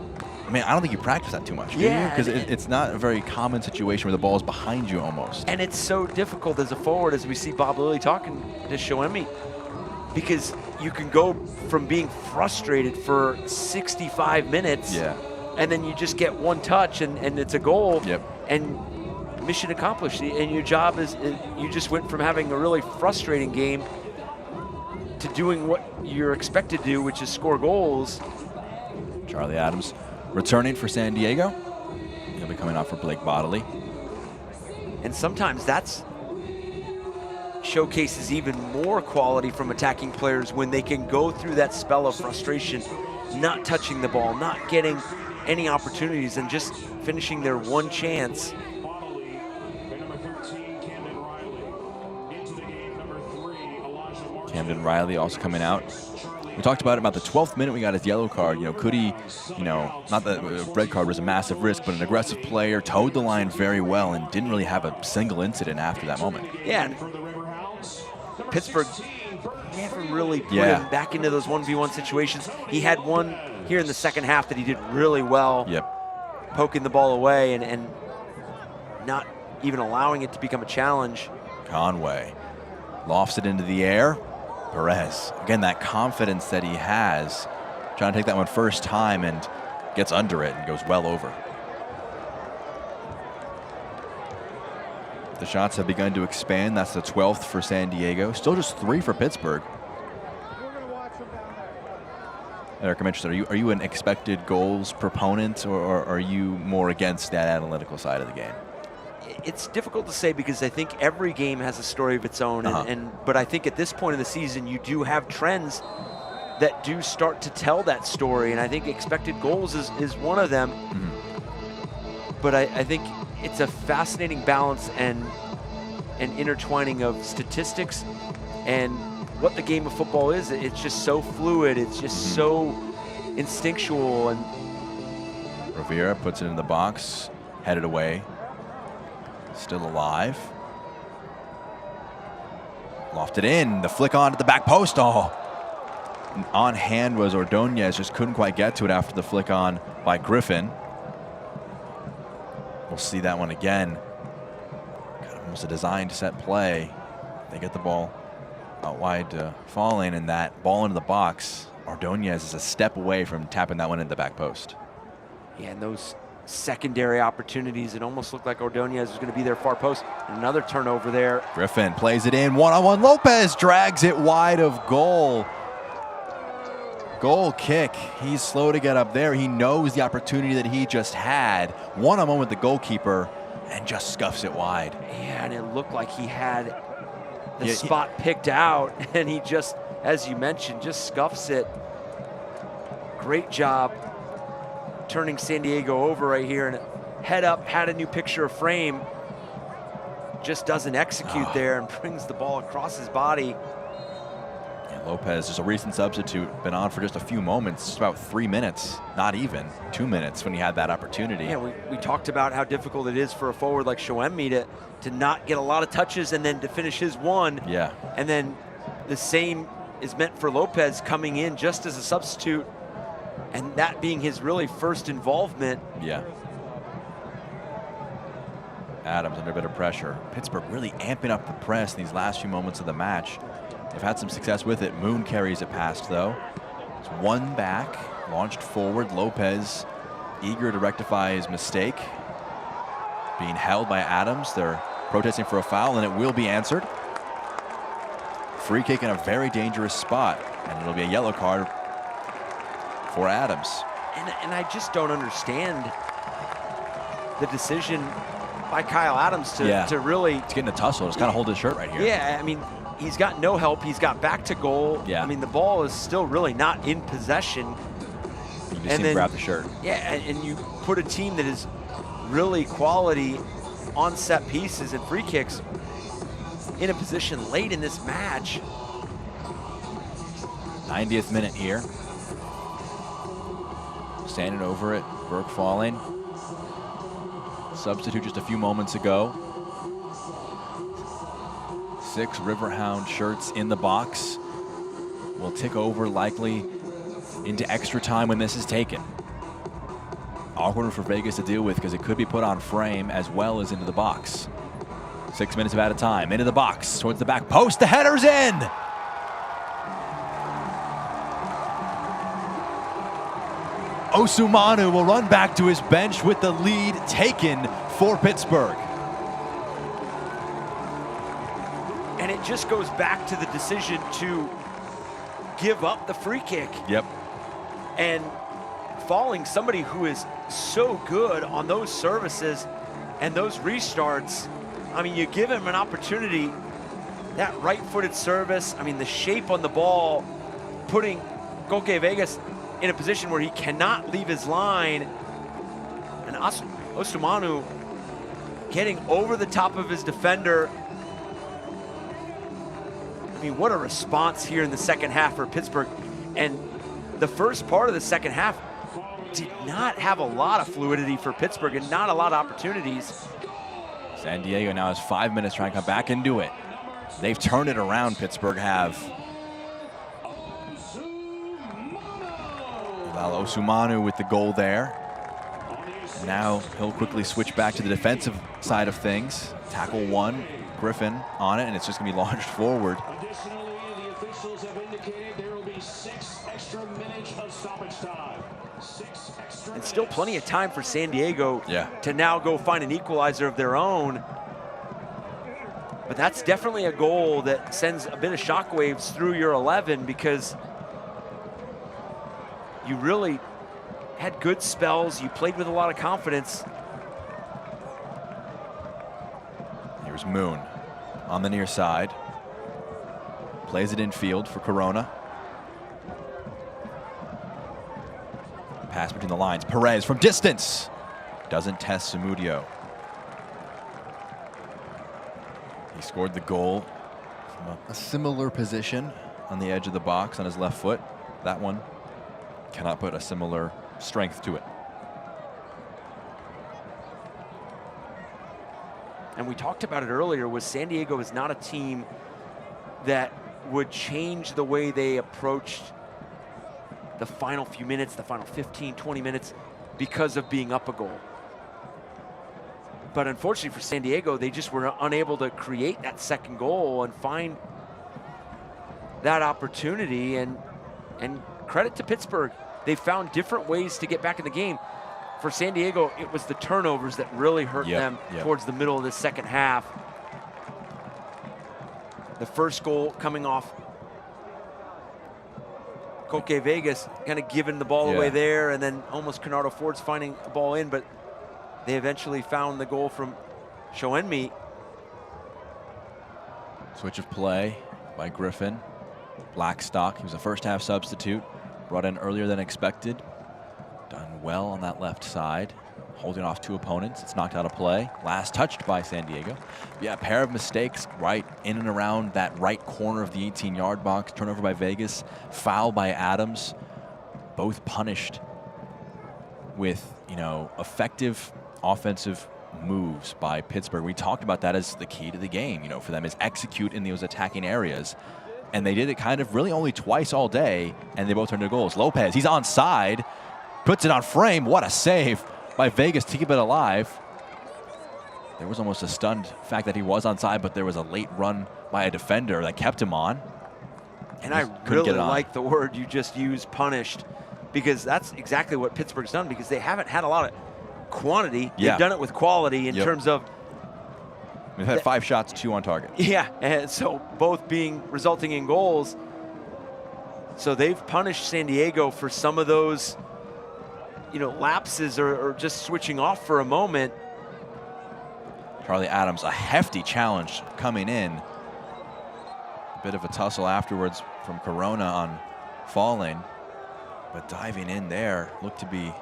I mean, I don't think you practice that too much, do you? Because it's not a very common situation where the ball is behind you almost. And it's so difficult as a forward, as we see Bob Lilly talking to Shoenmi, because you can go from being frustrated for 65 minutes, and then you just get 1 touch and it's a goal, and mission accomplished. And your job is, you just went from having a really frustrating game to doing what you're expected to do, which is score goals. Charlie Adams returning for San Diego. He'll be coming off for Blake Bodley. And sometimes that's showcases even more quality from attacking players when they can go through that spell of frustration, not touching the ball, not getting any opportunities, and just finishing their 1 chance. Camden Riley also coming out. We talked about the 12th minute we got his yellow card. You know, could he, you know, not that a red card was a massive risk, but an aggressive player, towed the line very well and didn't really have a single incident after that moment. Yeah, and Pittsburgh never really put him back into those 1v1 situations. He had one here in the second half that he did really well, poking the ball away and not even allowing it to become a challenge. Conway lofts it into the air. Perez, again, that confidence that he has, trying to take that one first time and gets under it and goes well over. The shots have begun to expand. That's the 12th for San Diego. Still just 3 for Pittsburgh. Eric, I'm interested. Are you an expected goals proponent, or are you more against that analytical side of the game? it's difficult to say because I think every game has a story of its own. But I think at this point in the season, you do have trends that do start to tell that story. And I think expected goals is one of them. But I think it's a fascinating balance and intertwining of statistics and what the game of football is. It's just so fluid. It's just so instinctual. And Rivera puts it in the box, headed away. Still alive. Lofted in, the flick on to the back post. Oh, on hand was Ordonez, just couldn't quite get to it after the flick on by Griffin. We'll see that one again. Kind of almost a designed set play. They get the ball out wide to Falling, and that ball into the box. Ordonez is a step away from tapping that one into the back post. Yeah, and those secondary opportunities, it almost looked like Ordonez was going to be their far post. And another turnover there. Griffin plays it in, one-on-one. Lopez drags it wide of goal. Goal kick. He's slow to get up there. He knows the opportunity that he just had. One-on-one with the goalkeeper and just scuffs it wide. Yeah, and it looked like he had the spot picked out, and he just, as you mentioned, just scuffs it. Great job turning San Diego over right here, and head up, had a new picture of frame. Just doesn't execute there and brings the ball across his body. Lopez is a recent substitute, been on for just a few moments, just about 3 minutes, not even 2 minutes when he had that opportunity. Yeah, we talked about how difficult it is for a forward like Shoemi to not get a lot of touches and then to finish his one. Yeah. And then the same is meant for Lopez coming in just as a substitute, and that being his really first involvement. Yeah. Adams under a bit of pressure. Pittsburgh really amping up the press in these last few moments of the match. They've had some success with it. Moon carries it past, though. It's one back, launched forward. Lopez eager to rectify his mistake. Being held by Adams. They're protesting for a foul, and it will be answered. Free kick in a very dangerous spot, and it'll be a yellow card for Adams. And I just don't understand the decision by Kyle Adams to really... It's getting a tussle. Just kind of hold his shirt right here. Yeah, I mean, he's got no help. He's got back to goal. Yeah. I mean, the ball is still really not in possession. You just see him grab the shirt. Yeah, and you put a team that is really quality on set pieces and free kicks in a position late in this match. 90th minute here. Standing over it, Burke Falling. Substitute just a few moments ago. 6 Riverhound shirts in the box. Will tick over likely into extra time when this is taken. Awkward for Vegas to deal with because it could be put on frame as well as into the box. 6 minutes of added time. Into the box, towards the back post. The header's in! Osumanu will run back to his bench with the lead taken for Pittsburgh. And it just goes back to the decision to give up the free kick. Yep. And Falling, somebody who is so good on those services and those restarts. I mean, you give him an opportunity, that right-footed service, I mean, the shape on the ball, putting Koke Vegas in a position where he cannot leave his line. And Osumanu getting over the top of his defender. I mean, what a response here in the second half for Pittsburgh. And the first part of the second half did not have a lot of fluidity for Pittsburgh and not a lot of opportunities. San Diego now has 5 minutes trying to come back and do it. They've turned it around, Pittsburgh have. Osumanu with the goal there. And now he'll quickly switch back to the defensive side of things. Tackle one, Griffin on it, and it's just going to be launched forward. Additionally, the officials have indicated there will be 6 extra minutes of stoppage time. 6 extra And still plenty of time for San Diego Yeah. to now go find an equalizer of their own. But that's definitely a goal that sends a bit of shockwaves through your 11, because you really had good spells. You played with a lot of confidence. Here's Moon on the near side. Plays it infield for Corona. Pass between the lines. Perez from distance. Doesn't test Zamudio. He scored the goal from a similar position on the edge of the box on his left foot. That one cannot put a similar strength to it. And we talked about it earlier, was San Diego is not a team that would change the way they approached the final few minutes, the final 15, 20 minutes, because of being up a goal. But unfortunately for San Diego, they just were unable to create that second goal and find that opportunity. And credit to Pittsburgh, they found different ways to get back in the game. For San Diego, it was the turnovers that really hurt them towards the middle of the second half. The first goal coming off Koke Vegas, kind of giving the ball away there, and then almost Canardo Ford's finding a ball in, but they eventually found the goal from Shoenmi. Switch of play by Griffin. Blackstock, he was a first half substitute, brought in earlier than expected. Done well on that left side, holding off two opponents. It's knocked out of play. Last touched by San Diego. Yeah, a pair of mistakes right in and around that right corner of the 18-yard box. Turnover by Vegas, foul by Adams. Both punished with, you know, effective offensive moves by Pittsburgh. We talked about that as the key to the game, you know, for them is execute in those attacking areas. And they did it kind of really only twice all day, and they both turned into goals. Lopez, he's onside. Puts it on frame. What a save by Vegas to keep it alive. There was almost a stunned fact that he was onside, but there was a late run by a defender that kept him on. And I really like the word you just used, punished, because that's exactly what Pittsburgh's done, because they haven't had a lot of quantity. They've done it with quality in terms of... We've had 5 shots, 2 on target. Yeah, and so both resulting in goals. So they've punished San Diego for some of those, you know, lapses or just switching off for a moment. Charlie Adams, a hefty challenge coming in. A bit of a tussle afterwards from Corona on falling, but diving in there looked to be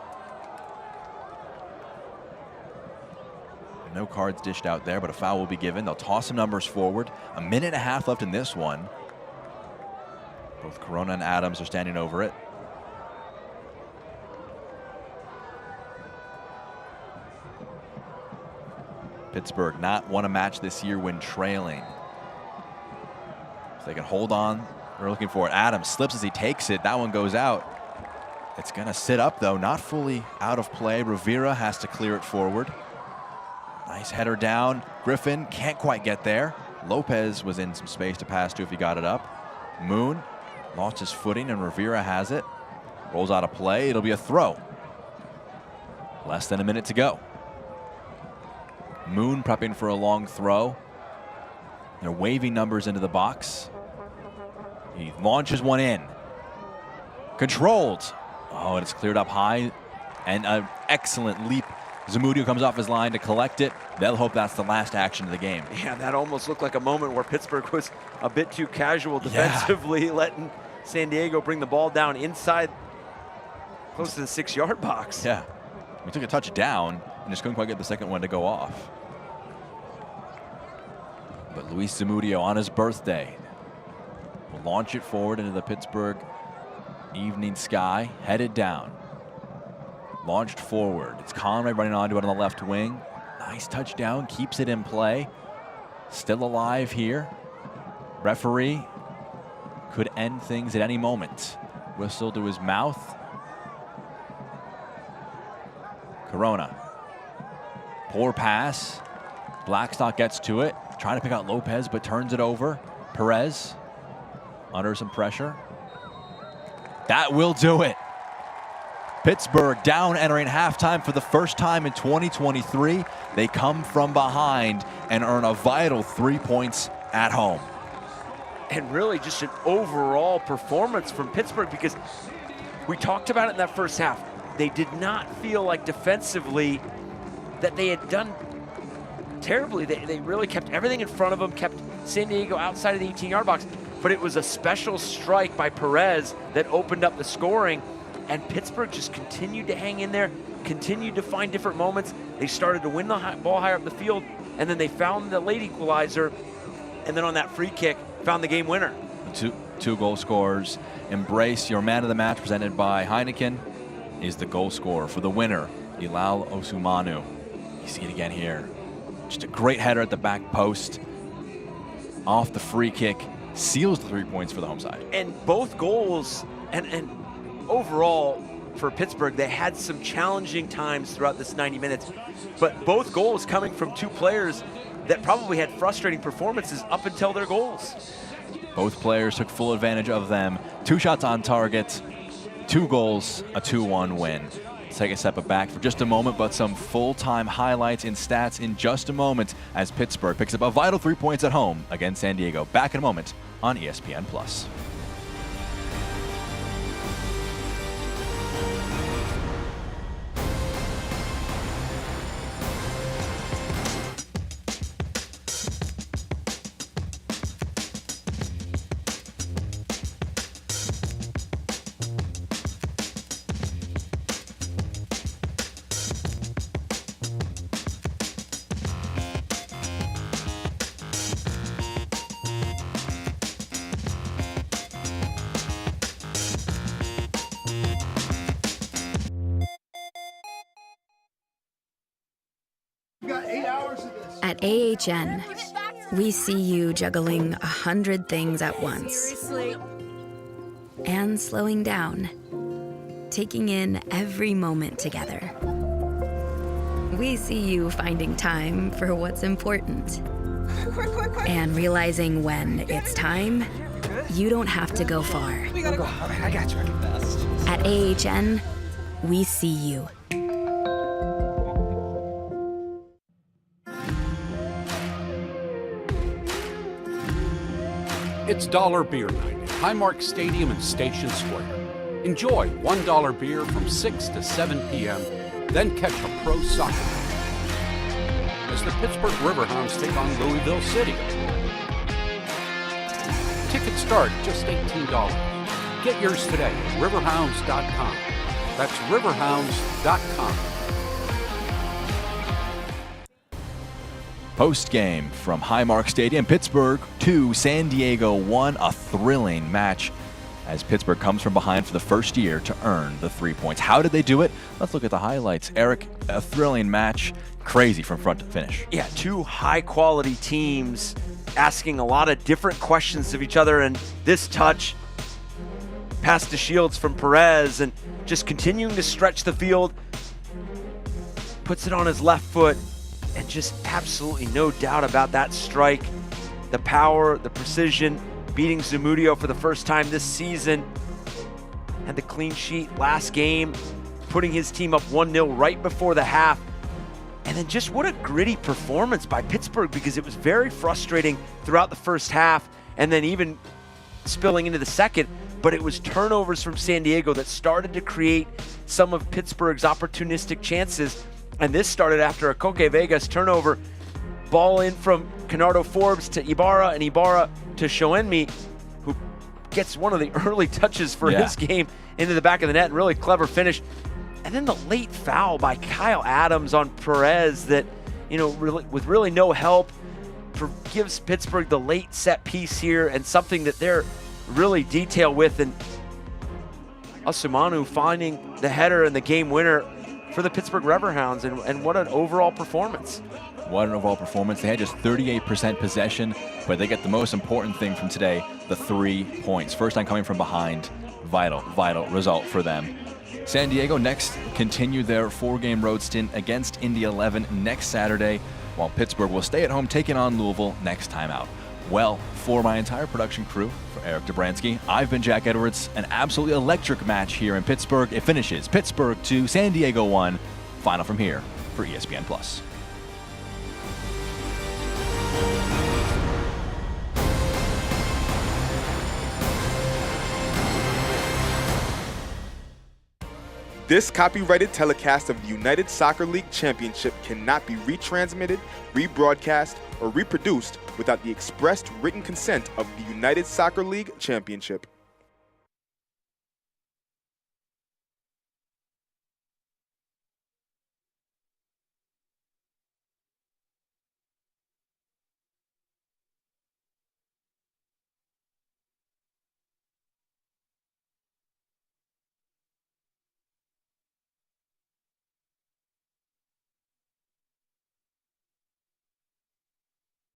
no cards dished out there, but a foul will be given. They'll toss some numbers forward. A minute and a half left in this one. Both Corona and Adams are standing over it. Pittsburgh not won a match this year when trailing. If they can hold on, they're looking for it. Adams slips as he takes it. That one goes out. It's going to sit up, though, not fully out of play. Rivera has to clear it forward. Nice header down. Griffin can't quite get there. Lopez was in some space to pass to if he got it up. Moon lost his footing, and Rivera has it. Rolls out of play. It'll be a throw. Less than a minute to go. Moon prepping for a long throw. They're waving numbers into the box. He launches one in. Controlled. Oh, and it's cleared up high. And an excellent leap. Zamudio comes off his line to collect it. They'll hope that's the last action of the game. Yeah, that almost looked like a moment where Pittsburgh was a bit too casual defensively, letting San Diego bring the ball down inside, close to the 6-yard box. Yeah, we took a touch down and just couldn't quite get the second one to go off. But Luis Zamudio on his birthday will launch it forward into the Pittsburgh evening sky, headed down. Launched forward. It's Conrad running onto it on the left wing. Nice touchdown, keeps it in play. Still alive here. Referee could end things at any moment. Whistle to his mouth. Corona. Poor pass. Blackstock gets to it. Trying to pick out Lopez, but turns it over. Perez under some pressure. That will do it. Pittsburgh down entering halftime for the first time in 2023. They come from behind and earn a vital 3 points at home. And really just an overall performance from Pittsburgh, because we talked about it in that first half. They did not feel like defensively that they had done terribly. They really kept everything in front of them, kept San Diego outside of the 18-yard box. But it was a special strike by Perez that opened up the scoring, and Pittsburgh just continued to hang in there, continued to find different moments. They started to win the ball higher up the field, and then they found the late equalizer, and then on that free kick, found the game winner. Two goal scorers. Embrace your man of the match, presented by Heineken, is the goal scorer for the winner, Ilal Osumanu. You see it again here. Just a great header at the back post. Off the free kick, seals the 3 points for the home side. And both goals, and overall for Pittsburgh, they had some challenging times throughout this 90 minutes, but both goals coming from two players that probably had frustrating performances up until their goals. Both players took full advantage of them. 2 shots on target, 2 goals, a 2-1 win. Let's take a step back for just a moment, but some full-time highlights and stats in just a moment as Pittsburgh picks up a vital 3 points at home against San Diego. Back in a moment on ESPN+. At AHN, we see you juggling 100 things at once. And slowing down, taking in every moment together. We see you finding time for what's important. And realizing when it's time, you don't have to go far. We gotta go. All right, I got you. I can fast. At AHN, we see you. It's Dollar Beer Night at Highmark Stadium in Station Square. Enjoy $1 beer from 6 to 7 p.m., then catch a pro soccer match as the Pittsburgh Riverhounds take on Louisville City. Tickets start just $18. Get yours today at riverhounds.com. That's riverhounds.com. Post-game from Highmark Stadium, Pittsburgh 2, San Diego 1, a thrilling match as Pittsburgh comes from behind for the first year to earn the 3 points. How did they do it? Let's look at the highlights. Eric, a thrilling match, crazy from front to finish. Yeah, two high-quality teams asking a lot of different questions of each other, and this touch, pass to Shields from Perez, and just continuing to stretch the field, puts it on his left foot, and just absolutely no doubt about that strike. The power, the precision, beating Zamudio for the first time this season. Had the clean sheet last game, putting his team up 1-0 right before the half. And then just what a gritty performance by Pittsburgh, because it was very frustrating throughout the first half and then even spilling into the second. But it was turnovers from San Diego that started to create some of Pittsburgh's opportunistic chances. And this started after a Coque Vegas turnover. Ball in from Canardo Forbes to Ibarra, and Ibarra to Shoenmi, who gets one of the early touches for his game into the back of the net. Really clever finish. And then the late foul by Kyle Adams on Perez that, you know, really, with really no help, gives Pittsburgh the late set piece here, and something that they're really detailed with. And Osumanu finding the header and the game winner for the Pittsburgh Riverhounds, and what an overall performance. What an overall performance. They had just 38% possession, but they get the most important thing from today, the 3 points. First time coming from behind, vital result for them. San Diego next continue their 4-game road stint against Indy 11 next Saturday, while Pittsburgh will stay at home taking on Louisville next time out. Well, for my entire production crew, for Eric Dobransky, I've been Jack Edwards. An absolutely electric match here in Pittsburgh. It finishes Pittsburgh 2, San Diego 1. Final from here for ESPN+. This copyrighted telecast of the United Soccer League Championship cannot be retransmitted, rebroadcast, or reproduced without the expressed written consent of the United Soccer League Championship.